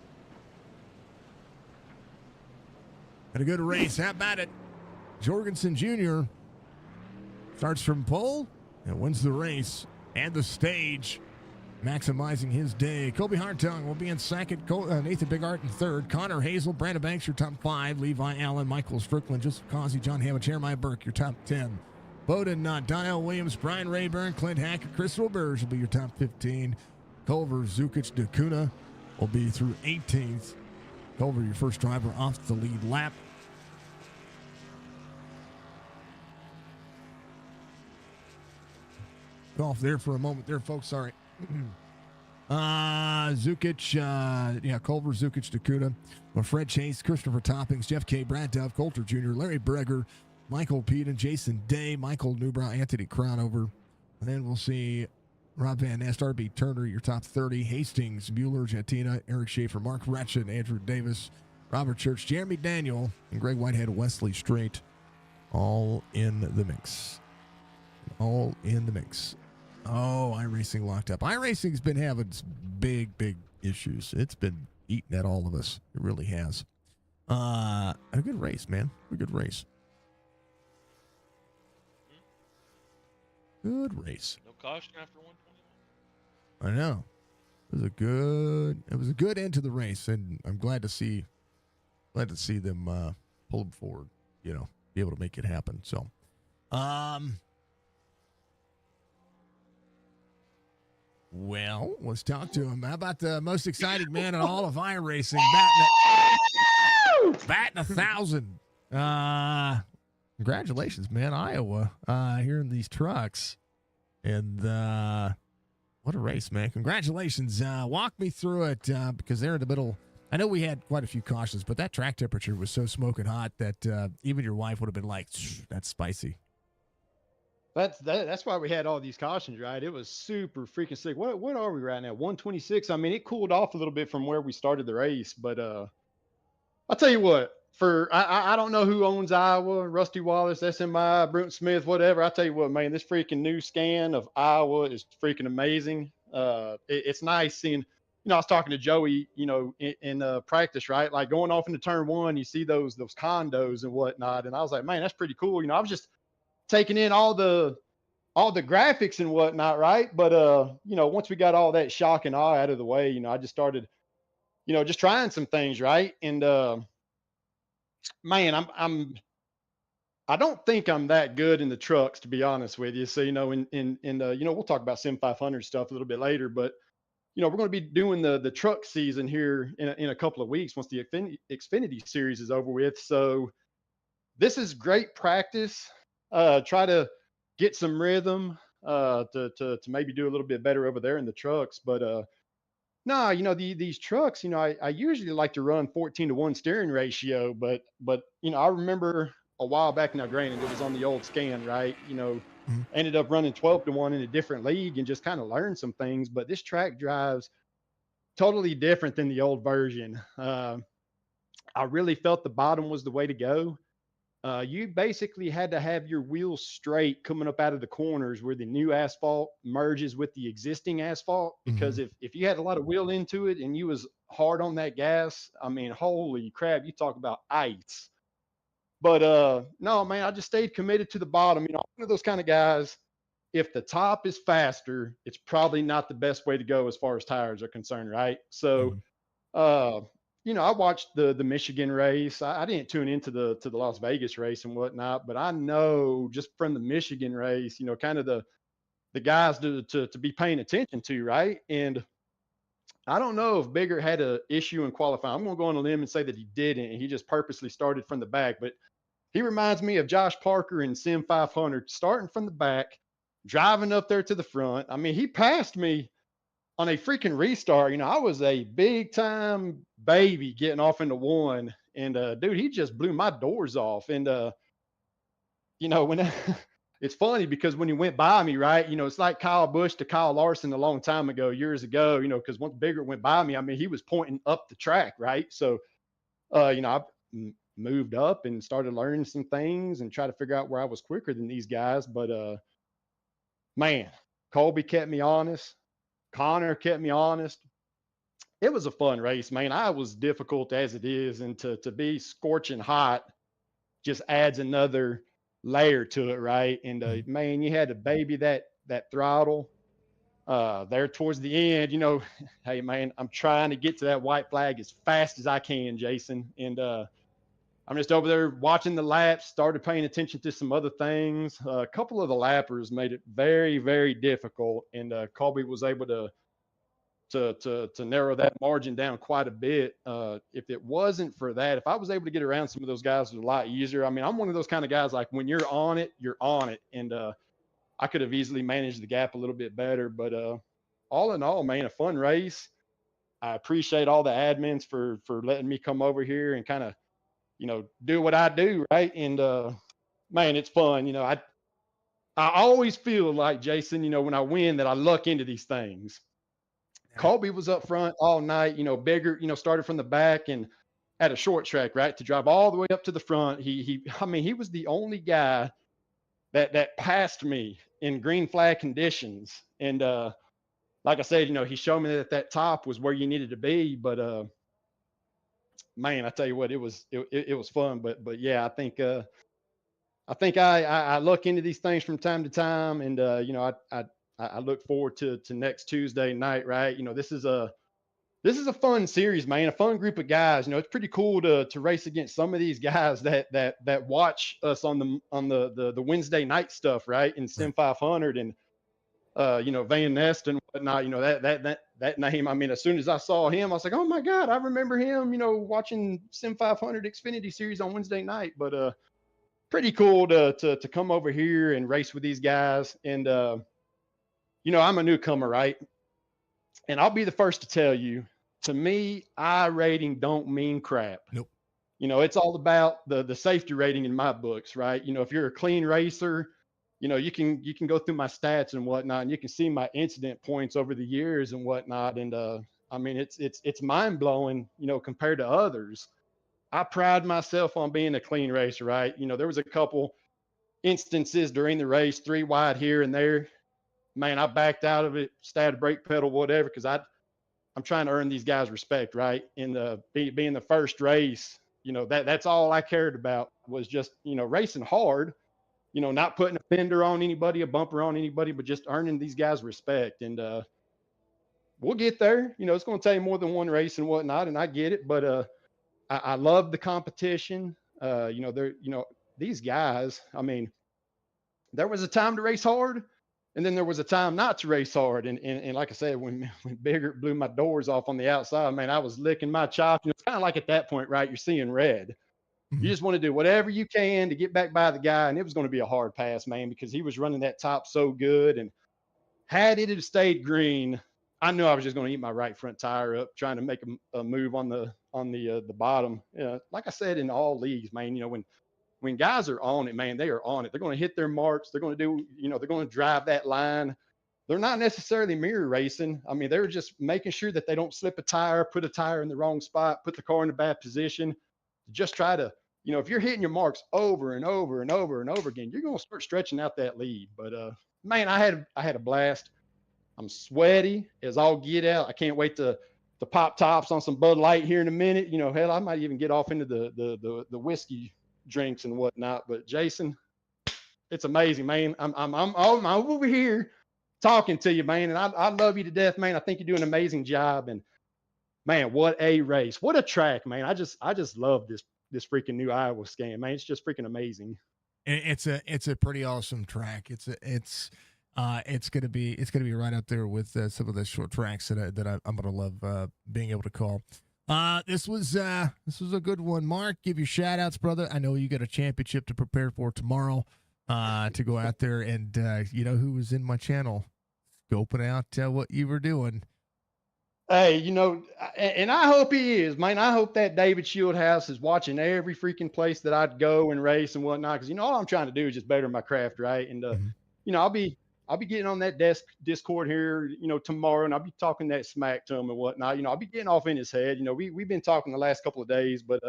Had a good race. How about it? Jorgensen Jr. starts from pole and wins the race and the stage, maximizing his day. Colby Hartung will be in 2nd. Nathan Bigart in 3rd. Connor Hazel, Brandon Banks, your top 5. Levi Allen, Michael Strickland, Joseph Causey, John Hammond, Jeremiah Burke, your top 10. Bowden, Donnell Williams, Brian Rayburn, Clint Hackett, Chris Roberge will be your top 15. Culver, Zukic, DeCuna will be through 18th. Culver, your first driver off the lead lap. Off there for a moment there, folks. Sorry. Zukic, Culver, Zukic, DeCuna, Fred Chase, Christopher Toppings, Jeff K., Brad Dove, Coulter Jr., Larry Breger, Michael Peden, Jason Day, Michael Newbrow, Anthony Crownover. And then we'll see Rob Van Nest, R.B. Turner, your top 30, Hastings, Mueller, Jatina, Eric Schaefer, Mark Ratchet, Andrew Davis, Robert Church, Jeremy Daniel, and Greg Whitehead, Wesley Strait, all in the mix. All in the mix. Oh, iRacing locked up. iRacing's been having big issues. It's been eating at all of us. It really has. A good race, man. A good race. Good race. No caution after 121. I know. It was a good end to the race, and I'm glad to see glad to see them pull them forward. Be able to make it happen. So, well, let's talk to him. How about the most exciting man in all of iRacing, batting 1,000? Congratulations, man, Iowa, here in these trucks, and what a race, man! Congratulations. Walk me through it because they're in the middle. I know we had quite a few cautions, but that track temperature was so smoking hot that even your wife would have been like, "That's spicy." That's why we had all these cautions, right? It was super freaking sick. What are we right now? 126. I mean, it cooled off a little bit from where we started the race, but I'll tell you what. I don't know who owns Iowa, Rusty Wallace, SMI, Bruton Smith, whatever. I tell you what, man, this freaking new scan of Iowa is freaking amazing. It's nice seeing. I was talking to Joey, in practice, right? Like going off into turn one, you see those condos and whatnot, and I was like, man, that's pretty cool. I was just taking in all the graphics and whatnot, right? But once we got all that shock and awe out of the way, I just started, just trying some things, right? And man, I don't think I'm that good in the trucks, to be honest with you. So, we'll talk about Sim 500 stuff a little bit later, but we're going to be doing the truck season here in a couple of weeks once the Xfinity series is over with. So this is great practice. Try to get some rhythm to maybe do a little bit better over there in the trucks. But no, these trucks, I usually like to run 14-to-1 steering ratio, but I remember a while back now, granted, it was on the old scan, right? Ended up running 12-to-1 in a different league and just kind of learned some things. But this track drives totally different than the old version. I really felt the bottom was the way to go. You basically had to have your wheels straight coming up out of the corners where the new asphalt merges with the existing asphalt. Because if you had a lot of wheel into it and you was hard on that gas, I mean, holy crap, you talk about ice. But no, man, I just stayed committed to the bottom. I'm one of those kind of guys. If the top is faster, it's probably not the best way to go as far as tires are concerned, right? So uh I watched the Michigan race. I didn't tune into the Las Vegas race and whatnot, but I know just from the Michigan race, kind of the guys to be paying attention to, right? And I don't know if Bigger had a issue in qualifying. I'm gonna go on a limb and say that he didn't, and he just purposely started from the back. But he reminds me of Josh Parker in Sim 500, starting from the back, driving up there to the front. I mean, he passed me on a freaking restart. I was a big time baby getting off into one, and dude, he just blew my doors off. And when it's funny because when he went by me, right, it's like Kyle Busch to Kyle Larson a long time ago, years ago. Because once Bigger went by me, I mean, he was pointing up the track, right? So, I moved up and started learning some things and try to figure out where I was quicker than these guys. But man, Colby kept me honest. Connor kept me honest. It was a fun race, man. I was difficult as it is, and to be scorching hot just adds another layer to it, right? And man, you had to baby that throttle there towards the end. Hey man, I'm trying to get to that white flag as fast as I can, Jason. And I'm just over there watching the laps, started paying attention to some other things. A couple of the lappers made it very, very difficult, and Colby was able to narrow that margin down quite a bit. If it wasn't for that, if I was able to get around some of those guys, it was a lot easier. I mean, I'm one of those kind of guys, like when you're on it, you're on it. And I could have easily managed the gap a little bit better. But all in all, man, a fun race. I appreciate all the admins for letting me come over here and kind of, do what I do, right? And man, it's fun. I always feel like, Jason, when I win, that I luck into these things. Colby was up front all night, Bigger, started from the back and at a short track, right, to drive all the way up to the front. I mean, he was the only guy that passed me in green flag conditions. And like I said, he showed me that top was where you needed to be. But man, I tell you what, it was fun. But yeah, I think I look into these things from time to time, and I look forward to next Tuesday night, right? This this is a fun series, man. A fun group of guys. You know, it's pretty cool to race against some of these guys that watch us on the Wednesday night stuff, right? In Sim 500 and Van Nest and whatnot. You know, that name. I mean, as soon as I saw him, I was like, oh my God, I remember him. You know, watching Sim 500 Xfinity series on Wednesday night. But pretty cool to come over here and race with these guys. And I'm a newcomer, right? And I'll be the first to tell you, to me, I rating don't mean crap. Nope. You know, it's all about the safety rating in my books, right? You know, if you're a clean racer, you know, you can go through my stats and whatnot, and you can see my incident points over the years and whatnot. And I mean, it's mind blowing, you know, compared to others. I pride myself on being a clean racer, right? You know, there was a couple instances during the race, 3 wide here and there. Man, I backed out of it, started brake pedal, whatever, because I'm trying to earn these guys respect, right? In being the first race, you know, that's all I cared about was just, you know, racing hard, you know, not putting a fender on anybody, a bumper on anybody, but just earning these guys respect. And we'll get there. You know, it's going to take more than one race and whatnot, and I get it. But I love the competition. These guys, I mean, there was a time to race hard, and then there was a time not to race hard. And like I said, when Biggert blew my doors off on the outside, man, I was licking my chops. It's kind of like at that point, right? You're seeing red. Mhm. You just want to do whatever you can to get back by the guy. And it was going to be a hard pass, man, because he was running that top so good. And had it have stayed green, I knew I was just going to eat my right front tire up, trying to make a move on the bottom. Like I said, in all leagues, man, you know, when guys are on it, man, they are on it. They're going to hit their marks. They're going to do, you know, they're going to drive that line. They're not necessarily mirror racing. I mean, they're just making sure that they don't slip a tire, put a tire in the wrong spot, put the car in a bad position. Just try to, you know, if you're hitting your marks over and over and over and over again, you're going to start stretching out that lead. But man, I had a blast. I'm sweaty as all get out. I can't wait to pop tops on some Bud Light here in a minute. You know, hell, I might even get off into the whiskey drinks and whatnot. But Jason, it's amazing, man. I'm over here talking to you, man, and I love you to death, man. I think you do an amazing job. And man, what a race, what a track, man. I just love this freaking new Iowa scan, man. It's just freaking amazing. It's a pretty awesome track. It's gonna be right up there with some of the short tracks that I'm gonna love being able to call. This was a good one, Mark. Give your shout outs, brother. I know you got a championship to prepare for tomorrow. To go out there and you know who was in my channel scoping out what you were doing. Hey, you know, and I hope he is, man. I hope that David Shieldhouse is watching every freaking place that I'd go and race and whatnot. Because you know, all I'm trying to do is just better my craft, right? And you know, I'll be getting on that Discord here, you know, tomorrow, and I'll be talking that smack to him and whatnot. You know, I'll be getting off in his head. You know, we've been talking the last couple of days, but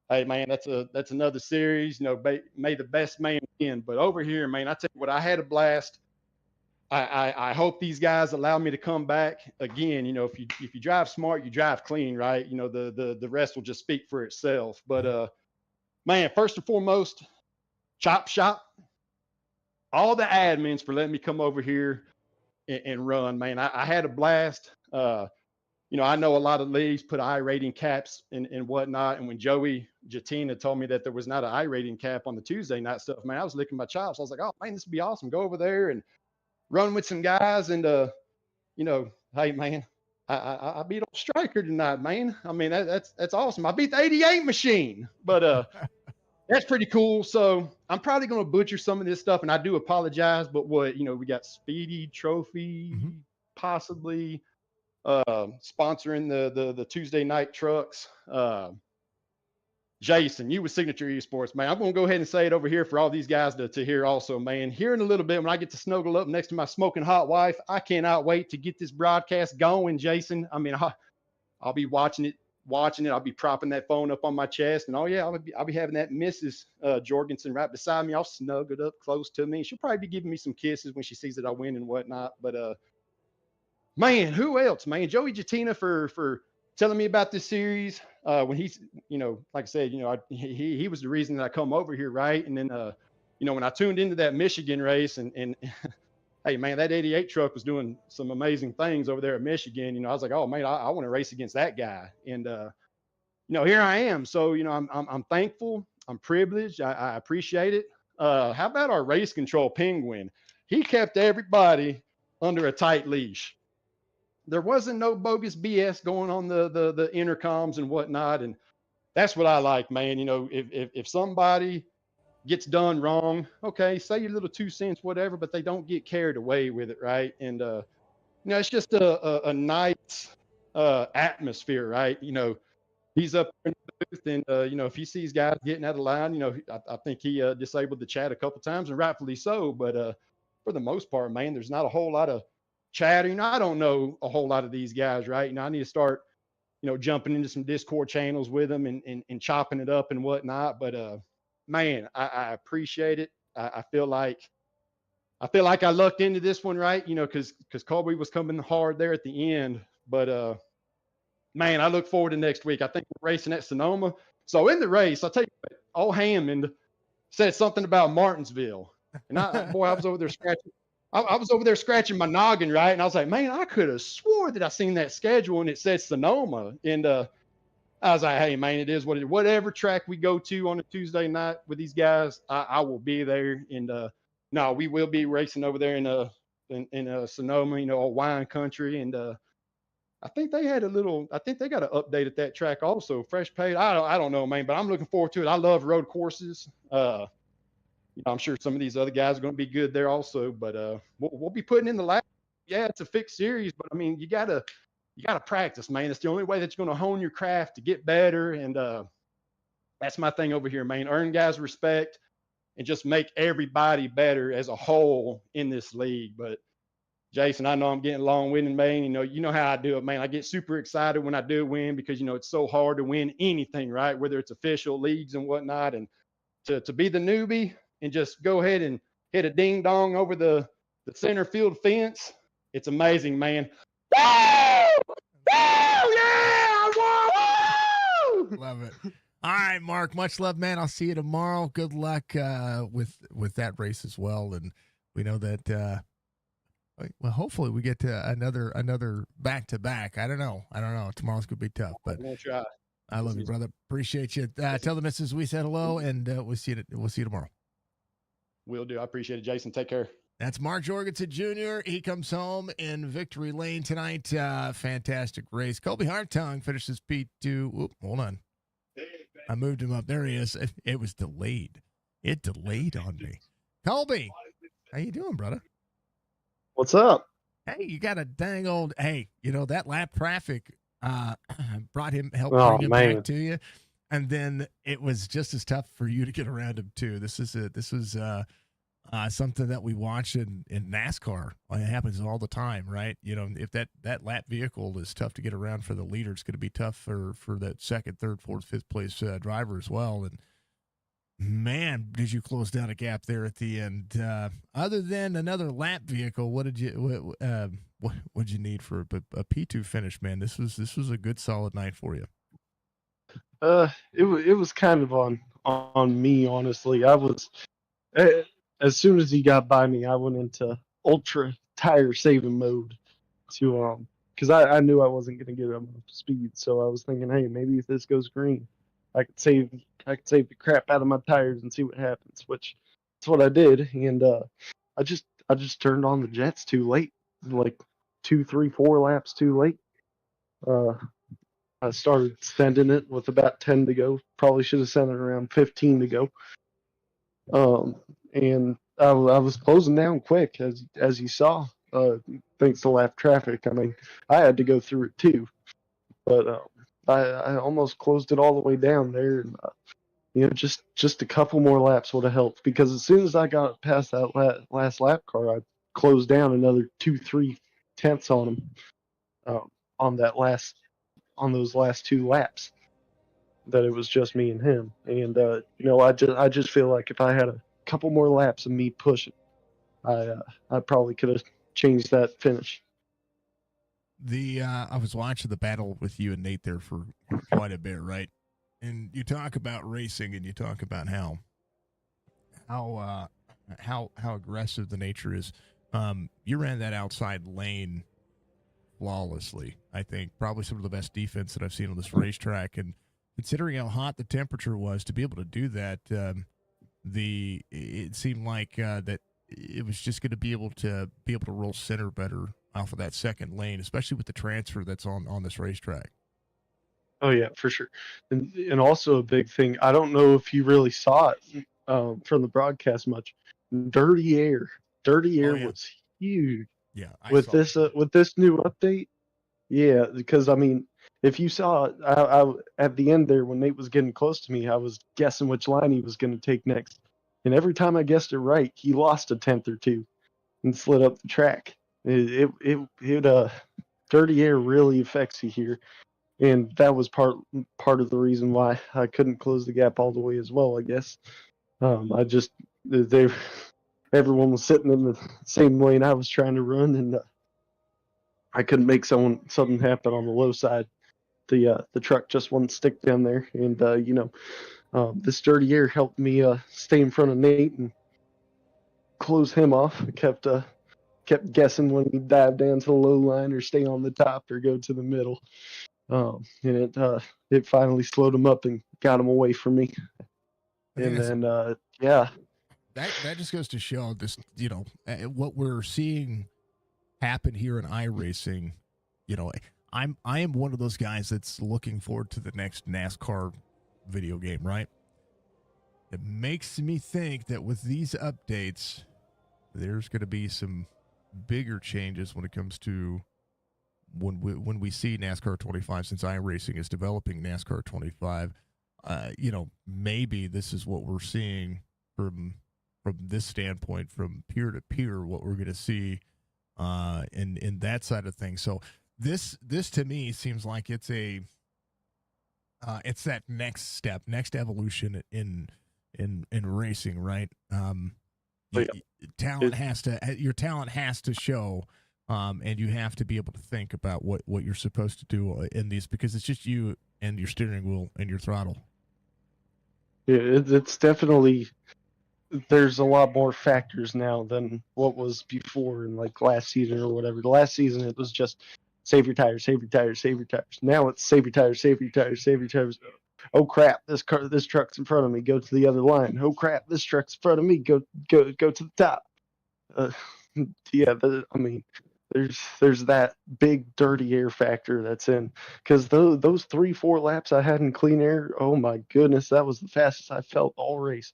hey, man, that's another series. You know, may the best man win. But over here, man, I tell you what, I had a blast. I hope these guys allow me to come back again. You know, if you drive smart, you drive clean, right? You know, the rest will just speak for itself. But man, first and foremost, Chop Shop, all the admins for letting me come over here and run, man. I had a blast. You know, I know a lot of leagues put I rating caps and whatnot. And when Joey Jatina told me that there was not an I rating cap on the Tuesday night stuff, man, I was licking my chops. I was like, oh man, this would be awesome. Go over there and run with some guys. And you know, hey man, I beat old Striker tonight, man. I mean, that's awesome. I beat the 88 machine, but that's pretty cool. So I'm probably going to butcher some of this stuff, and I do apologize. But you know, we got Speedy Trophy, possibly sponsoring the Tuesday night trucks. Jason, you with Signature Esports, man. I'm going to go ahead and say it over here for all these guys to hear also, man. Here in a little bit, when I get to snuggle up next to my smoking hot wife, I cannot wait to get this broadcast going, Jason. I mean, I'll be watching it. I'll be propping that phone up on my chest, and oh yeah, I'll be having that Mrs. Jorgensen right beside me, all snuggled up close to me. She'll probably be giving me some kisses when she sees that I win and whatnot. But man, who else, man? Joey Jatina for telling me about this series. When he's, you know, like I said, you know, he was the reason that I come over here, right? And then, you know, when I tuned into that Michigan race and hey man, that 88 truck was doing some amazing things over there at Michigan. You know, I was like, oh man, I want to race against that guy. And here I am. So, I'm thankful. I'm privileged. I appreciate it. How about our race control penguin? He kept everybody under a tight leash. There wasn't no bogus BS going on the intercoms and whatnot. And that's what I like, man. If somebody gets done wrong, okay, say your little 2 cents, whatever, but they don't get carried away with it, right? And it's just a nice atmosphere, right? He's up in the booth, and if he sees guys getting out of line, I think he disabled the chat a couple times, and rightfully so. But for the most part, man, there's not a whole lot of chatting. I don't know a whole lot of these guys, right? I need to start, jumping into some Discord channels with them and chopping it up and whatnot. But man, I appreciate it. I feel like I lucked into this one, right? Because Colby was coming hard there at the end, but man, I look forward to next week. I think we're racing at Sonoma. So in the race, I'll tell you what, old Hammond said something about Martinsville. And I was over there scratching. I was over there scratching my noggin, right? And I was like, man, I could have swore that I seen that schedule and it said Sonoma. And I was like, hey, man, it is what it is. Whatever track we go to on a Tuesday night with these guys, I will be there. And no, we will be racing over there in Sonoma, old wine country. And I think they got an update at that track also. Fresh paid. I don't know, man, but I'm looking forward to it. I love road courses. I'm sure some of these other guys are going to be good there also, but we'll be putting in the lap. Yeah, it's a fixed series, but I mean, you gotta practice, man. It's the only way that you're going to hone your craft to get better. And that's my thing over here, man. Earn guys respect and just make everybody better as a whole in this league. But Jason, I know I'm getting long-winded, man. You know how I do it, man. I get super excited when I do win because, it's so hard to win anything, right? Whether it's official leagues and whatnot. And to be the newbie and just go ahead and hit a ding-dong over the center field fence, it's amazing, man. Woo! Woo! Yeah! Woo! Love it. All right, Mark, much love, man. I'll see you tomorrow. Good luck with that race as well. And we know that well, hopefully we get to another back-to-back. I don't know. Tomorrow's going to be tough, but we'll try. I love you, brother. Appreciate you. Tell the missus we said hello, and we'll see you tomorrow. Will do. I appreciate it, Jason. Take care. That's Mark Jorgensen Jr. He comes home in victory lane tonight. Fantastic race. Colby Hartung finishes P2. Oop, hold on. I moved him up. There he is. It was delayed. It delayed on me. Colby, how you doing, brother? What's up? Hey, you got a dang old, that lap traffic helped bring him back to you. And then it was just as tough for you to get around him too. This was something that we watch in NASCAR. It happens all the time, right? If that lap vehicle is tough to get around for the leader, it's going to be tough for that second, third, fourth, fifth place driver as well. And man, did you close down a gap there at the end? Other than another lap vehicle, what did you need for a P2 finish, man? This was a good solid night for you. It was kind of on me, honestly. I was as soon as he got by me, I went into ultra tire saving mode to because I knew I wasn't gonna get him up to speed, so I was thinking, hey, maybe if this goes green, I could save the crap out of my tires and see what happens, which is what I did. And I just turned on the jets too late, like 2, 3, 4 laps too late. I started sending it with about 10 to go. Probably should have sent it around 15 to go. And I was closing down quick, as you saw, thanks to lap traffic. I mean, I had to go through it too, but I almost closed it all the way down there. And, just a couple more laps would have helped, because as soon as I got past that last lap car, I closed down another 2-3 tenths on him on those last 2 laps. That it was just me and him, and I just feel like if I had a couple more laps of me pushing, I probably could have changed that finish. I was watching the battle with you and Nate there for quite a bit, right? And you talk about racing, and you talk about how aggressive the nature is. You ran that outside lane flawlessly. I think probably some of the best defense that I've seen on this racetrack. And considering how hot the temperature was, to be able to do that, it seemed like that it was just going to be able to roll center better off of that second lane, especially with the transfer that's on this racetrack. Oh yeah, for sure. And also a big thing. I don't know if you really saw it from the broadcast much. Dirty air. Dirty air yeah. was huge Yeah, I with saw this that. with this new update. Yeah, because I mean, if you saw, I at the end there when Nate was getting close to me, I was guessing which line he was going to take next, and every time I guessed it right, he lost a tenth or two and slid up the track. Dirty air really affects you here, and that was part of the reason why I couldn't close the gap all the way as well. I guess I just they everyone was sitting in the same lane I was trying to run, and I couldn't make something happen on the low side. The truck just wouldn't stick down there, and this dirty air helped me stay in front of Nate and close him off. I kept guessing when he dive down to the low line or stay on the top or go to the middle. And it finally slowed him up and got him away from me. And then yeah, that just goes to show this, what we're seeing happen here in iRacing. I am one of those guys that's looking forward to the next NASCAR video game, right? It makes me think that with these updates, there's going to be some bigger changes when it comes to when we see NASCAR 25, since iRacing is developing NASCAR 25. Maybe this is what we're seeing from this standpoint, from peer to peer, what we're going to see in that side of things. So this to me seems like it's that next step, next evolution in racing, right? Your talent has to show, and you have to be able to think about what you're supposed to do in these, because it's just you and your steering wheel and your throttle. Yeah, it's definitely, there's a lot more factors now than what was before in like last season or whatever. The last season it was just save your tires, save your tires, save your tires. Now it's save your tires, save your tires, save your tires. Oh crap, this truck's in front of me. Go to the other line. Oh crap, this truck's in front of me. Go to the top. Yeah, I mean, there's that big dirty air factor that's in, because those 3-4 laps I had in clean air, oh my goodness, that was the fastest I felt all race.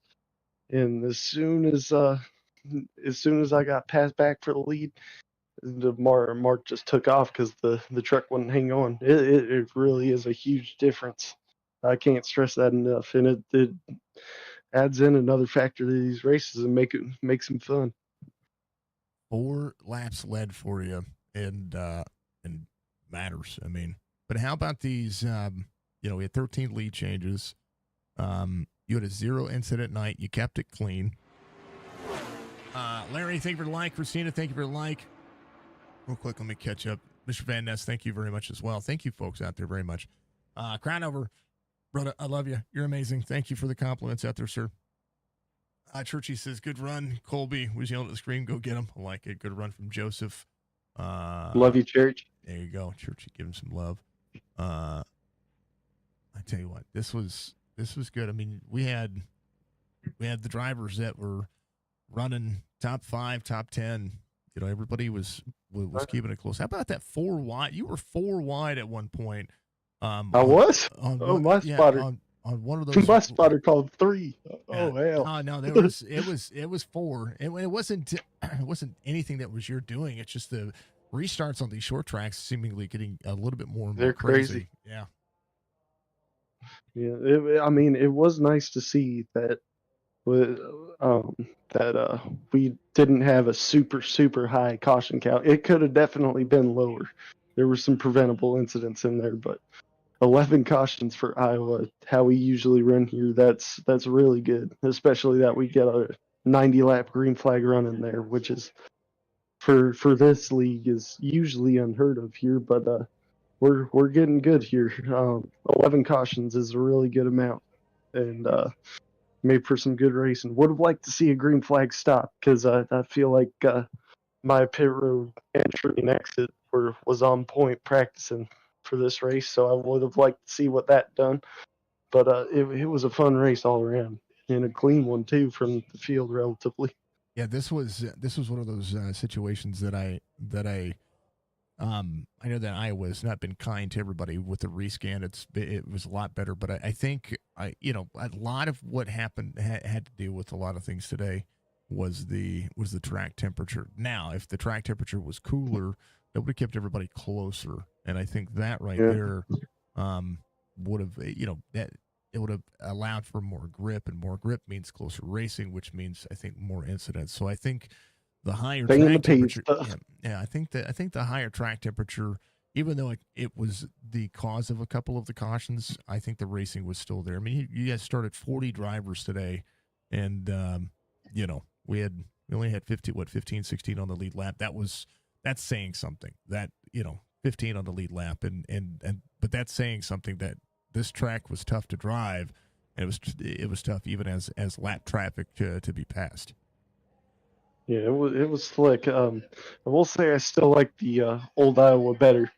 And as soon as I got passed back for the lead, the mark just took off because the truck wouldn't hang on. It really is a huge difference. I can't stress that enough, and it adds in another factor to these races and makes them fun. 4 laps led for you, and matters. I mean, but how about these? We had 13 lead changes. You had a 0 incident night. You kept it clean. Larry, thank you for the like. Christina, thank you for the like. Real quick, let me catch up. Mr. Van Ness, thank you very much as well. Thank you, folks out there, very much. Crown over, brother. I love you. You're amazing. Thank you for the compliments out there, sir. Churchy says, good run. Colby was yelling at the screen. Go get him. I like it. Good run from Joseph. Love you, Church. There you go. Churchy, give him some love. I tell you what, this was good. I mean, we had the drivers that were running top 5, top 10. Everybody was keeping it close. How about that 4 wide? You were 4 wide at one point. I was? My spotter. On one of those. My spotter called 3. Oh, hell. No, it was 4. It wasn't anything that was your doing. It's just the restarts on these short tracks seemingly getting a little bit more and more crazy. Yeah. Yeah, it was nice to see that we didn't have a super high caution count. It could have definitely been lower. There were some preventable incidents in there, but 11 cautions for Iowa, how we usually run here, that's really good, especially that we get a 90-lap green flag run in there, which is for this league is usually unheard of here, but we're getting good here. 11 cautions is a really good amount, and made for some good racing. Would have liked to see a green flag stop, because I feel like my pit road entry and exit was on point practicing for this race, so I would have liked to see what that done. But it was a fun race all around and a clean one too from the field relatively. Yeah, this was one of those situations that I know that Iowa's not been kind to everybody with the rescan. It was a lot better, but I think a lot of what happened had to do with a lot of things today was the track temperature. Now, if the track temperature was cooler, that would have kept everybody closer, and I think that right Yeah. there would have that it would have allowed for more grip, and more grip means closer racing, which means I think more incidents. So I think the higher Stay in the track temperature, stuff. I think the higher track temperature, even though it was the cause of a couple of the cautions, I think the racing was still there. I mean, you guys started 40 drivers today, and we only had 15, 16 on the lead lap. That's saying something. That 15 on the lead lap, and but that's saying something that this track was tough to drive, and it was tough even as lap traffic to be passed. Yeah, it was slick. I will say I still like the old Iowa better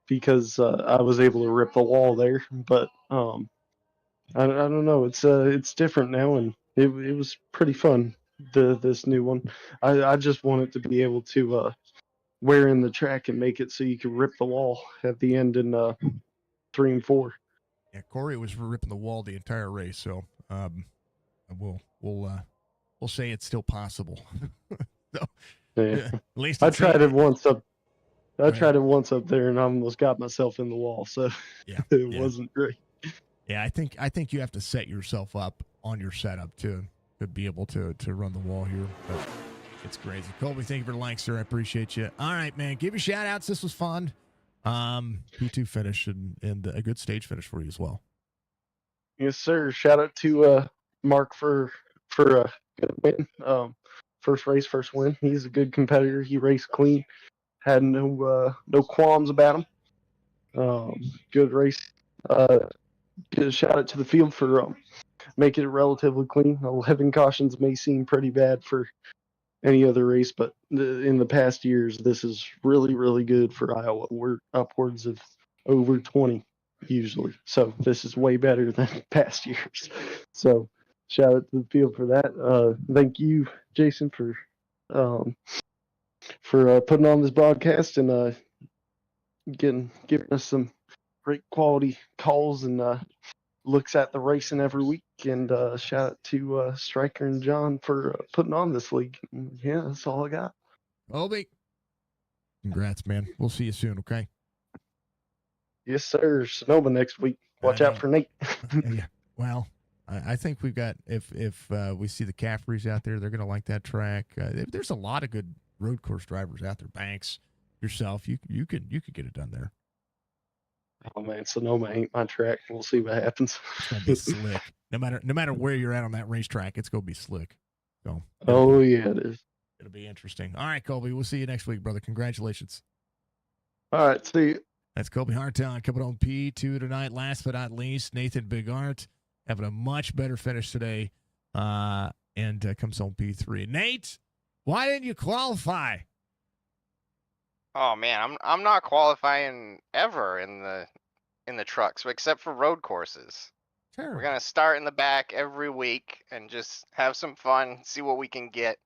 because I was able to rip the wall there. But I don't know. It's different now, and it was pretty fun. This new one, I just want it to be able to wear in the track and make it so you can rip the wall at the end in 3 and 4. Yeah, Corey was ripping the wall the entire race, so we'll say it's still possible. So, Yeah. at least I it's tried it once up. I Right. tried it once up there and I almost got myself in the wall, so Yeah, it yeah. wasn't great. Yeah, I think you have to set yourself up on your setup to be able to run the wall here. But it's crazy. Colby, thank you for the like, sir. I appreciate you. All right, man. Give your shout outs. This was fun. P2 finish and a good stage finish for you as well. Yes, sir. Shout out to Mark for a good win. First race, first win. He's a good competitor. He raced clean. Had no qualms about him. Good race. Good shout out to the field for making it relatively clean. 11 cautions may seem pretty bad for any other race, but in the past years, this is really, really good for Iowa. We're upwards of over 20 usually, so this is way better than past years. So, shout out to the field for that. Thank you, Jason, for putting on this broadcast and giving us some great quality calls and looks at the racing every week. And shout out to Stryker and John for putting on this league. Yeah, that's all I got. Colby, congrats, man. We'll see you soon, okay? Yes, sir. Sonoma next week. Watch out for Nate. Yeah. Well, I think we've got if we see the Caffreys out there, they're going to like that track. There's a lot of good road course drivers out there. Banks, yourself, you could get it done there. Oh man, Sonoma ain't my track. We'll see what happens. It's gonna be slick. No matter where you're at on that racetrack, it's gonna be slick. So. Yeah, it is. It'll be interesting. All right, Colby. We'll see you next week, brother. Congratulations. All right, see you. That's Colby Hartown coming on P2 tonight. Last but not least, Nathan Bigart having a much better finish today, and comes on P3. Nate, why didn't you qualify? Oh man, I'm not qualifying ever in the trucks except for road courses. Sure. We're gonna start in the back every week and just have some fun, see what we can get.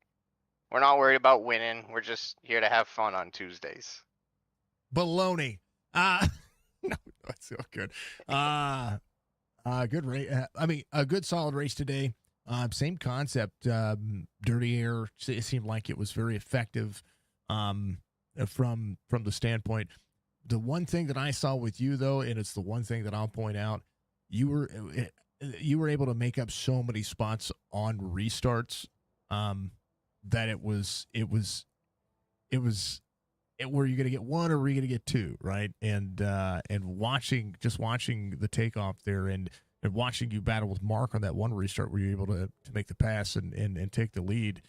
We're not worried about winning. We're just here to have fun on Tuesdays. Baloney. No, that's so good. Good race. I mean, a good solid race today. Same concept. Dirty air. It seemed like it was very effective. From the standpoint, the one thing that I saw with you though, and it's the one thing that I'll point out, you were able to make up so many spots on restarts, that it was were you going to get one or were you going to get two, right? And watching the takeoff there and watching you battle with Mark on that one restart where you're able to make the pass and take the lead.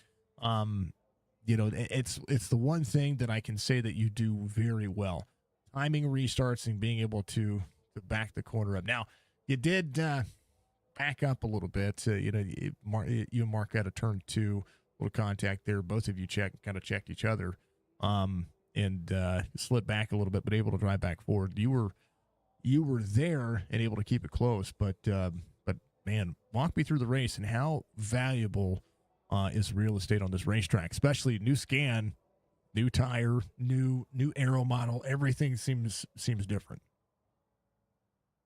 It's the one thing that I can say that you do very well. Timing restarts and being able to back the corner up. Now, you did back up a little bit. You and Mark had a turn 2, little contact there. Both of you checked each other. and slip back a little bit, but able to drive back forward. You were there and able to keep it close, but man, walk me through the race and how valuable is real estate on this racetrack, especially new scan, new tire, new aero model. Everything seems different.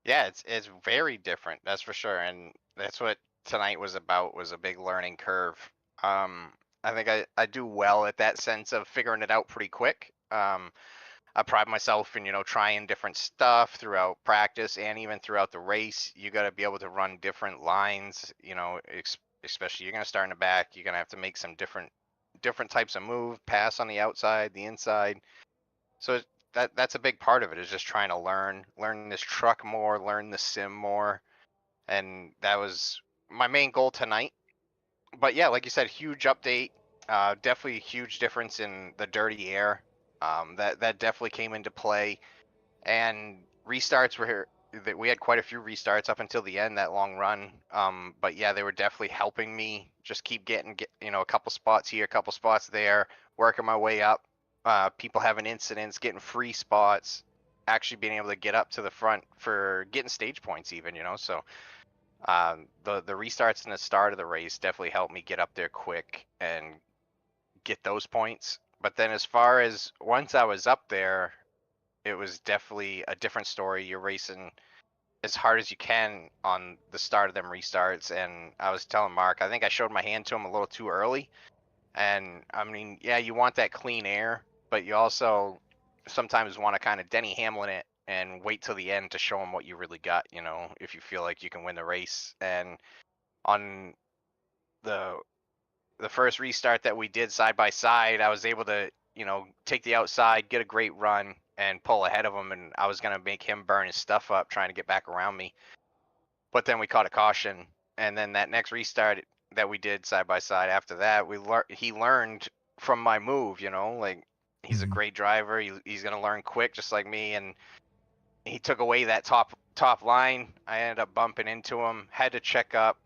Yeah, it's very different, that's for sure, and that's what tonight was about, was a big learning curve. I think I do well at that sense of figuring it out pretty quick. I pride myself in, trying different stuff throughout practice and even throughout the race. You got to be able to run different lines, especially you're going to start in the back. You're going to have to make some different types of move, pass on the outside, the inside. So that's a big part of it, is just trying to learn this truck more, learn the sim more. And that was my main goal tonight. But yeah, like you said, huge update. Definitely a huge difference in the dirty air. That definitely came into play. And restarts were here. That we had quite a few restarts up until the end, that long run. But yeah, they were definitely helping me just keep getting a couple spots here, a couple spots there, working my way up. People having incidents, getting free spots, actually being able to get up to the front for getting stage points even, So the restarts in the start of the race definitely helped me get up there quick and get those points. But then as far as once I was up there, it was definitely a different story. You're racing as hard as you can on the start of them restarts. And I was telling Mark, I think I showed my hand to him a little too early. And I mean, yeah, you want that clean air, but you also sometimes want to kind of Denny Hamlin it and wait till the end to show him what you really got, if you feel like you can win the race. And on the first restart that we did side by side, I was able to, take the outside, get a great run, and pull ahead of him. And I was going to make him burn his stuff up trying to get back around me. But then we caught a caution. And then that next restart that we did side by side after that, he learned from my move, like he's a great driver. He's going to learn quick, just like me. And he took away that top line. I ended up bumping into him, had to check up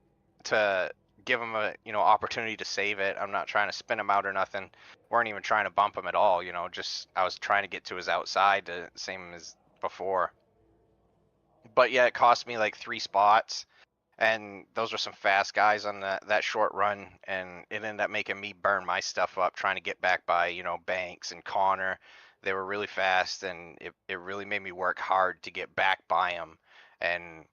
to give him a opportunity to save it. I'm not trying to spin him out or nothing. Weren't even trying to bump him at all, just I was trying to get to his outside, same as before. But yeah, it cost me like 3 spots, and those were some fast guys on that short run, and it ended up making me burn my stuff up trying to get back by Banks and Connor. They were really fast, and it really made me work hard to get back by them. And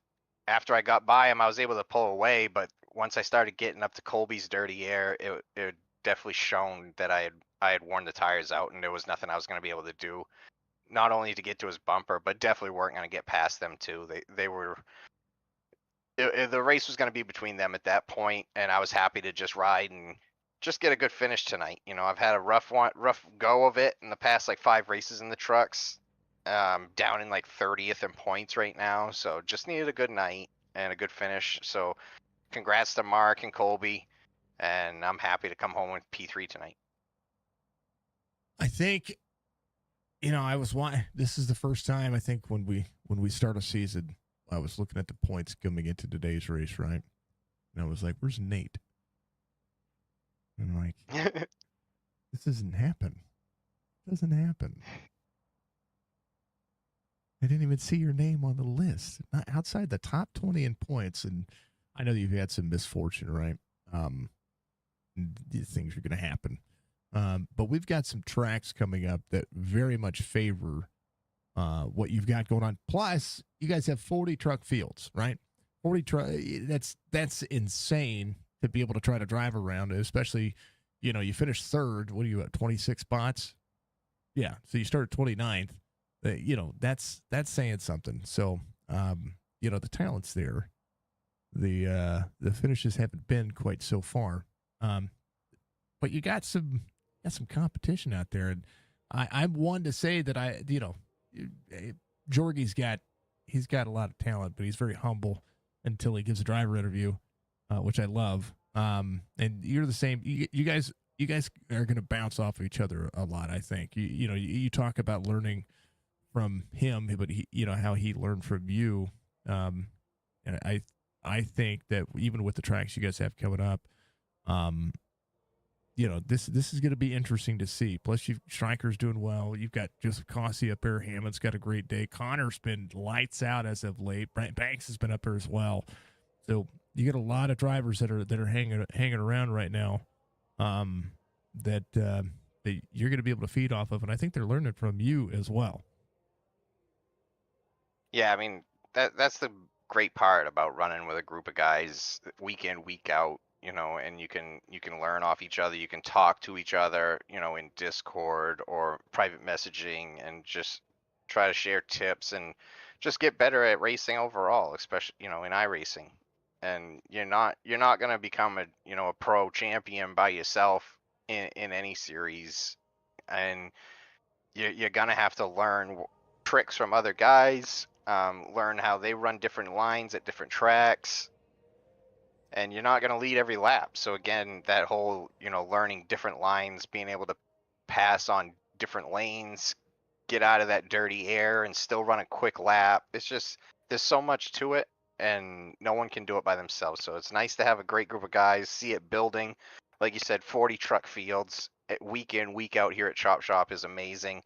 after I got by him, I was able to pull away, but once I started getting up to Colby's dirty air, it definitely shown that I had worn the tires out, and there was nothing I was going to be able to do, not only to get to his bumper, but definitely weren't going to get past them too. They were. The race was going to be between them at that point, and I was happy to just ride and just get a good finish tonight. I've had a rough go of it in the past like 5 races in the trucks. Down in like 30th in points right now, so just needed a good night and a good finish. So congrats to Mark and Colby, and I'm happy to come home with P3 tonight. I think, this is the first time I think when we start a season, I was looking at the points coming into today's race, right? And I was like, where's Nate? And I'm like, this doesn't happen. It doesn't happen. I didn't even see your name on the list. Not outside the top 20 in points. And I know you've had some misfortune, right? These things are going to happen. But we've got some tracks coming up that very much favor what you've got going on. Plus, you guys have 40 truck fields, right? 40 that's insane to be able to try to drive around, especially, you finish third. What are you at, 26 spots? Yeah, so you start at 29th. That's saying something. So, the talent's there. The finishes haven't been quite so far. But you got some competition out there, and I'm one to say that Jorgie's got a lot of talent, but he's very humble until he gives a driver interview, which I love. And you're the same. You guys are going to bounce off of each other a lot. I think you talk about learning from him, but how he learned from you. And I think that even with the tracks you guys have coming up, this is going to be interesting to see. Plus, Stryker's doing well. You've got Joseph Cossey up there. Hammond's got a great day. Connor's been lights out as of late. Brent Banks has been up there as well. So you get a lot of drivers that are hanging around right now, that you're going to be able to feed off of, and I think they're learning from you as well. Yeah, I mean that's the great part about running with a group of guys week in, week out, and you can learn off each other, you can talk to each other, in Discord or private messaging, and just try to share tips and just get better at racing overall, especially, in iRacing. And you're not going to become a pro champion by yourself in any series. And you're going to have to learn tricks from other guys, learn how they run different lines at different tracks, and you're not going to lead every lap. So again, that whole, learning different lines, being able to pass on different lanes, get out of that dirty air and still run a quick lap. It's just, there's so much to it, and no one can do it by themselves. So it's nice to have a great group of guys, see it building. Like you said, 40 truck fields week in, week out here at Chop Shop is amazing.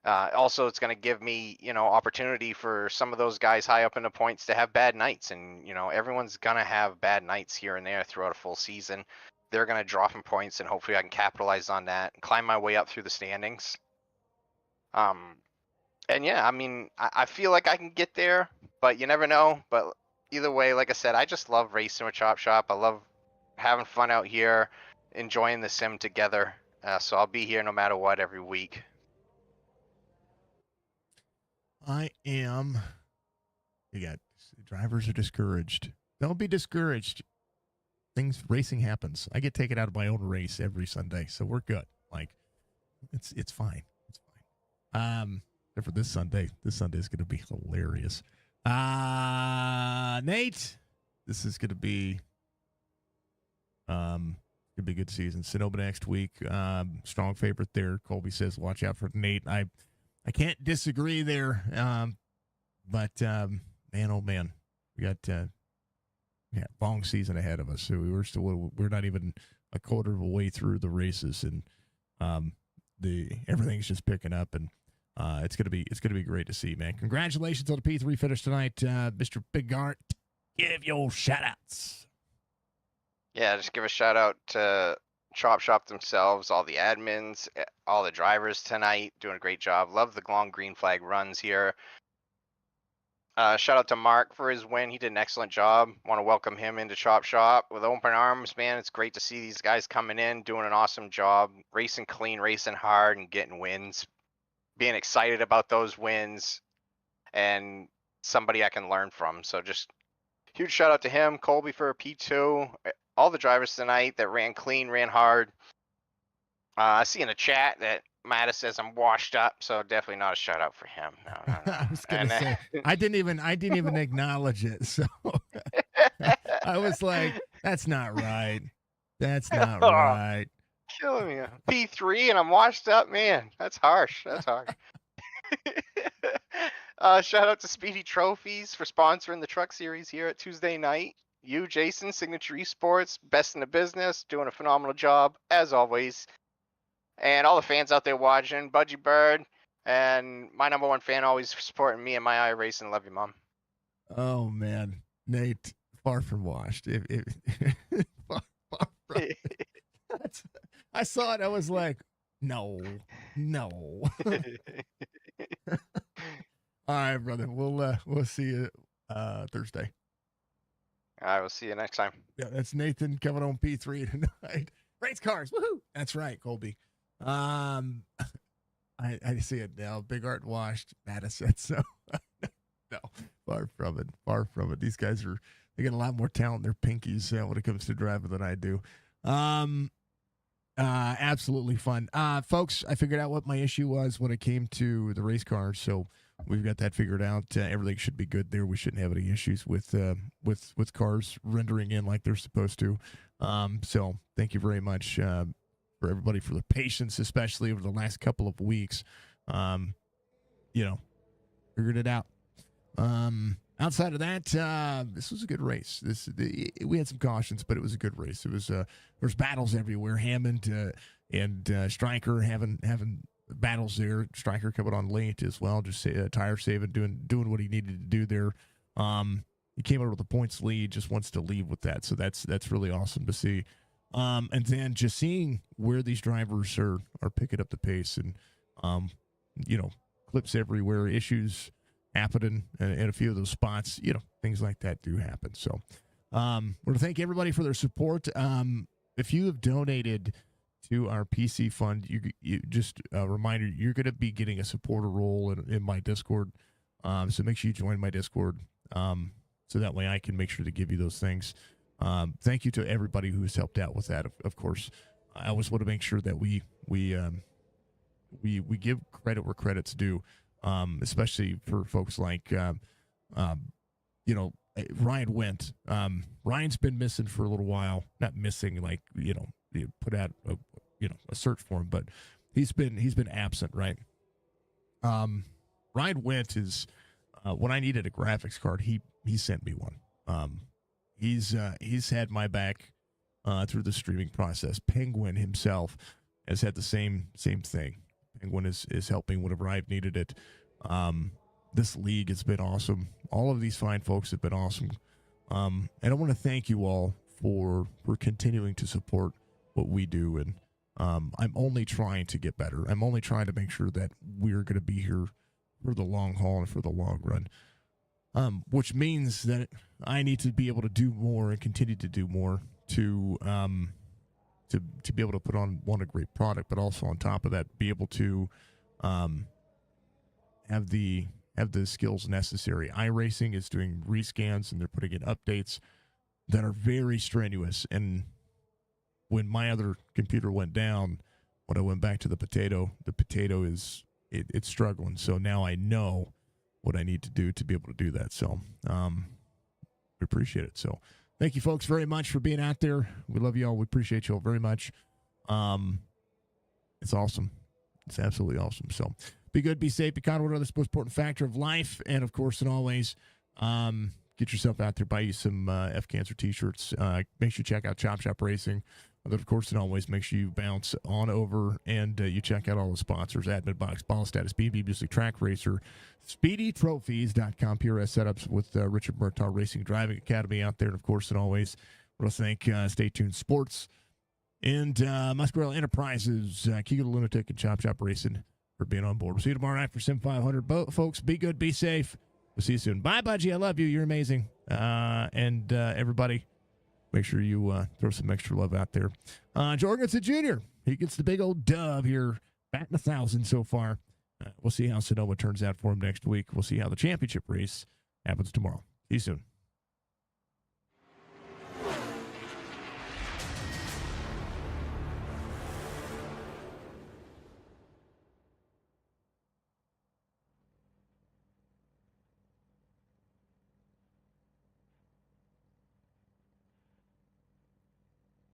Also, it's going to give me, opportunity for some of those guys high up in the points to have bad nights. And, everyone's going to have bad nights here and there throughout a full season. They're going to drop in points, and hopefully I can capitalize on that and climb my way up through the standings. And yeah, I mean, I feel like I can get there, but you never know. But either way, like I said, I just love racing with Chop Shop. I love having fun out here, enjoying the sim together. So I'll be here no matter what every week. I am. Drivers are discouraged. Don't be discouraged. Racing happens. I get taken out of my own race every Sunday, so we're good. Like, it's fine. It's fine. Except for this Sunday. This Sunday is going to be hilarious. Nate, this is going to be a good season. Sonoma next week. Strong favorite there. Colby says, watch out for Nate. I can't disagree there. But man, oh man, we got long season ahead of us. So we're not even a quarter of a way through the races, and everything's just picking up, and it's gonna be great to see, man. Congratulations on the P3 finish tonight, Mr. Big Art. Give your shout outs. Yeah, just give a shout out to Chop Shop themselves, all the admins, all the drivers tonight, doing a great job. Love the long green flag runs here. Shout out to Mark for his win. He did an excellent job. Want to welcome him into Chop Shop with open arms, man. It's great to see these guys coming in, doing an awesome job, racing clean, racing hard, and getting wins. Being excited about those wins, and somebody I can learn from. So just huge shout out to him, Colby for a P2. All the drivers tonight that ran clean, ran hard. I see in the chat that Mattis says I'm washed up, so definitely not a shout out for him. No. I was gonna say I didn't even acknowledge it. So I was like, that's not right. That's not right. Killing me. P3 and I'm washed up, man. That's harsh. That's harsh. Shout out to Speedy Trophies for sponsoring the truck series here at Tuesday night. You, Jason, Signature Esports, best in the business, doing a phenomenal job as always. And all the fans out there watching, Budgie Bird, and my number one fan always supporting me and my iRacing. Love you, Mom. Oh man, Nate, far from washed. Far from I saw it. I was like, no. All right, brother. We'll see you Thursday. I will see you next time. Yeah, that's Nathan coming on P3 tonight. Race cars, woohoo! That's right, Colby. I see it now. Big Art washed. Madison. So no, far from it. Far from it. These guys they got a lot more talent in their pinkies when it comes to driving than I do. Absolutely fun. Folks, I figured out what my issue was when it came to the race cars, so we've got that figured out. Everything should be good there. We shouldn't have any issues with cars rendering in like they're supposed to. So thank you very much for everybody for the patience, especially over the last couple of weeks. Figured it out. outside of that, this was a good race. We had some cautions, but it was a good race. It was there's battles everywhere. Hammond and Stryker having battles there. Stryker coming on late as well, just tire saving, doing what he needed to do there. He came out with a points lead, just wants to leave with that. So that's really awesome to see. And then just seeing where these drivers are picking up the pace and, clips everywhere, issues happening in a few of those spots, things like that do happen. So I want to thank everybody for their support. If you have donated to our PC fund, you just a reminder, you're going to be getting a supporter role in my Discord. So make sure you join my Discord. So that way I can make sure to give you those things. Thank you to everybody who has helped out with that. Of course, I always want to make sure that we give credit where credit's due, especially for folks like, Ryan Went. Ryan's been missing for a little while. Not missing, like, you put out a search for him, but he's been absent, right? Ryan Went is when I needed a graphics card, he sent me one. He's had my back through the streaming process. Penguin himself has had the same thing. Penguin is helping whenever I've needed it. This league has been awesome. All of these fine folks have been awesome. And I want to thank you all for continuing to support what we do. And I'm only trying to get better. I'm only trying to make sure that we're going to be here for the long haul and for the long run. Which means that I need to be able to do more and continue to do more to be able to put on a great product, but also on top of that, be able to have the skills necessary. iRacing is doing rescans and they're putting in updates that are very strenuous. And when my other computer went down, when I went back to the potato is it's struggling. So now I know what I need to do to be able to do that. So we appreciate it. So thank you folks very much for being out there. We love you all. We appreciate you all very much. It's awesome. It's absolutely awesome. So be good, be safe, be kind of another most important factor of life. And of course, and always, get yourself out there, buy you some F Cancer t-shirts. Make sure you check out Chop Shop Racing. And of course, and always, make sure you bounce on over and you check out all the sponsors: Admin Box, Ball Status, BB Music, Track Racer, SpeedyTrophies.com, PRS Setups with Richard Murtaugh Racing Driving Academy out there. And of course, and always, I want to thank Stay Tuned Sports and Muscarella Enterprises, Keegan the Lunatic, and Chop Shop Racing for being on board. We'll see you tomorrow night for Sim 500. Folks, be good, be safe. We'll see you soon. Bye, Budgie. I love you. You're amazing. And everybody, make sure you throw some extra love out there. Jorgensen Jr., he gets the big old dub here, batting 1,000 so far. We'll see how Sonoma turns out for him next week. We'll see how the championship race happens tomorrow. See you soon.